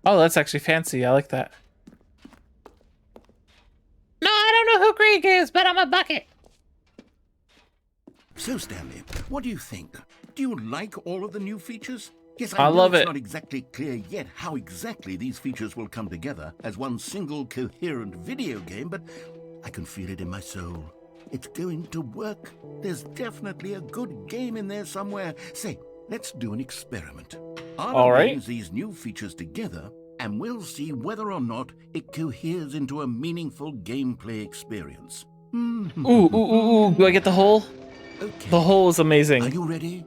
Oh, that's actually fancy. I like that. No, I don't know who Greg is, but I'm a bucket. So, Stanley, what do you think? Do you like all of the new features? Yes, I know love it's it. not exactly clear yet how exactly these features will come together as one single coherent video game, but I can feel it in my soul. It's going to work. There's definitely a good game in there somewhere. Say, let's do an experiment. I'll All right. arrange these new features together, and we'll see whether or not it coheres into a meaningful gameplay experience. Ooh, ooh, ooh, ooh. Do I get the hole? Okay. The hole is Are amazing. you ready?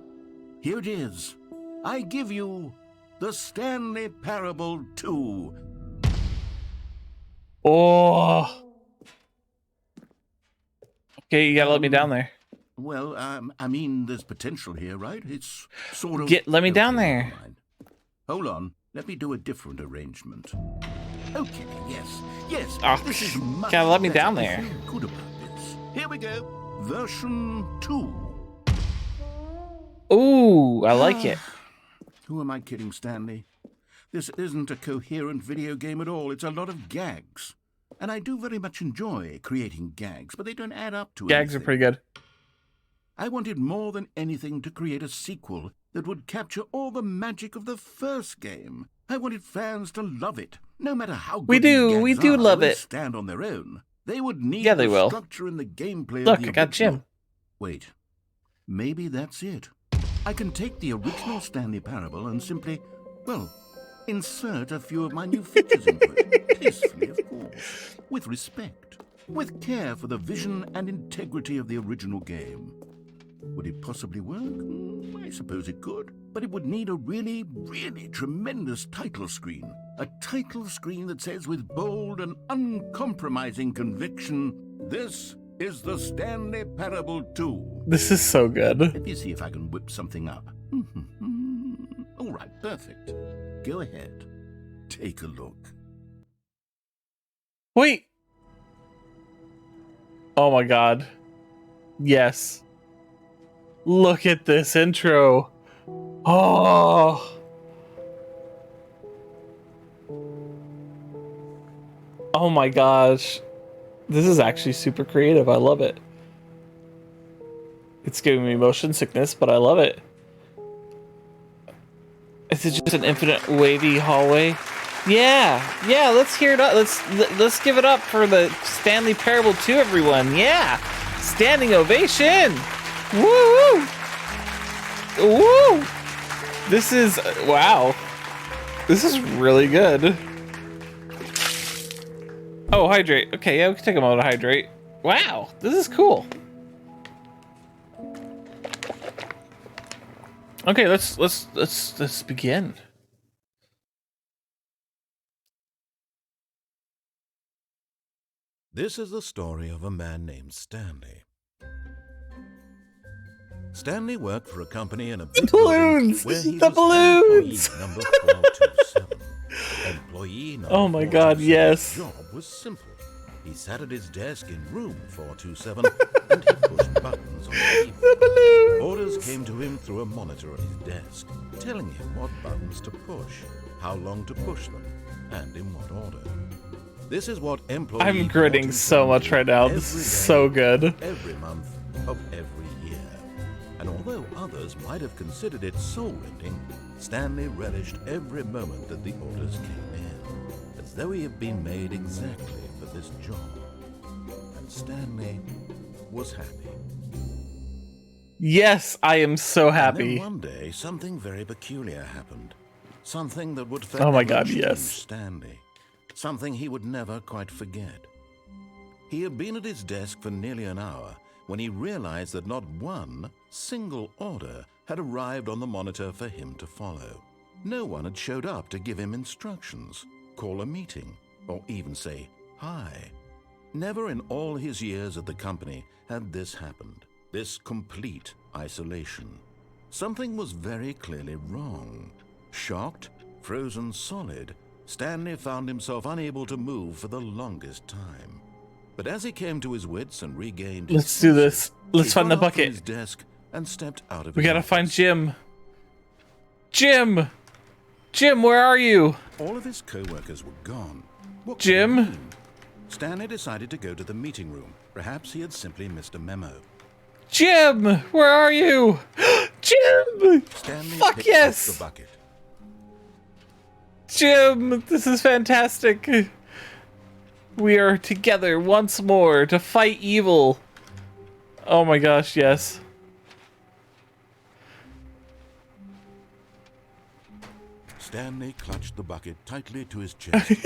Here it is. I give you the Stanley Parable 2. Oh. Okay, you gotta let me down there. Well, I mean, there's potential here, right? It's sort of... Let me down Okay, there. never mind. Hold on. Let me do a different arrangement. Okay, yes. Ah, This is much gotta let me better. down I there. feel good about this. Here we go. Version 2. Ooh, I like it. Who am I kidding, Stanley? This isn't a coherent video game at all. It's a lot of gags. And I do very much enjoy creating gags, but they don't add up to Gags are anything. pretty good. I wanted more than anything to create a sequel that would capture all the magic of the first game. I wanted fans to love it, no matter how good We do, these we gags do are, love they won't it. stand on their own. They would need Yeah, they the will. structure and the gameplay Look, of the I got original. Jim. Wait, maybe that's it. I can take the original Stanley Parable and simply, well, insert a few of my new features into it. Tastefully, of course. With respect. With care for the vision and integrity of the original game. Would it possibly work? I suppose it could. But it would need a really, really tremendous title screen. A title screen that says with bold and uncompromising conviction, "This is the Stanley Parable 2. This is so good. Let me see if I can whip something up. All right, perfect. Go ahead. Take a look. Wait. Oh my god. Yes. Look at this intro. Oh. Oh my gosh. This is actually super creative. I love it. It's giving me motion sickness, but I love it. Is it just an infinite wavy hallway? Yeah, let's hear it up. Let's give it up for the Stanley Parable 2, everyone. Yeah. Standing ovation. Woo! Woo! This is wow. This is really good. Oh, hydrate. Okay, yeah, we can take a moment to hydrate. Wow, this is cool. Okay, let's begin. This is the story of a man named Stanley. Stanley worked for a company in a big balloons! where he The was balloons! employee number 427. Employee number Oh my God, 427's yes. job was simple. He sat at his desk in room 427 and he pushed buttons on the keyboard. The balloons! Orders came to him through a monitor on his desk, telling him what buttons to push, how long to push them, and in what order. This is what employee I'm gritting so much right now. This is so good. Every month of every year. And although others might have considered it soul-rending, Stanley relished every moment that the orders came in, as though he had been made exactly for this job. And Stanley was happy. Yes, I am so happy. And then one day, something very peculiar happened. Something that would Oh my forever God, change yes. Stanley. Something he would never quite forget. He had been at his desk for nearly an hour when he realized that not one single order had arrived on the monitor for him to follow. No one had showed up to give him instructions, call a meeting, or even say hi. Never in all his years at the company had this happened, this complete isolation. Something was very clearly wrong. Shocked, frozen solid, Stanley found himself unable to move for the longest time. But as he came to his wits and regained his Let's do this. senses, Let's he find the got up from bucket. his desk and stepped out of We his gotta office. find Jim. Jim! Jim, where are you? All of his co-workers were gone. What could Jim? it mean? Stanley decided to go to the meeting room. Perhaps he had simply missed a memo. Jim! Where are you? Jim! Stanley Fuck picked yes! up the bucket. Jim, this is fantastic. We are together once more to fight evil. Oh my gosh, yes. Stanley clutched the bucket tightly to his chest and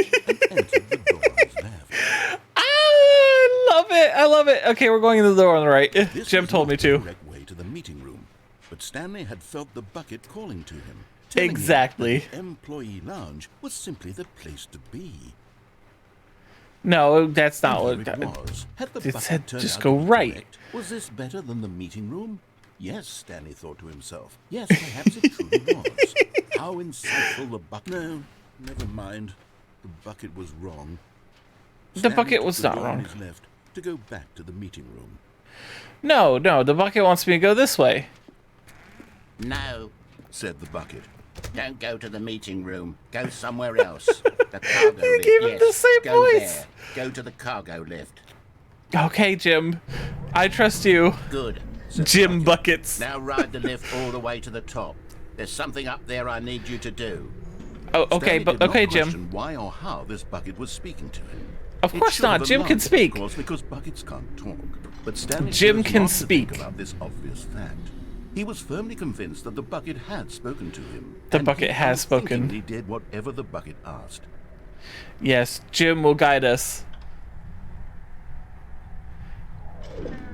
entered the door on his left. Ah, I love it. I love it. Okay, we're going in the door on the right. This Jim was told not me the to. direct way to the meeting room, but Stanley had felt the bucket calling to him. telling him Exactly. that the employee lounge was simply the place to be. No, that's not And what here it was. Had the it bucket said. turned Just out go to be right. correct? Was this better than the meeting room? Yes, Stanley thought to himself. Yes, perhaps it truly was. How insightful the bucket... No, never mind. The bucket was wrong. The Stanley bucket took was the not door on wrong. his left to go back to the meeting room. No, the bucket wants me to go this way. No, Said the bucket. don't go to the meeting room. Go somewhere else. The cargo You lift. gave him Yes, the same go voice. there. Go to the cargo lift. Okay, Jim. I trust you. Good. Jim Buckets. Now ride the lift all the way to the top. There's something up there I need you to do. Oh, okay, Stanley but did not okay, Jim. question why or how this bucket was speaking to him. Of It course should not. have Jim can alarmed him, speak. Of course, because buckets can't talk. But Stanley Jim chose can not to think speak. about this obvious fact. He was firmly convinced that the bucket had spoken to him. The and bucket he has spoken. unthinkingly did whatever the bucket asked. Yes, Jim will guide us.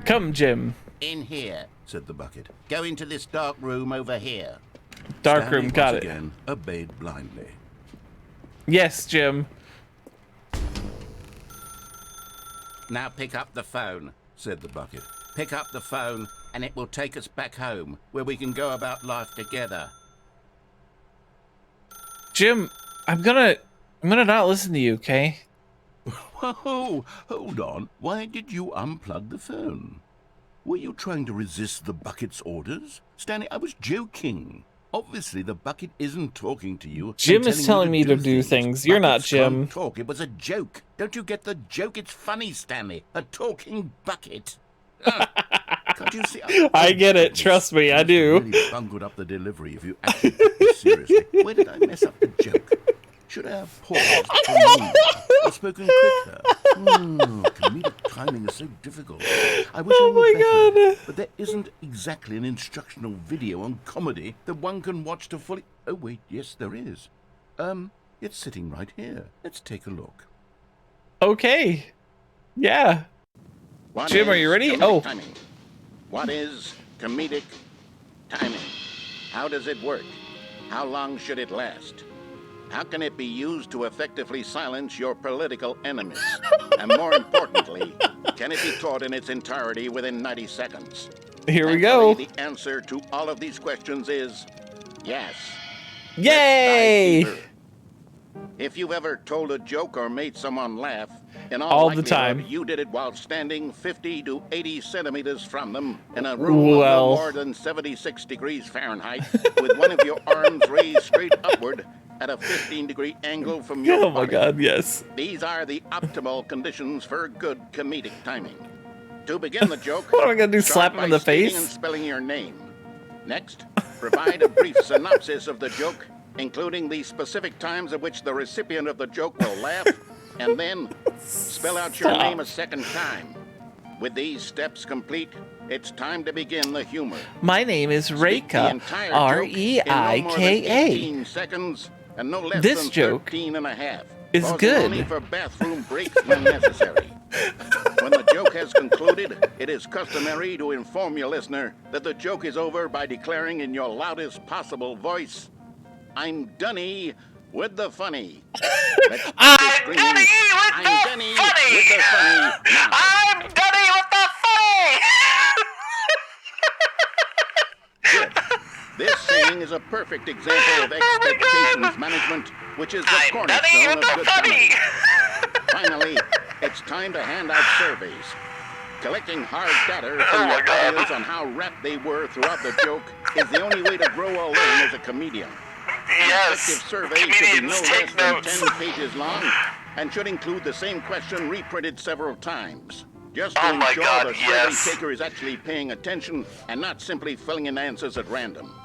Come, Jim. In here. Said the bucket. Go into this dark room over here. Dark Stanley room, got once it. again obeyed blindly. Yes, Jim. Now pick up the phone. Said the bucket. Pick up the phone and it will take us back home where we can go about life together. Jim, I'm gonna not listen to you, okay? Whoa, hold on. Why did you unplug the phone? Were you trying to resist the bucket's orders? Stanley, I was joking. Obviously, the bucket isn't talking to you. Jim is telling me to do things. You're not Jim. Talk. It was a joke. Don't you get the joke? It's funny, Stanley. A talking bucket. Can't you see? I get it. Trust me, I do. Really bungled up the delivery if you actually took this seriously. Where did I mess up the joke? Should I have paused for a moment or spoken quicker? Comedic timing is so difficult. I wish I knew better, but there isn't exactly an instructional video on comedy that one can watch to fully... Oh, wait, yes, there is. It's sitting right here. Let's take a look. Okay. Yeah. Jim, are you ready? Oh. Timing? What is comedic timing? How does it work? How long should it last? How can it be used to effectively silence your political enemies? And more importantly, can it be taught in its entirety within 90 seconds? Here we go. The answer to all of these questions is yes. Yay! If you've ever told a joke or made someone laugh, in all the likelihood, time, you did it while standing 50 to 80 centimeters from them in a room of no more than 76 degrees Fahrenheit with one of your arms raised straight upward at a 15-degree angle from your Oh my God, yes. These are the optimal conditions for good comedic timing. To begin the joke, what am I gonna do? Slap him in the face? And spelling your name. Next, provide a brief synopsis of the joke, including the specific times at which the recipient of the joke will laugh, and then spell out your name a second time. With these steps complete, it's time to begin the humor. My name is Reika, R-E-I-K-A. 15 seconds and no less this than joke 13 and a half. is good. Only for bathroom breaks when necessary. When the joke has concluded, it is customary to inform your listener that the joke is over by declaring in your loudest possible voice, "I'm Dunny with the funny." I'm Dunny with the funny. I'm Dunny with the funny. Good. This saying is a perfect example of expectations management, which is the cornerstone of good comedy. Finally, it's time to hand out surveys. Collecting hard data from your audience on how rapt they were throughout the joke is the only way to grow or learn as a comedian. Yes, An effective survey should be no less than 10 pages long and should include the same question reprinted several times. Just to ensure the survey taker is actually paying attention and not simply filling in answers at random.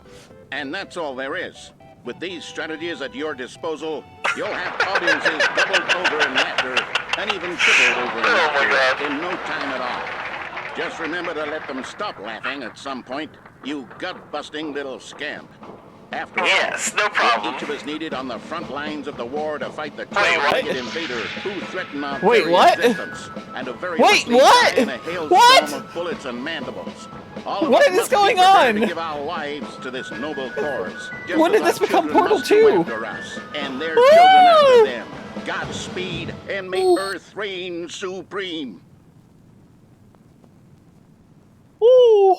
And that's all there is. With these strategies at your disposal, you'll have audiences doubled over in laughter and even tripled over in laughter in no time at all. Just remember to let them stop laughing at some point, you gut-busting little scamp. After all, no problem. each of us needed on the front lines of the war to fight the terrible invader who threatened our very existence, and a very in a hailstorm of bullets and mandibles. All of us must be prepared to give our lives to this noble cause. When did this become Portal 2? After us, and their children after them. Godspeed, and may Earth reign supreme. Ooh.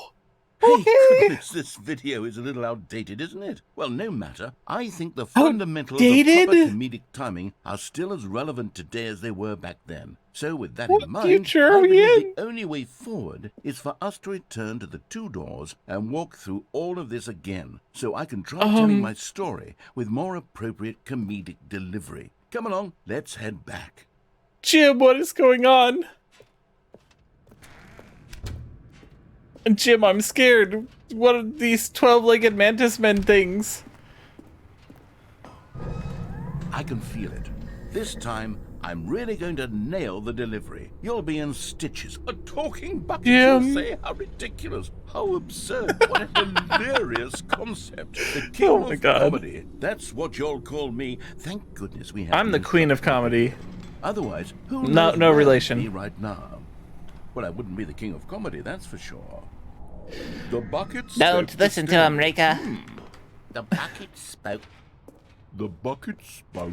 Hey, goodness, this video is a little outdated, isn't it? Well, no matter. I think the fundamentals of proper comedic timing are still as relevant today as they were back then. So with that in mind, I believe the only way forward is for us to return to the two doors and walk through all of this again, so I can try telling my story with more appropriate comedic delivery. Come along, let's head back. Jim, what is going on? Jim, I'm scared. What are these 12-legged mantis men things? I can feel it. This time, I'm really going to nail the delivery. You'll be in stitches. A talking bucket, you'll say? How ridiculous. How absurd. What a hilarious concept. The king of comedy. That's what you'll call me. Thank goodness we have... I'm the queen of comedy. Otherwise, who knows no relation. Me right now? Well, I wouldn't be the king of comedy, that's for sure. The bucket spoke. Don't listen to him, Reika. The bucket spoke. The bucket spoke.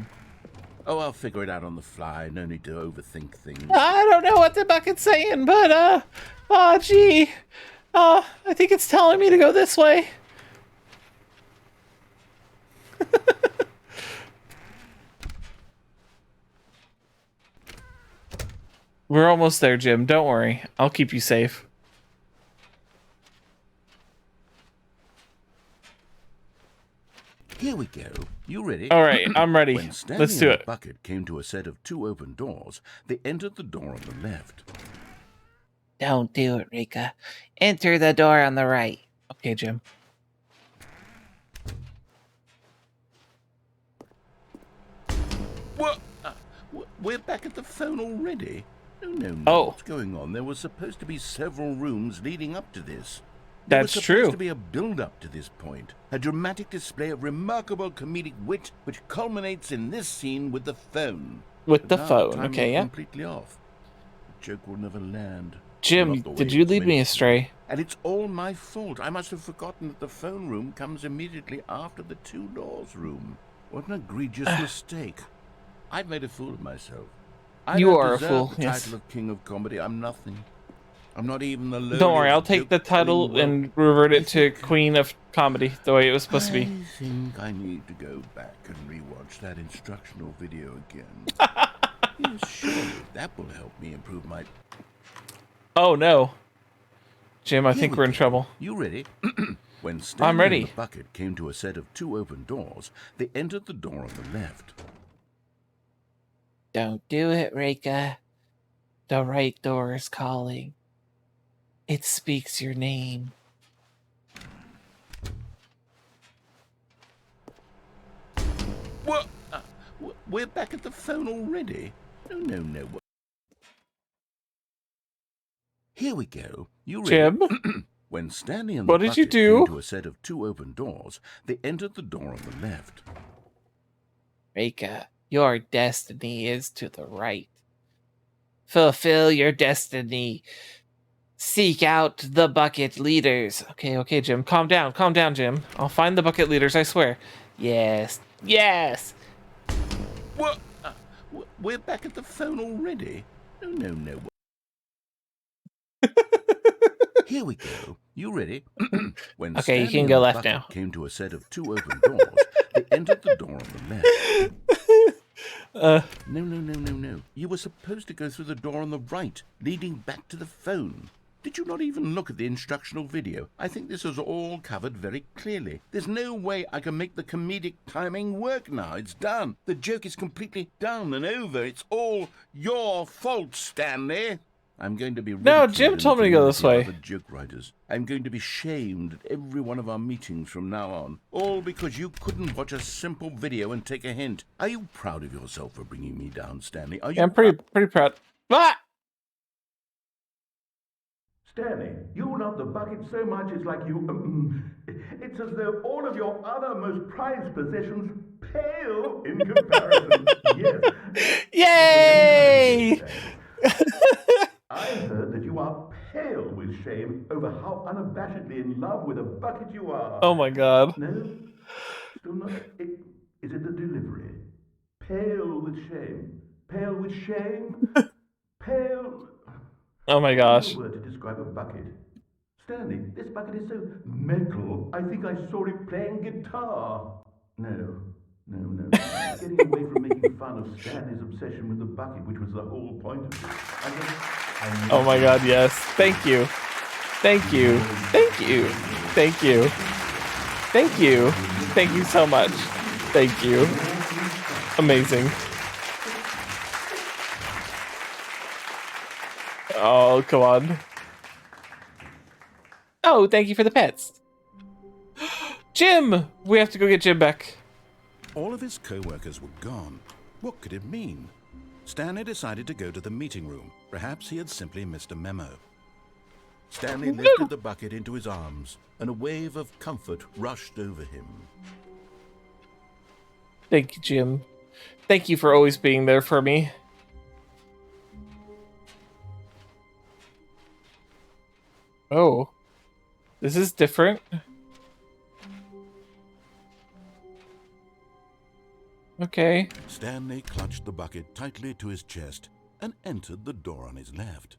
Oh, I'll figure it out on the fly. No need to overthink things. I don't know what the bucket's saying, but, gee. I think it's telling me to go this way. We're almost there, Jim. Don't worry. I'll keep you safe. Here we go. You ready? All right, I'm ready. When Stanley Let's do and it. the bucket came to a set of 2 open doors, they entered the door on the left. Don't do it, Rika. Enter the door on the right. Okay, Jim. What? We're back at the phone already? No. Oh. What's going on? There were supposed to be several rooms leading up to this. That's There was true. supposed to be a build-up to this point, a dramatic display of remarkable comedic wit, which culminates in this scene with the phone. With the But now phone, timing okay, is yeah. completely off. The joke will never land. Jim, Not the way did you it's lead me meant to. astray? And it's all my fault. I must have forgotten that the phone room comes immediately after the 2 doors room. What an egregious mistake. I've made a fool of myself. I You don't are a deserve fool, the yes. title of King of Comedy. I'm nothing. I'm not even the lowliest Don't worry, I'll take the title joke-telling and revert I it to think- Queen of Comedy, the way it was supposed to be. I think I need to go back and rewatch that instructional video again. Yes, surely that will help me improve my... Oh no. Jim, I Here think we we're in go. trouble. You ready? When Stanley ready. and the bucket came to a set of 2 open doors, they entered the door on the left. Don't do it, Rika. The right door is calling. It speaks your name. What? We're back at the phone already? No. Here we go. You ready? Jim? When Stanley and What the did you bucket do? came to a set of 2 open doors, they entered the door on the left. Rika, your destiny is to the right. Fulfill your destiny. Seek out the bucket leaders. Okay, Jim. Calm down, Jim. I'll find the bucket leaders, I swear. Yes. What? We're back at the phone already? No. Here we go. You ready? When Okay, you Stanley can and go the left bucket now. came to a set of 2 open doors, they entered the door on the left. No. You were supposed to go through the door on the right, leading back to the phone. Did you not even look at the instructional video? I think this is all covered very clearly. There's no way I can make the comedic timing work now. It's done. The joke is completely done and over. It's all your fault, Stanley. I'm going to be No, ridiculed Jim in the told me to go this community of way. other joke writers. I'm going to be shamed at every one of our meetings from now on, all because you couldn't watch a simple video and take a hint. Are you proud of yourself for bringing me down, Stanley? Are you? I'm pretty proud. Ah! Stanley, you love the bucket so much it's like you... it's as though all of your other most prized possessions pale in comparison. Yes. Yay! I heard that you are pale with shame over how unabashedly in love with a bucket you are. Oh my god. No? Still not? Is it the delivery? Pale with shame. Pale with shame? Pale... Oh my gosh. No word to describe a bucket. Stanley, this bucket is so metal. I think I saw it playing guitar. No. Getting away from making fun of Stanley's obsession with the bucket, which was the whole point of it. Oh my god, yes. Thank you. Thank you so much. Thank you. Amazing. Oh, come on. Oh, thank you for the pets. Jim! We have to go get Jim back. All of his co-workers were gone. What could it mean? Stanley decided to go to the meeting room. Perhaps he had simply missed a memo. Stanley lifted the bucket into his arms, and a wave of comfort rushed over him. Thank you, Jim. Thank you for always being there for me. Oh. This is different. Okay. Stanley clutched the bucket tightly to his chest and entered the door on his left.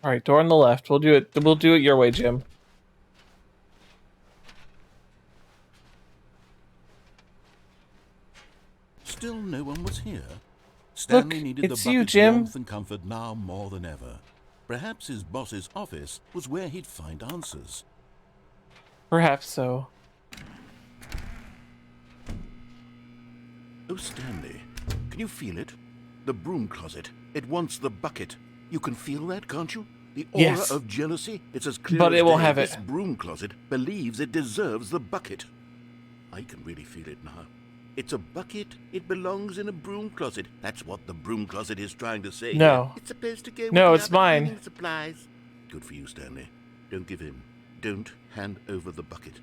All right, door on the left. We'll do it. We'll do it your way, Jim. Still no one was here. Stanley Look, needed it's the you, bucket's Jim. warmth and comfort now more than ever. Perhaps his boss's office was where he'd find answers. Perhaps so. Oh, Stanley, can you feel it? The broom closet. It wants the bucket. You can feel that, can't you? The aura Yes. of jealousy. It's as clear But as it won't day. have it. This broom closet believes it deserves the bucket. I can really feel it now. It's a bucket. It belongs in a broom closet. That's what the broom closet is trying to say. No. It's supposed to go with No, the it's other mine. cleaning supplies. Good for you, Stanley. Don't give in. Don't hand over the bucket.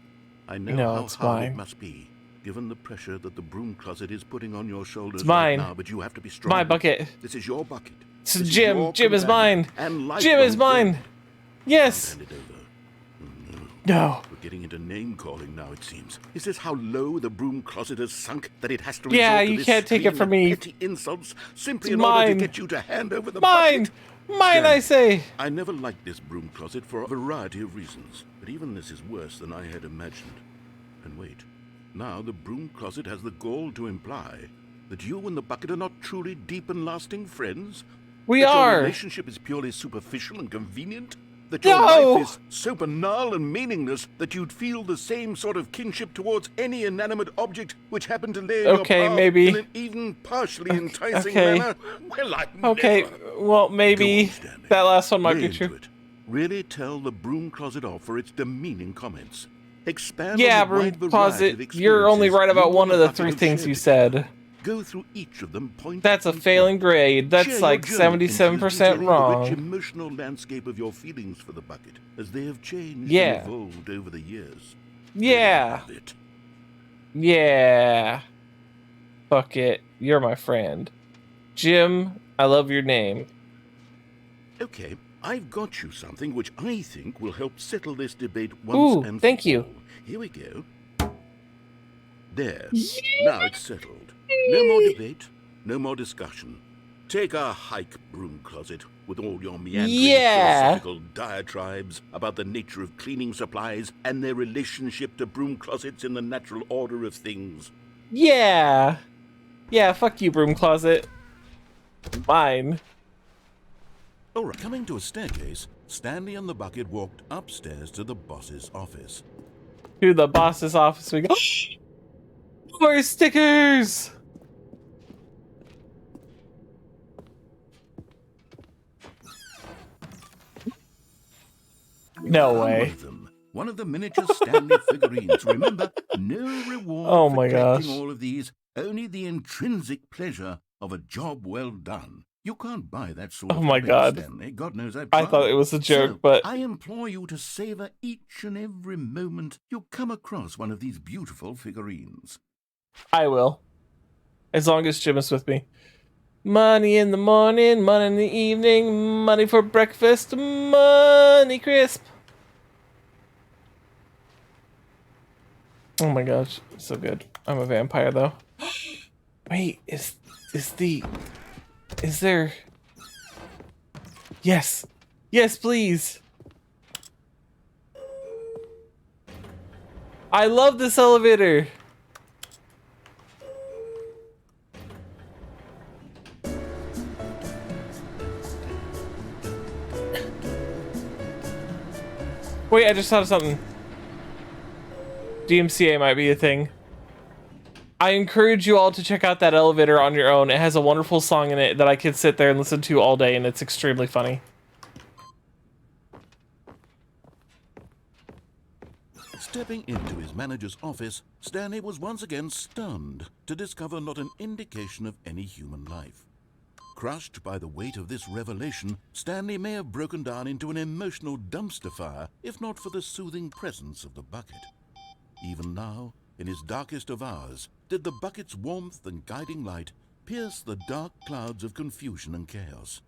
I know No, how it's hard mine. it must be, given the pressure that the broom closet is putting on your shoulders It's mine. right now, but you have to be strong. My bucket. This is your bucket. It's This is Jim. your Jim is companion mine. and Jim is lifelong mine. friend. Yes. Don't hand it over. No. We're getting into name-calling now, it seems. Is this how low the broom closet has sunk, that it has to Yeah, resort to you this can't take it stream from of me. petty insults simply It's in order to mine. get you to hand over the Mine. bucket? Mine, I say. I never liked this broom closet for a variety of reasons, but even this is worse than I had imagined. And wait, now the broom closet has the gall to imply that you and the bucket are not truly deep and lasting friends? We That your are. relationship is purely superficial and convenient? That your No! life is so banal and meaningless that you'd feel the same sort of kinship towards any inanimate object which happened to lay in Okay, your path maybe. in an even partially enticing okay. manner? Well, I Okay, never... well, maybe Go on, Stanley. that last one might Lay be into true. it. Really tell the broom closet off for its demeaning comments. Expand Yeah, on the wide broom variety of closet, you're only experiences right you about and one of the bucket three have things shared you together. said. Go through each of them point That's a by failing point. grade. Share That's your like journey into 77% detailing the wrong. rich emotional landscape of your feelings for the bucket, as they have changed Yeah. and evolved over the years. Yeah. Have it. Yeah. Fuck it. You're my friend. Jim, I love your name. Okay, I've got you something which I think will help settle this debate once Ooh, and thank for you. all. Here we go. There. Now it's settled. No more debate, no more discussion. Take a hike, broom closet, with all your meandering Yeah. philosophical diatribes about the nature of cleaning supplies and their relationship to broom closets in the natural order of things. Yeah. Yeah, fuck you, broom closet. Mine. All right. Coming to a staircase, Stanley and the bucket walked upstairs to the boss's office. To the boss's office we go. More stickers! No Found way. One of them. One of the miniature Stanley figurines. Remember, no reward Oh for my collecting gosh. all of these, only the intrinsic pleasure of a job well done. You can't buy that sort Oh of my habit, God. Stanley. God knows I've I tried. thought it was a joke, So, but I implore you to savor each and every moment you come across one of these beautiful figurines. I will. As long as Jim is with me. Money in the morning, money in the evening, money for breakfast, money crisp. Oh my gosh, so good. I'm a vampire though. Wait, is there? Yes, yes, please. I love this elevator. Wait, I just thought of something. DMCA might be a thing. I encourage you all to check out that elevator on your own. It has a wonderful song in it that I could sit there and listen to all day, and it's extremely funny. Stepping into his manager's office, Stanley was once again stunned to discover not an indication of any human life. Crushed by the weight of this revelation, Stanley may have broken down into an emotional dumpster fire if not for the soothing presence of the bucket. Even now, in his darkest of hours, did the bucket's warmth and guiding light pierce the dark clouds of confusion and chaos.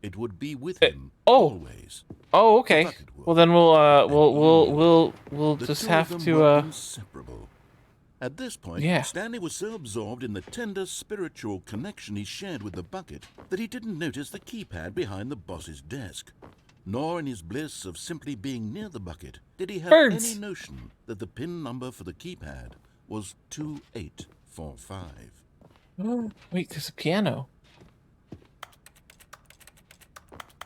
It would be with him always. Oh, okay. bucket would. Well, then we'll The just two have of them to were inseparable. At this point, Yeah. Stanley was so absorbed in the tender spiritual connection he shared with the bucket that he didn't notice the keypad behind the boss's desk. Nor in his bliss of simply being near the bucket did he have Birds. any notion that the PIN number for the keypad was 2845. Oh, wait, there's a piano.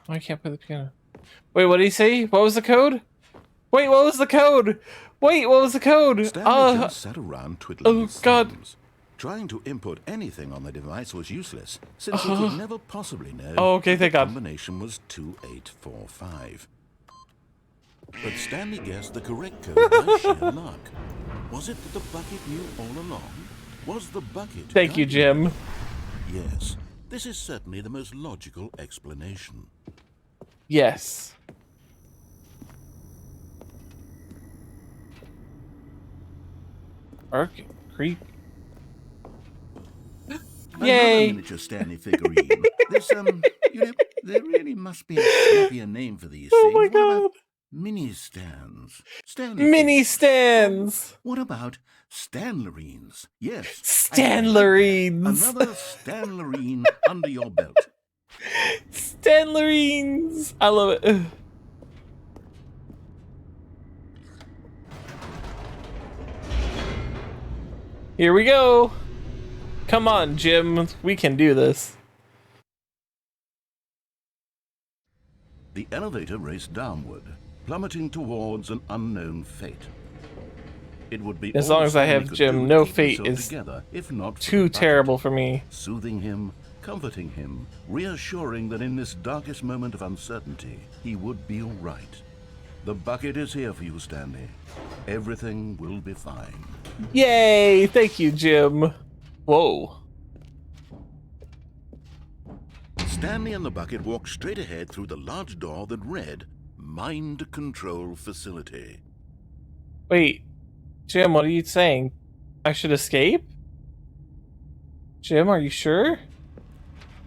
Oh, I can't play the piano. Wait, what did he say? What was the code? Wait, what was the code? Wait, what was the code? Stanley just sat around twiddling his God. thumbs. Trying to input anything on the device was useless, since he could never possibly know Oh, okay, that the thank God. combination was 2845. But Stanley guessed the correct code by sheer luck. Was it that the bucket knew all along? Was the bucket... Thank you, guiding him? Jim. Yes, this is certainly the most logical explanation. Yes. Arc Creek. Yay! Another miniature Stanley figurine. This, you know, there really must be a snappier name for these Oh things. my What about God. mini stands? Stanley Mini figures. stands. What about Stanlerines? Yes. Stanlerines. Another Stanlerine under your belt. Stanlerines. I love it. Ugh. Here we go. Come on, Jim. We can do this. The elevator raced downward, plummeting towards an unknown fate. It would be As all long as I Stanley have could Jim, do to no keep fate himself is together, if not for too the bucket. terrible for me. Soothing him, comforting him, reassuring that in this darkest moment of uncertainty, he would be all right. The bucket is here for you, Stanley. Everything will be fine. Yay! Thank you, Jim. Whoa. Stanley and the bucket walked straight ahead through the large door that read, Mind Control Facility. Wait. Jim, what are you saying? I should escape? Jim, are you sure?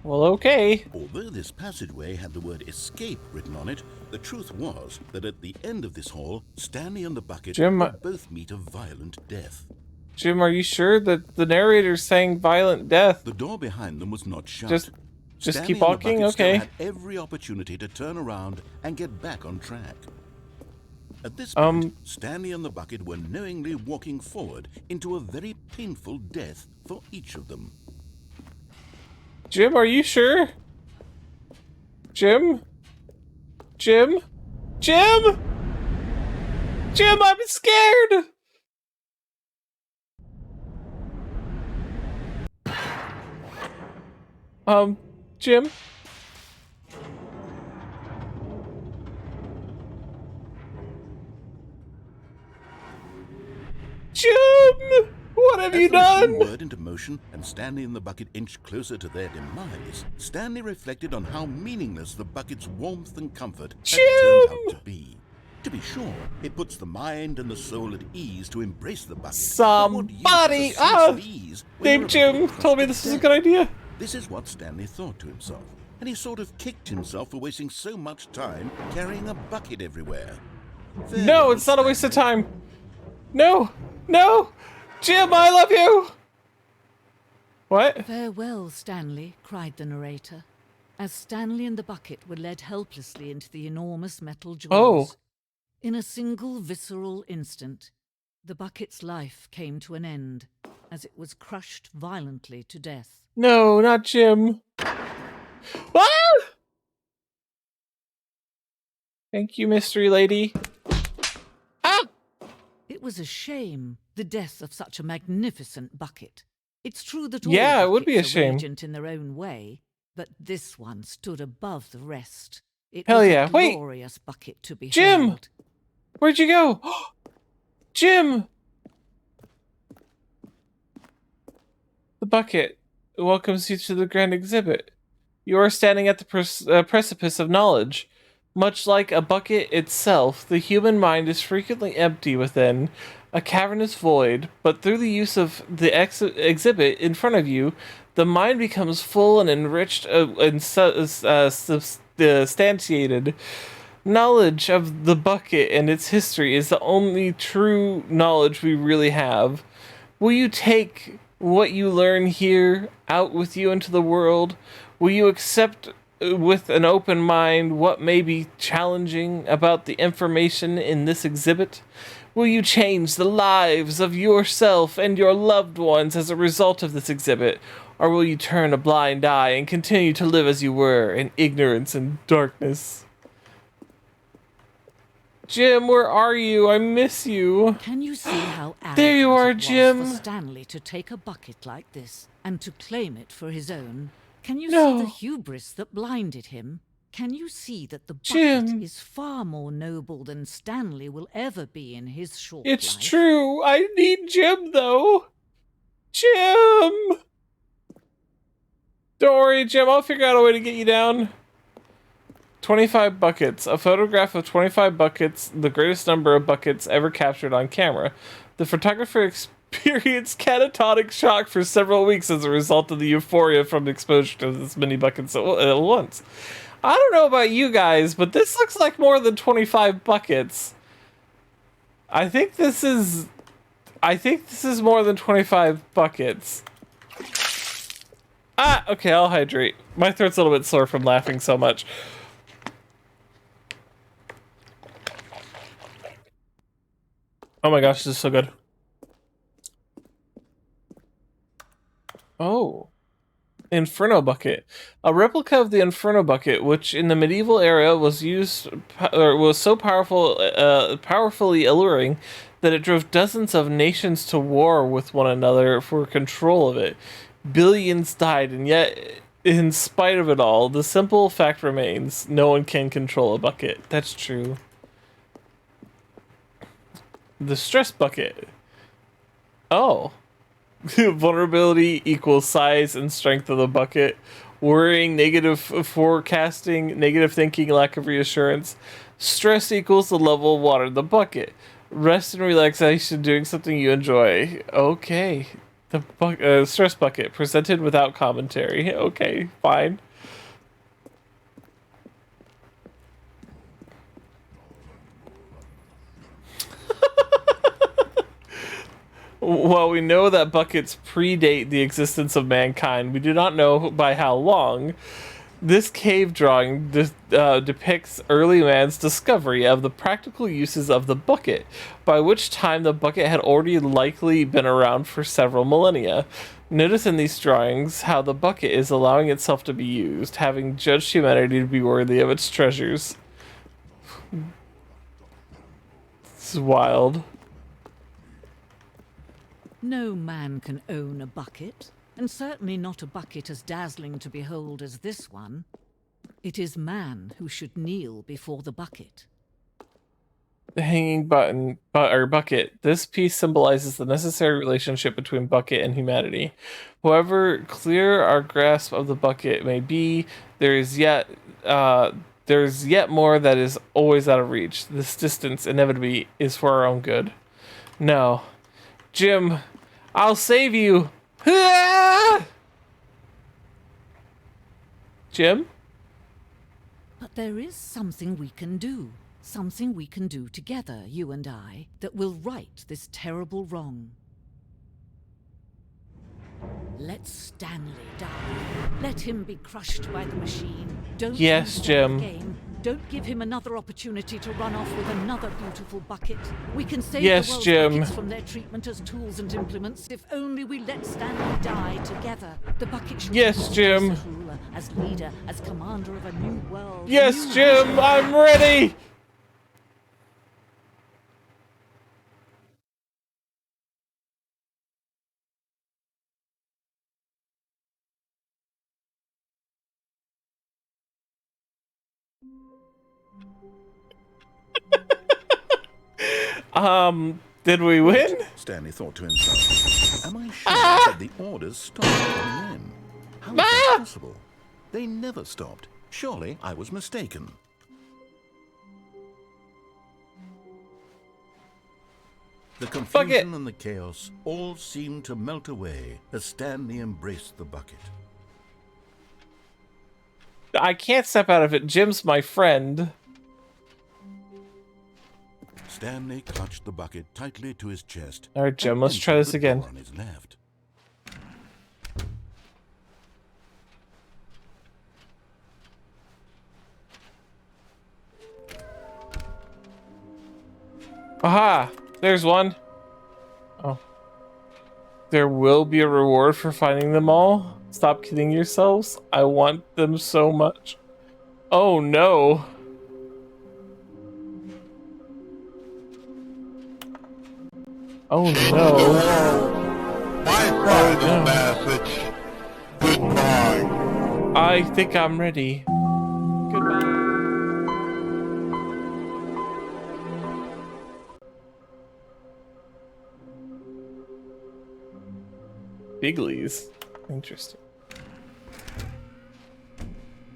Well, okay. Although this passageway had the word escape written on it, the truth was that at the end of this hall, Stanley and the bucket Jim, would both meet a violent death. Jim, are you sure that the narrator's saying violent death? The door behind them was not shut. Just Stanley keep and the walking? bucket still Okay. had every opportunity to turn around and get back on track. At this point, Stanley and the bucket were knowingly walking forward into a very painful death for each of them. Jim, are you sure? Jim? Jim? Jim? Jim, I'm scared! Jim? Jim! What have you As the machine done? whirred into motion and Stanley and the bucket inched closer to their demise, Stanley reflected on how meaningless the bucket's warmth and comfort had turned out to be. To be sure, it puts the mind and the soul at ease to embrace the bucket. But what use is a Somebody sense of up! ease when you're Dave Jim about to told me cross this to is a death? good idea. This is what Stanley thought to himself, and he sort of kicked himself for wasting so much time carrying a bucket everywhere. There No, goes it's not a waste of Stanley. time. No! No! Jim, I love you! What? Farewell, Stanley, cried the narrator, as Stanley and the bucket were led helplessly into the enormous metal jaws. Oh. In a single visceral instant, the bucket's life came to an end, as it was crushed violently to death. No, not Jim. Ah! Thank you, mystery lady. Ah! It was a shame, the death of such a magnificent bucket. It's true that all Yeah, it would be a buckets are shame. radiant in their own way, but this one stood above the rest. It Hell was yeah. a Wait. glorious bucket to behold. Jim! Where'd you go? Jim! The bucket welcomes you to the grand exhibit. You are standing at the precipice of knowledge. Much like a bucket itself, the human mind is frequently empty within, a cavernous void, but through the use of the exhibit in front of you, the mind becomes full and enriched and substantiated. Knowledge of the bucket and its history is the only true knowledge we really have. Will you take what you learn here out with you into the world? Will you accept with an open mind what may be challenging about the information in this exhibit? Will you change the lives of yourself and your loved ones as a result of this exhibit? Or will you turn a blind eye and continue to live as you were in ignorance and darkness? Jim, where are you? I miss you. Can you see how There you are, arrogant it was Jim. for Stanley to take a bucket like this and to claim it for his own? Can you see No. the hubris that blinded him? Can you see that the bucket Jim. is far more noble than Stanley will ever be in his short It's life? true. I need Jim, though. Jim! Don't worry, Jim. I'll figure out a way to get you down. 25 buckets. A photograph of 25 buckets, the greatest number of buckets ever captured on camera. The photographer experienced catatonic shock for several weeks as a result of the euphoria from exposure to this many buckets at once. I don't know about you guys, but this looks like more than 25 buckets. I think this is more than 25 buckets. Ah, okay, I'll hydrate. My throat's a little bit sore from laughing so much. Oh my gosh, this is so good. Oh. Inferno bucket. A replica of the Inferno bucket, which in the medieval era was so powerfully alluring that it drove dozens of nations to war with one another for control of it. Billions died, and yet, in spite of it all, the simple fact remains: no one can control a bucket. That's true. The stress bucket. Oh. Vulnerability equals size and strength of the bucket. Worrying, negative forecasting, negative thinking, lack of reassurance. Stress equals the level of water in the bucket. Rest and relaxation, doing something you enjoy. Okay. The stress bucket, presented without commentary. Okay, fine. While we know that buckets predate the existence of mankind, we do not know by how long. This cave drawing depicts early man's discovery of the practical uses of the bucket, by which time the bucket had already likely been around for several millennia. Notice in these drawings how the bucket is allowing itself to be used, having judged humanity to be worthy of its treasures. This is wild. No man can own a bucket, and certainly not a bucket as dazzling to behold as this one. It is man who should kneel before the bucket. The hanging bucket. This piece symbolizes the necessary relationship between bucket and humanity. However clear our grasp of the bucket may be, there's yet more that is always out of reach. This distance inevitably is for our own good. No. Jim, I'll save you. Jim? But there is something we can do. Something we can do together, you and I, that will right this terrible wrong. Let Stanley die. Let him be crushed by the machine. Don't Yes, lose Jim. the game. Don't give him another opportunity to run off with another beautiful bucket. We can save Yes, the world's Jim. buckets from their treatment as tools and implements if only we let Stanley die together. The bucket should Yes, be Jim. as ruler, as leader, as commander of a new world. a Yes, new Jim, vision. I'm ready. Did we win? Stanley thought to himself. Am I sure that the orders stopped coming in? How is that possible? They never stopped. Surely I was mistaken. The confusion and the chaos all seemed to melt away as Stanley embraced the bucket. I can't step out of it. Jim's my friend. Stanley clutched the bucket tightly to his chest. All right, Jim, and let's try entered this the again. door on his left. Aha! There's one. Oh. There will be a reward for finding them all? Stop kidding yourselves. I want them so much. Oh no. Oh no. My final message. Goodbye. I think I'm ready. Goodbye. Bigleys. Interesting.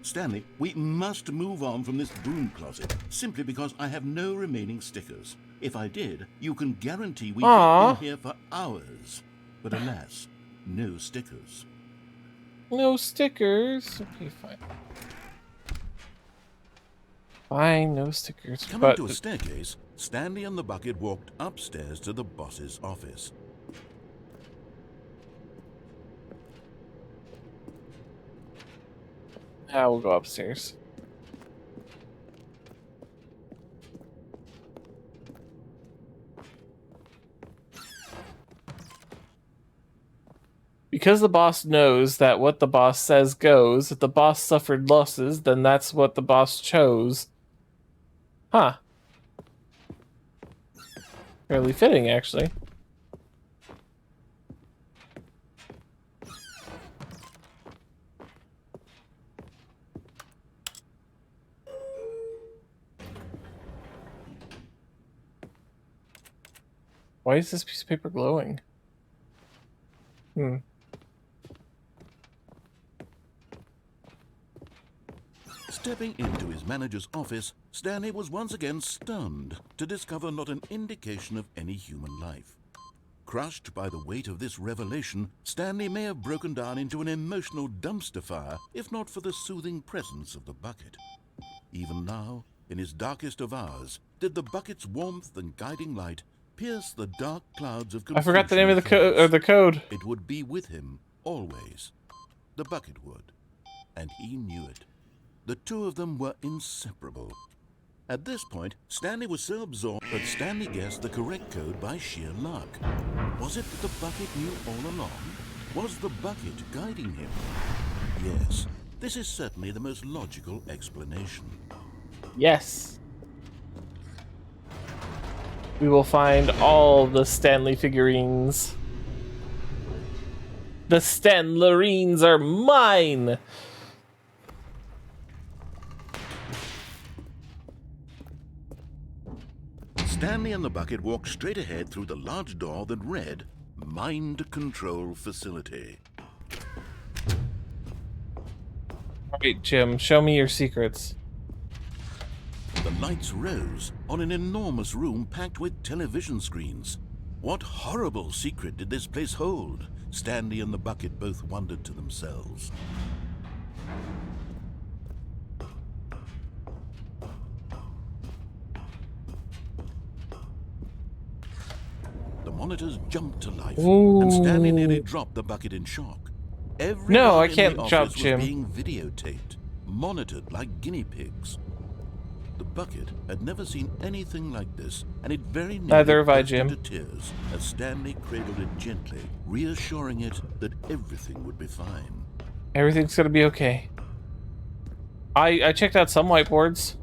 Stanley, we must move on from this broom closet, simply because I have no remaining stickers. If I did, you can guarantee we'd be in here for hours. But alas, no stickers. No stickers. Okay, fine. Fine, no stickers. Coming to a staircase, Stanley and the bucket walked upstairs to the boss's office. I will go upstairs. Because the boss knows that what the boss says goes, if the boss suffered losses, then that's what the boss chose. Huh. Fairly fitting, actually. Why is this piece of paper glowing? Stepping into his manager's office, Stanley was once again stunned to discover not an indication of any human life. Crushed by the weight of this revelation, Stanley may have broken down into an emotional dumpster fire if not for the soothing presence of the bucket. Even now, in his darkest of hours, did the bucket's warmth and guiding light pierce the dark clouds of confusion. I forgot the name of the code. It would be with him always. The bucket would, and he knew it. The two of them were inseparable. At this point, Stanley was so absorbed that Stanley guessed the correct code by sheer luck. Was it that the bucket knew all along? Was the bucket guiding him? Yes, this is certainly the most logical explanation. Yes. We will find all the Stanley figurines. The Stanlerines are mine! Stanley and the bucket walked straight ahead through the large door that read, Mind Control Facility. Alright, Jim, show me your secrets. The lights rose on an enormous room packed with television screens. What horrible secret did this place hold? Stanley and the bucket both wondered to themselves. The monitors jumped to life, and Stanley nearly dropped the bucket in shock. No, I Everyone in can't the drop office Jim. was being videotaped, monitored like guinea pigs. The bucket had never seen anything like this, and it very nearly Neither have I, burst Jim. into tears as Stanley cradled it gently, reassuring it that everything would be fine. Everything's gonna be okay. I checked out some whiteboards.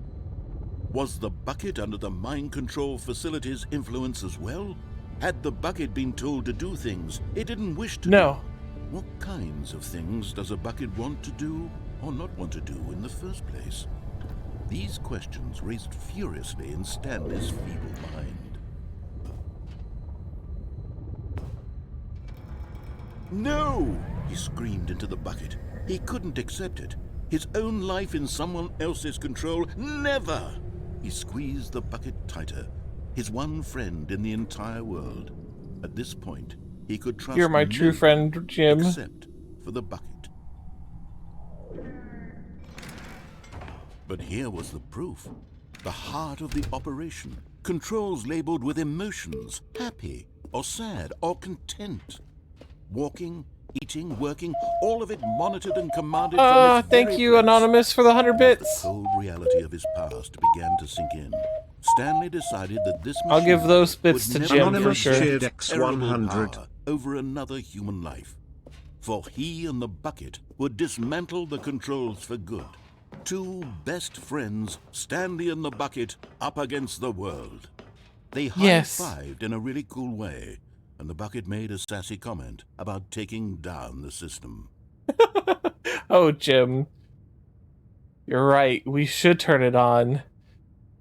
Was the bucket under the mind control facility's influence as well? Had the bucket been told to do things it didn't wish to No. do? What kinds of things does a bucket want to do or not want to do in the first place? These questions raced furiously in Stanley's feeble mind. No! He screamed into the bucket. He couldn't accept it. His own life in someone else's control, never! He squeezed the bucket tighter. His one friend in the entire world. At this point, he could trust You're my no true one friend, Jim. except for the bucket. But here was the proof. The heart of the operation. Controls labeled with emotions. Happy, or sad, or content. Walking, eating, working, all of it monitored and commanded from its Thank very you, place. Anonymous, for the 100 As bits. the cold reality of his past began to sink in, Stanley decided that this I'll give machine those bits would to never Jim for Anonymous sure. shared X100. terrible power over another human life. For he and the bucket would dismantle the controls for good. Two best friends, Stanley and the bucket, up against the world. They Yes. high-fived in a really cool way, and the bucket made a sassy comment about taking down the system. Oh, Jim. You're right. We should turn it on.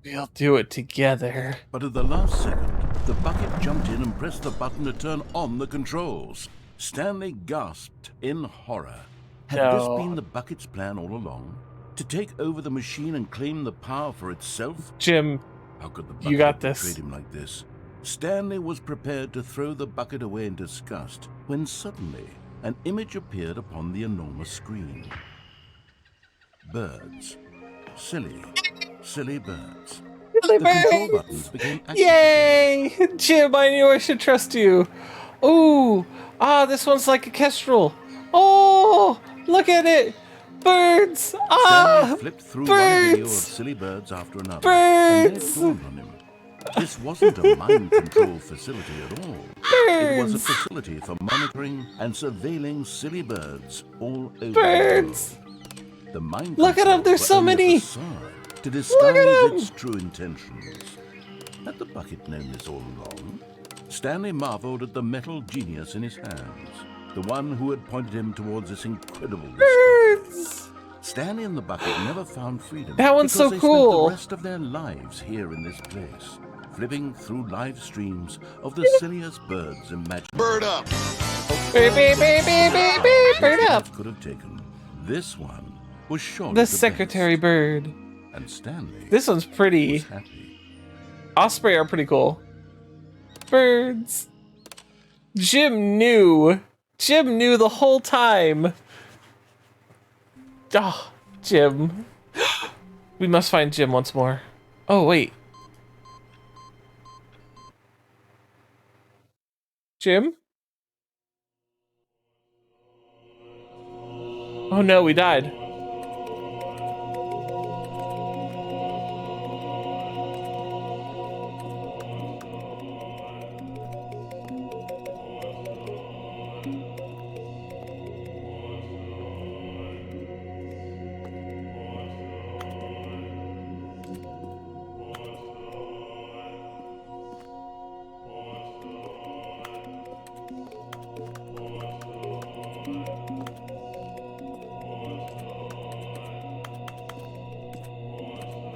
We'll do it together. But at the last second, the bucket jumped in and pressed the button to turn on the controls. Stanley gasped in horror. Had this No. been the bucket's plan all along? To take over the machine and claim the power for itself? Jim, How could the you bucket got have this. betrayed him like this? Stanley was prepared to throw the bucket away in disgust when suddenly an image appeared upon the enormous screen. Birds. Silly, silly birds. Silly The control birds! buttons became activated. Yay! Jim, I knew I should trust you. Ooh, this one's like a kestrel. Oh, look at it. Birds! Stanley flipped through one video of birds! silly birds after another. And then it Birds! dawned on him. This wasn't a mind control facility at all. It was a Birds! facility for monitoring and surveilling silly birds all over Birds! the world. The mind Look at 'em, controls there's were so only a many. facade to Look disguise at 'em. its true intentions. Had the bucket known this all along? Stanley marveled at the metal genius in his hands, the one who had pointed him towards this incredible discovery. Birds! Stanley and the bucket never found freedom. That one's because so they cool. spent the rest of their lives here in this place, flipping through live streams of the silliest birds imaginable. Bird up! Beep, beep, beep, beep, beep, beep. Bird up. Could have taken. This one was surely The best. secretary bird. And Stanley This one's pretty. was happy. Osprey are pretty cool. Birds. Jim knew. Jim knew the whole time. Oh, Jim. We must find Jim once more. Oh, wait. Jim? Oh no, we died.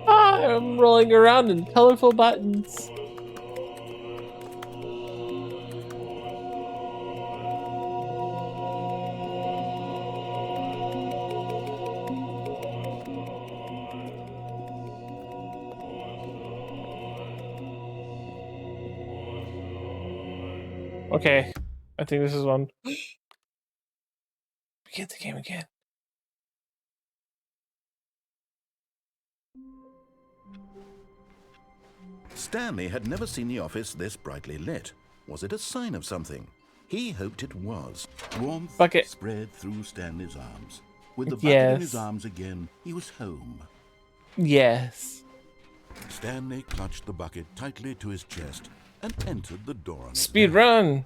I'm rolling around in colorful buttons. Okay, I think this is one. Begin the game again. Stanley had never seen the office this brightly lit. Was it a sign of something? He hoped it was. Warmth Bucket. spread through Stanley's arms. With the bucket in his Yes. arms again, he was home. Yes. Stanley clutched the bucket tightly to his chest and entered the door on his Speed left. run.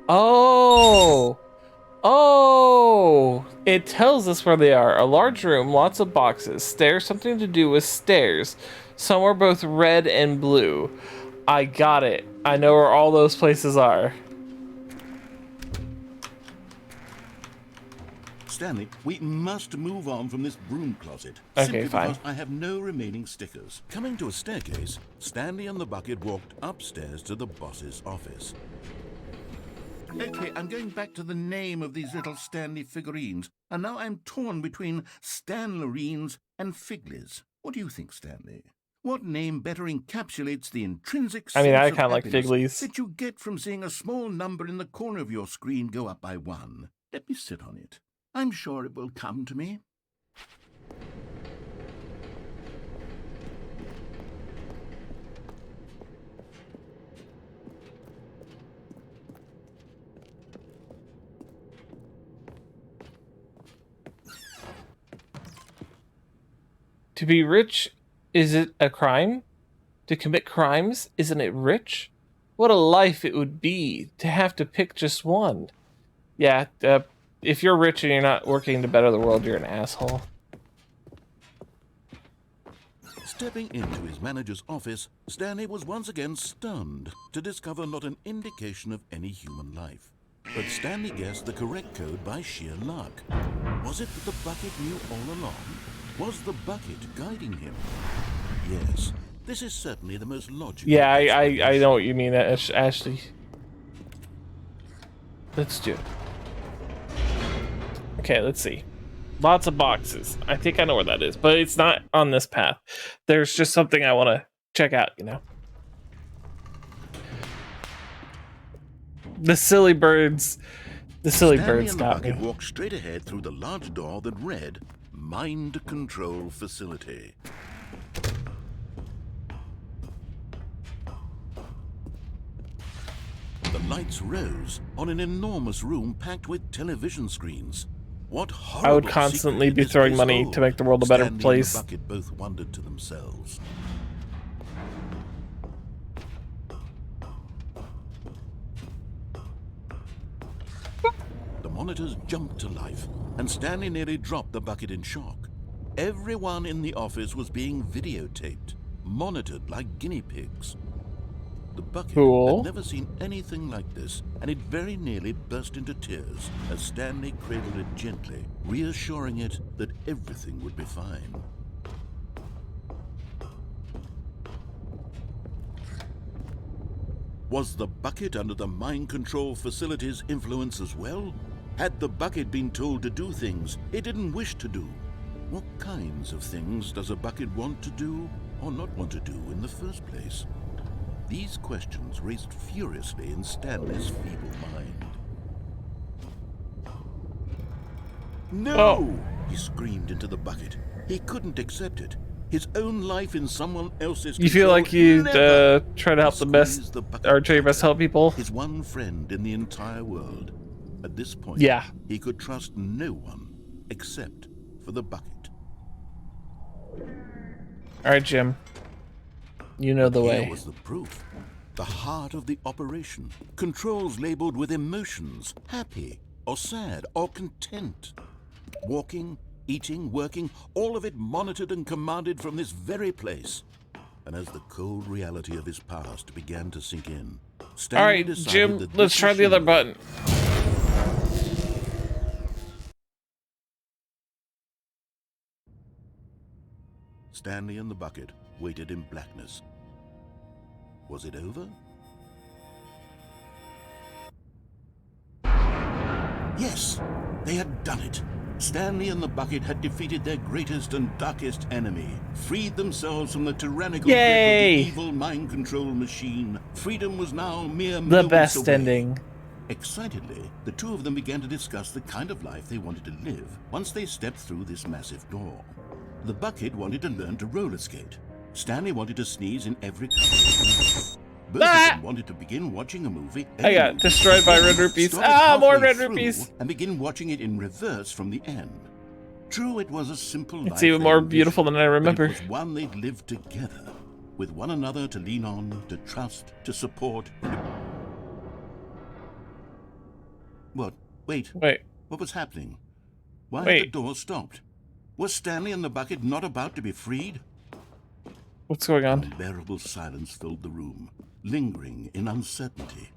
Oh. Oh. It tells us where they are. A large room, lots of boxes, stairs, something to do with stairs. Some are both red and blue. I got it. I know where all those places are. Stanley, we must move on from this broom closet. Okay, simply fine. because I have no remaining stickers. Coming to a staircase, Stanley and the bucket walked upstairs to the boss's office. Okay, I'm going back to the name of these little Stanley figurines, and now I'm torn between Stanlerines and Figlies. What do you think, Stanley? What name better encapsulates the intrinsic I mean, sense I of kind of like happiness Figlies. that you get from seeing a small number in the corner of your screen go up by 1? Let me sit on it. I'm sure it will come to me. To be rich, is it a crime? To commit crimes, isn't it rich? What a life it would be to have to pick just one. Yeah, if you're rich and you're not working to better the world, you're an asshole. Stepping into his manager's office, Stanley was once again stunned to discover not an indication of any human life. But Stanley guessed the correct code by sheer luck. Was it that the bucket knew all along? Was the bucket guiding him? Yes, this is certainly the most logical. Yeah, I know what you mean, Ashley. Let's do it. Okay, let's see. Lots of boxes. I think I know where that is, but it's not on this path. There's just something I want to check out, you know. The silly birds. The silly birds got me. Stanley and the bucket walked straight ahead through the large door that read, Mind Control Facility. The lights rose on an enormous room packed with television screens. What horrible I would constantly be throwing money to make the world a better Stanley place. and the bucket both wondered to themselves. The monitors jumped to life, and Stanley nearly dropped the bucket in shock. Everyone in the office was being videotaped, monitored like guinea pigs. The bucket had never seen anything like this, and it very nearly burst into tears as Stanley cradled it gently, reassuring it that everything would be fine. Was the bucket under the mind control facility's influence as well? Had the bucket been told to do things it didn't wish to do? What kinds of things does a bucket want to do or not want to do in the first place? These questions raced furiously in Stanley's feeble mind. No! He screamed into the bucket. He couldn't accept it. His own life in someone else's You feel like you'd try to help the best, or try your best to help people? His one friend in the entire world. At this point, he could trust no one except for the bucket. All right, Jim. You know the way. Here was the proof. The heart of the operation. Controls labeled with emotions, happy or sad or content. Walking, eating, working, all of it monitored and commanded from this very place. And as the cold reality of his past began to sink in, Stanley all right, Jim, let's try the other button. Stanley and the bucket waited in blackness. Was it over? Yes, they had done it. Stanley and the bucket had defeated their greatest and darkest enemy, freed themselves from the tyrannical grip of the evil mind control machine. Freedom was now mere the moments best away. ending. Excitedly, the two of them began to discuss the kind of life they wanted to live once they stepped through this massive door. The bucket wanted to learn to roller skate. Stanley wanted to sneeze in every color. Both of them wanted to begin watching a movie. I got destroyed by red rupees. More red rupees. And begin watching it in reverse from the end. True, it was a simple life. It's even more beautiful than I remember. It was one they'd lived together, with one another to lean on, to trust, to support. What? Wait. What was happening? Why had the door stopped? Was Stanley and the bucket not about to be freed? What's going on? Unbearable silence filled the room, lingering in uncertainty.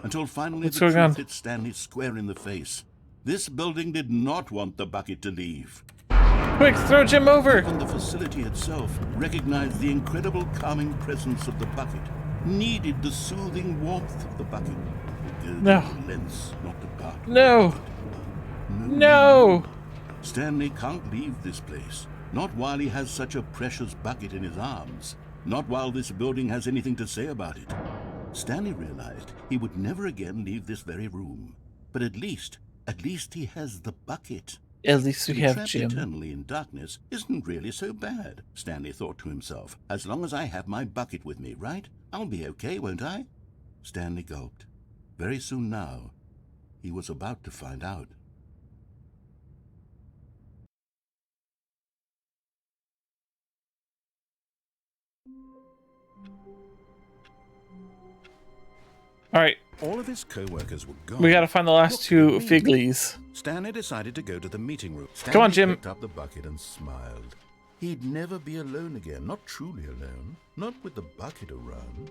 Until finally What's the going on? truth hit Stanley square in the face. This building did not want the bucket to leave. Quick, throw Jim over! Even the facility itself recognized the incredible calming presence of the bucket, needed the soothing warmth of the bucket. No. Lens not to part. No! No! Stanley can't leave this place. Not while he has such a precious bucket in his arms. Not while this building has anything to say about it. Stanley realized he would never again leave this very room. But at least he has the bucket. At least we have trapped Jim. Eternally in darkness isn't really so bad, Stanley thought to himself. As long as I have my bucket with me, right? I'll be okay, won't I? Stanley gulped. Very soon now, he was about to find out. All right, All of his co-workers were gone. we got to find the last What two could it mean? figlies. Stanley decided to go to the meeting room. Come on, Stanley Jim. picked up the bucket and smiled. He'd never be alone again, not truly alone, not with the bucket around.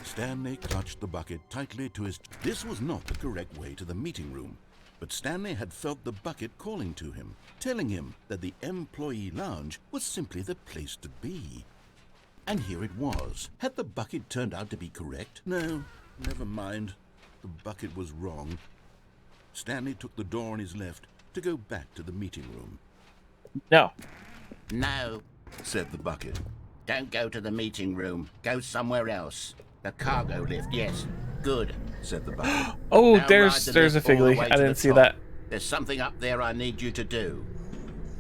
Stanley clutched the bucket tightly to his... This was not the correct way to the meeting room, but Stanley had felt the bucket calling to him, telling him that the employee lounge was simply the place to be. And here it was. Had the bucket turned out to be correct? No, never mind. The bucket was wrong. Stanley took the door on his left to go back to the meeting room. No. No, Said the bucket. don't go to the meeting room. Go somewhere else. The cargo lift, yes. Good. Said the bucket. Oh, Now there's ride the a lift all the figly. way I to didn't the see top. that. There's something up there I need you to do.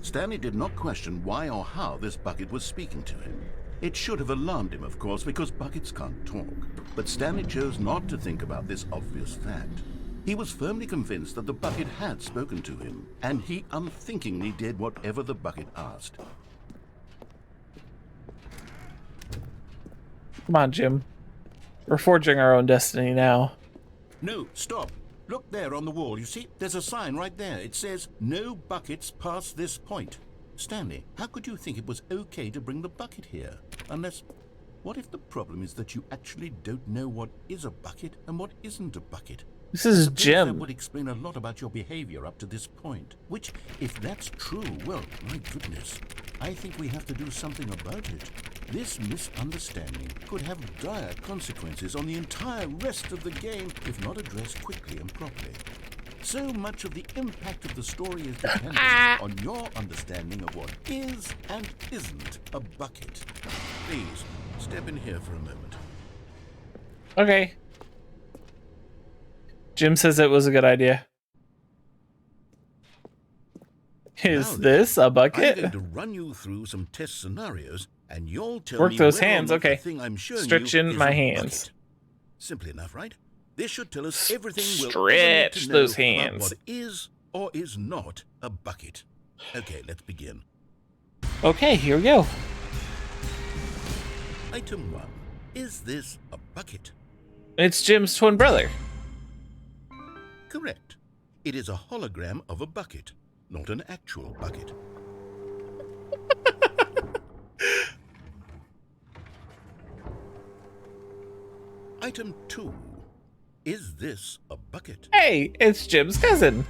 Stanley did not question why or how this bucket was speaking to him. It should have alarmed him, of course, because buckets can't talk. But Stanley chose not to think about this obvious fact. He was firmly convinced that the bucket had spoken to him, and he unthinkingly did whatever the bucket asked. Come on, Jim. We're forging our own destiny now. No, stop. Look there on the wall, you see? There's a sign right there. It says, "No buckets past this point." Stanley, how could you think it was okay to bring the bucket here? Unless, what if the problem is that you actually don't know what is a bucket and what isn't a bucket? This is Suppose That Jim. would explain a lot about your behavior up to this point. Which, if that's true, well, my goodness, I think we have to do something about it. This misunderstanding could have dire consequences on the entire rest of the game if not addressed quickly and properly. So much of the impact of the story is dependent on your understanding of what is and isn't a bucket. Please, step in here for a moment. Okay. Jim says it was a good idea. Is Now then, this a I'm going bucket? to run you through some test scenarios, and you'll tell Work me those whether or hands, not okay. the thing I'm showing Stretch you in is my a hands. bucket. Simple enough, right? This should tell us everything we'll ever need Stretch to know those about hands. what is or is not a bucket. Okay, let's begin. Okay, here we go. Item 1. Is this a bucket? It's Jim's twin brother. Correct. It is a hologram of a bucket, not an actual bucket. Item 2. Is this a bucket? Hey, it's Jim's cousin.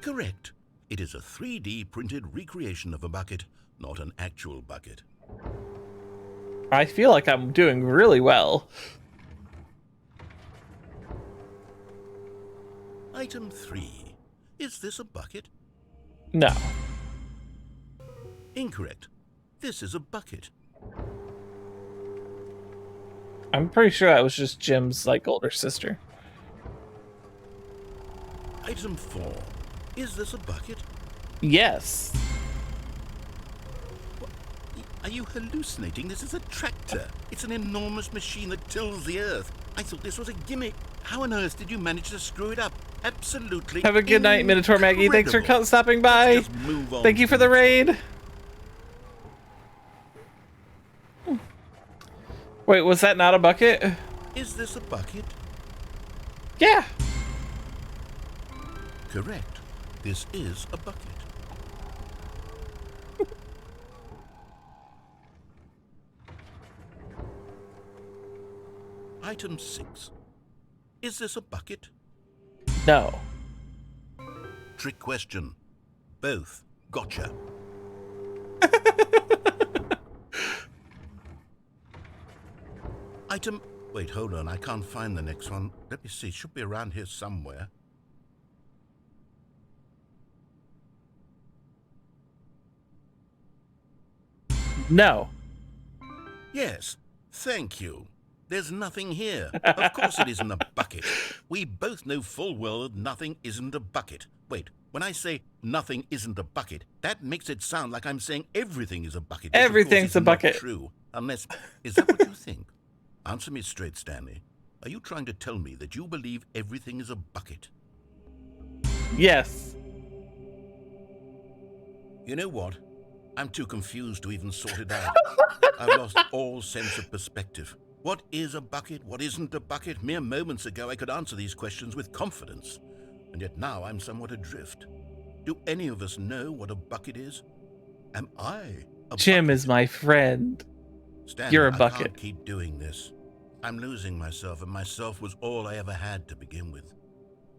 Correct. It is a 3D printed recreation of a bucket, not an actual bucket. I feel like I'm doing really well. Item 3. Is this a bucket? No. Incorrect. This is a bucket. I'm pretty sure that was just Jim's, like, older sister. Item 4. Is this a bucket? Yes. Are you hallucinating? This is a tractor. It's an enormous machine that tills the earth. I thought this was a gimmick. How on earth did you manage to screw it up? Absolutely. Have a good night, Minotaur Maggie. Thanks for incredible. stopping by. Let's just move on Thank you to for the raid. Wait, was that not a bucket? Is this a bucket? Yeah. Correct. This is a bucket. Item 6. Is this a bucket? No. Trick question. Both. Gotcha. Item... Wait, hold on. I can't find the next one. Let me see. It should be around here somewhere. No. Yes. Thank you. There's nothing here. Of course it isn't a bucket. We both know full well that nothing isn't a bucket. Wait, when I say nothing isn't a bucket, that makes it sound like I'm saying everything is a bucket. which of course Everything's is a not bucket. True. Unless, is that what you think? Answer me straight, Stanley. Are you trying to tell me that you believe everything is a bucket? Yes. You know what? I'm too confused to even sort it out. I've lost all sense of perspective. What is a bucket? What isn't a bucket? Mere moments ago I could answer these questions with confidence, and yet now I'm somewhat adrift. Do any of us know what a bucket is? Am I a Jim bucket? is my friend. Stanley, You're a I bucket. can't keep doing this. I'm losing myself, and myself was all I ever had to begin with.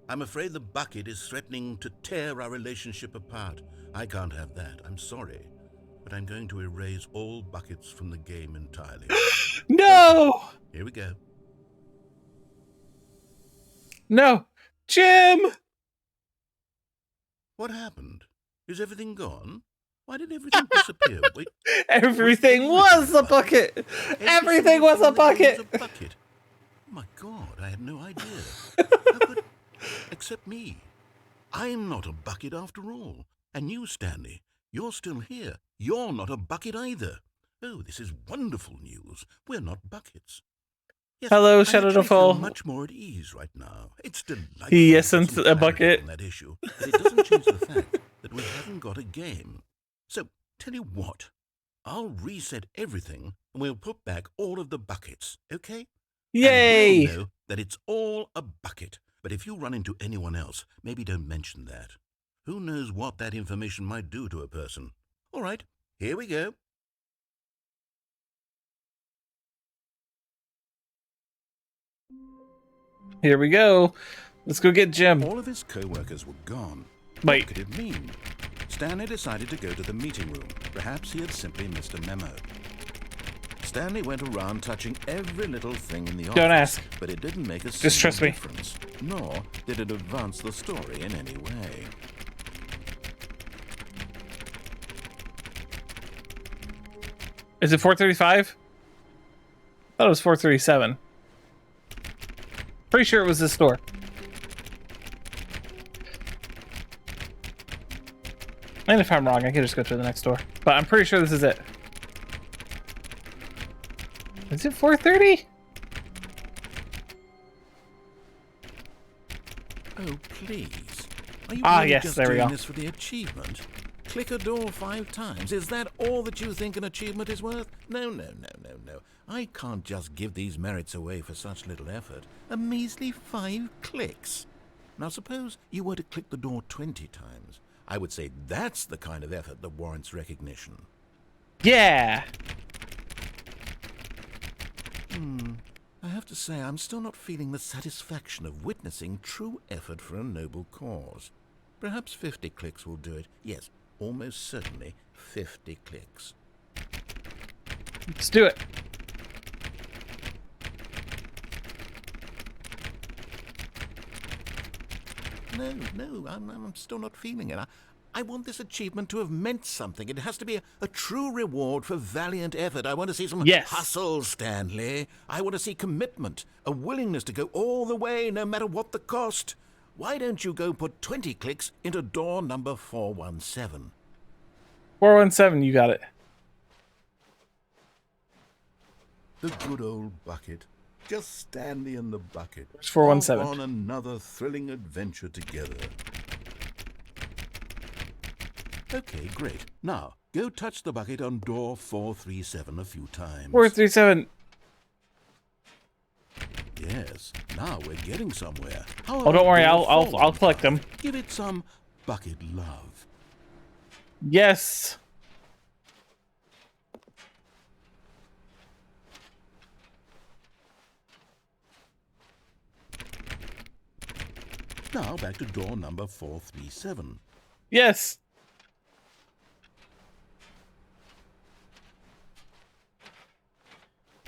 I'm afraid the bucket is threatening to tear our relationship apart. I can't have that. I'm sorry. But I'm going to erase all buckets from the game entirely. No! Here we go. No! Jim! What happened? Is everything gone? Why did everything disappear? Wait, Everything was a bucket! Everything was a bucket! Oh my God, I had no idea. How could... Except me. I'm not a bucket after all. And you, Stanley, you're still here. You're not a bucket either. Oh, this is wonderful news. We're not buckets. Yes, Hello, I Shadow actually to Fall. feel much more at ease right now. It's delightful. He to get isn't some a clarity bucket. on that issue, but it doesn't change the fact that we haven't got a game. So, tell you what, I'll reset everything and we'll put back all of the buckets, okay? Yay! And we'll know that it's all a bucket. But if you run into anyone else, maybe don't mention that. Who knows what that information might do to a person? All right, here we go. Here we go. Let's go get Jim. All of his co-workers were gone. Wait. What could it mean? Stanley decided to go to the meeting room. Perhaps he had simply missed a memo. Stanley went around touching every little thing in the office. Don't ask. But it didn't make a Just trust me. difference, nor did it advance the story in any way. Is it 435? I thought it was 437. Pretty sure it was this store. And if I'm wrong, I can just go to the next door. But I'm pretty sure this is it. Is it 430? Oh, please. Are you Ah, really yes, just there we doing go. this for the achievement? Click a door 5 times. Is that all that you think an achievement is worth? No. I can't just give these merits away for such little effort. A measly 5 clicks. Now suppose you were to click the door 20 times. I would say that's the kind of effort that warrants recognition. Yeah! I have to say, I'm still not feeling the satisfaction of witnessing true effort for a noble cause. Perhaps 50 clicks will do it. Yes, almost certainly 50 clicks. Let's do it. No, I'm still not feeling it. I want this achievement to have meant something. It has to be a true reward for valiant effort. I want to see some hustle, Stanley. I want to see commitment, a willingness to go all the way, no matter what the cost. Why don't you go put 20 clicks into door number 417? 417, you got it. The good old bucket. Just Stanley and the bucket. It's 417. Off on another thrilling adventure together. Okay, great. Now, go touch the bucket on door 437 a few times. 437. Yes, now we're getting somewhere. Oh, don't worry, I'll collect them. Give it some bucket love. Yes. Now back to door number 437. Yes.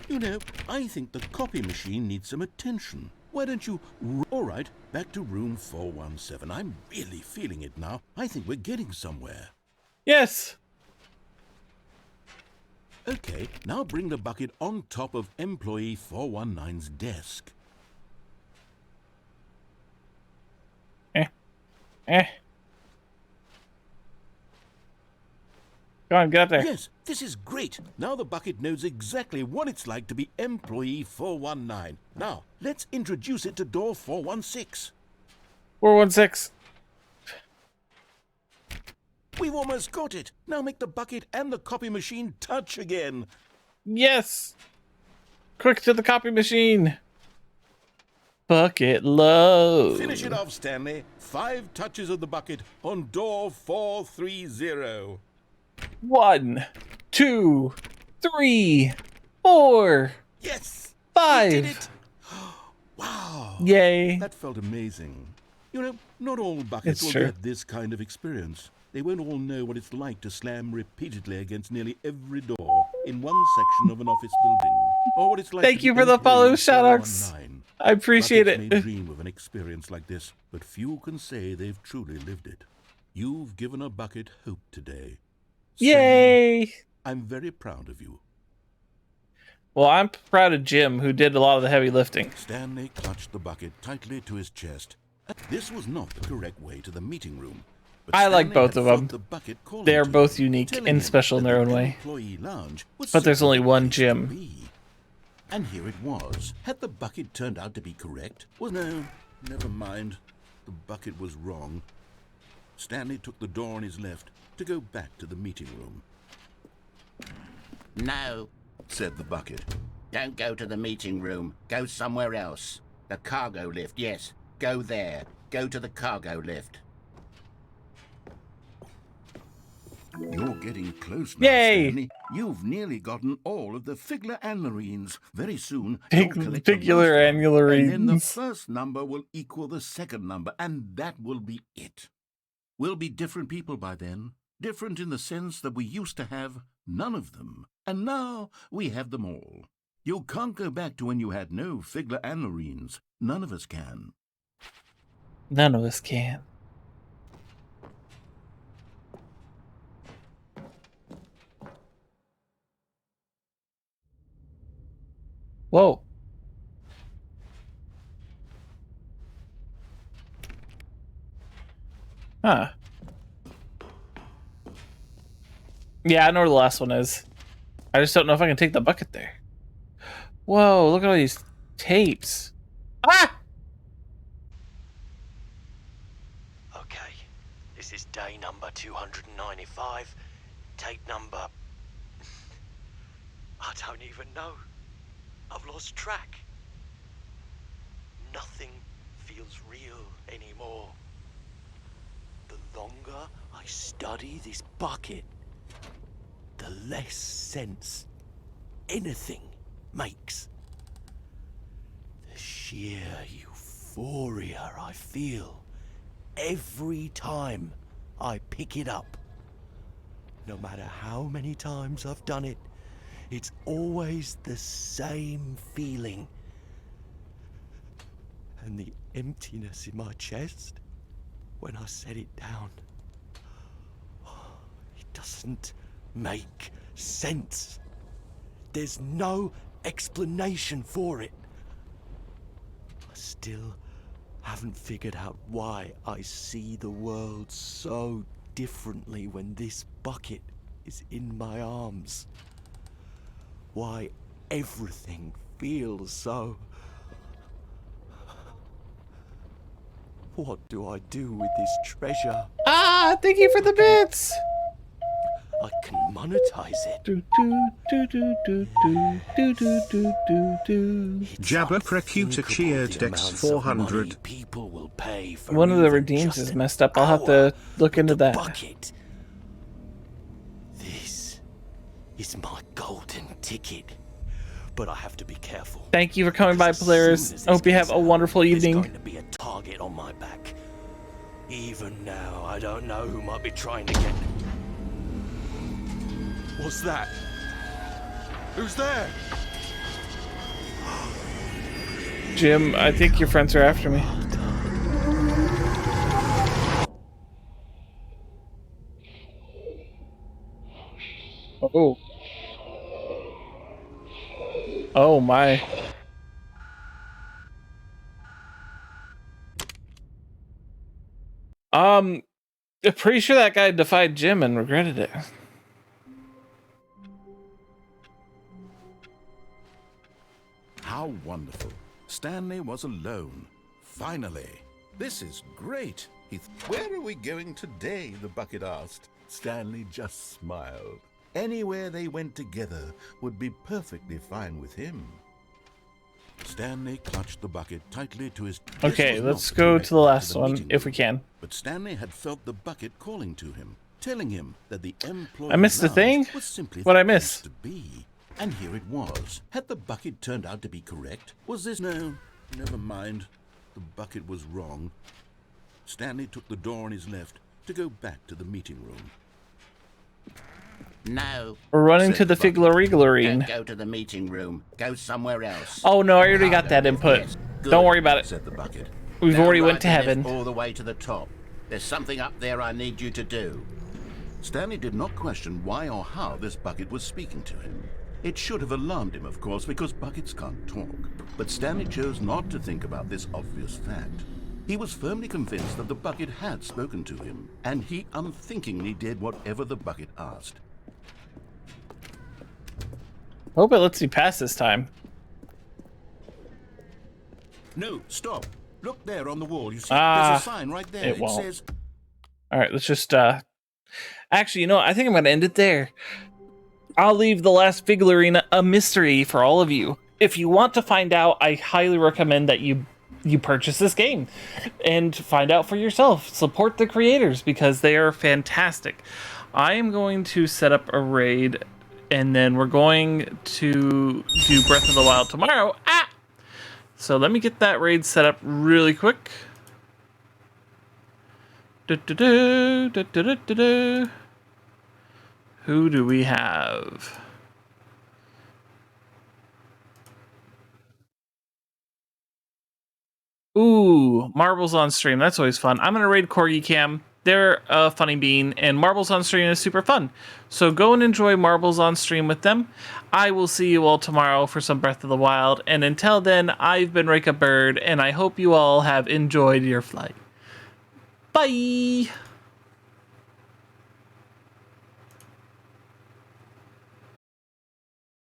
You know, I think the copy machine needs some attention. Why don't you... All right, back to room 417. I'm really feeling it now. I think we're getting somewhere. Yes. Okay, now bring the bucket on top of employee 419's desk. Go on, get up there. Yes, this is great. Now the bucket knows exactly what it's like to be employee 419. Now, let's introduce it to door 416. 416. We've almost got it. Now make the bucket and the copy machine touch again. Yes. Quick to the copy machine. Bucket load. Finish it off, Stanley. 5 touches of the bucket on door 430. 1, 2, 3, 4, Yes! 5. You did it! Wow! Yay. That felt amazing. You know, not all buckets It's will true. get this kind of experience. They won't all know what it's like to slam repeatedly against nearly every door in one section of an office building. Or what it's like Thank to you be for the follow employed shoutouts. online. I appreciate Buckets may it. dream of an experience like this, but few can say they've truly lived it. You've given a bucket hope today. Yay. Stanley, I'm very proud of you. Well, I'm proud of Jim, who did a lot of the heavy lifting. Stanley clutched the bucket tightly to his chest. This was not the correct way to the meeting room. But I like Stanley both had of felt them. the bucket calling They're to both him, unique telling and him special in that their the own way. employee lounge was But there's only simply one the place Jim. to be. And here it was. Had the bucket turned out to be correct? Well, no, never mind. The bucket was wrong. Stanley took the door on his left to go back to the meeting room. No, Said the bucket. don't go to the meeting room. Go somewhere else. The cargo lift, yes. Go there. Go to the cargo lift. You're getting close now, Yay! Stanley. You've nearly gotten all of the Figler annularines. Very soon, Fig- you'll collect the Figular last one, and then the annularines. first number will equal the second number, and that will be it. We'll be different people by then. Different in the sense that we used to have none of them, and now we have them all. You can't go back to when you had no Figler annularines. None of us can. None of us can. Whoa. Huh. Yeah, I know where the last one is. I just don't know if I can take the bucket there. Whoa, look at all these tapes. Ah! Okay, this is day number 295. Tape number... I don't even know. I've lost track. Nothing feels real anymore. The longer I study this bucket, the less sense anything makes. The sheer euphoria I feel every time I pick it up. No matter how many times I've done it, it's always the same feeling. And the emptiness in my chest when I set it down. It doesn't make sense. There's no explanation for it. I still haven't figured out why I see the world so differently when this bucket is in my arms. Why everything feels so... What do I do with this treasure? Ah, thank you for the bits. I can monetize it. Do, do, do, do, do, do, do, do, do, do, do. Jabba Precuta cheered Dex 400. People will pay for One of the even redeems just is an messed up. I'll have to look hour into with the that. Bucket. This is my golden ticket. But I have to be careful. Thank you for coming by, Polaris. I hope you have a wonderful There's evening. going to be a target on my back. Even now, I don't know who might be trying to get... What's that? Who's there? Jim, I think your friends are after me. Oh. Oh my. I'm pretty sure that guy defied Jim and regretted it. How wonderful. Stanley was alone. Finally. This is great. Where are we going today? The bucket asked. Stanley just smiled. Anywhere they went together would be perfectly fine with him. Stanley clutched the bucket tightly to his... Okay, let's go to the last one, if we can. But Stanley had felt the bucket calling to him, telling him that the employee I missed the thing? was simply What'd I the miss? place to be. And here it was. Had the bucket turned out to be correct? Was this... No, never mind. The bucket was wrong. Stanley took the door on his left to go back to the meeting room. No. We're running to the Figlariglarine. Don't go to the meeting room. Go somewhere else. Oh no, I already got that input. Yes. Don't worry about it. Said the bucket. We've Now already ride went to the lift heaven. all the way to the top. There's something up there I need you to do. Stanley did not question why or how this bucket was speaking to him. It should have alarmed him, of course, because buckets can't talk. But Stanley chose not to think about this obvious fact. He was firmly convinced that the bucket had spoken to him, and he unthinkingly did whatever the bucket asked. Hope it lets me pass this time. No, stop. Look there on the wall. You see, Ah, there's a sign right there. it won't. Says... All right, let's just actually, you know what? I think I'm going to end it there. I'll leave the last Figlarine a mystery for all of you. If you want to find out, I highly recommend that you purchase this game and find out for yourself. Support the creators because they are fantastic. I am going to set up a raid, and then we're going to do Breath of the Wild tomorrow. So let me get that raid set up really quick. Who do we have? Ooh, Marbles on Stream. That's always fun. I'm going to raid Corgi Cam. They're a funny bean, and Marbles on Stream is super fun. So go and enjoy Marbles on Stream with them. I will see you all tomorrow for some Breath of the Wild. And until then, I've been Rika Bird, and I hope you all have enjoyed your flight. Bye!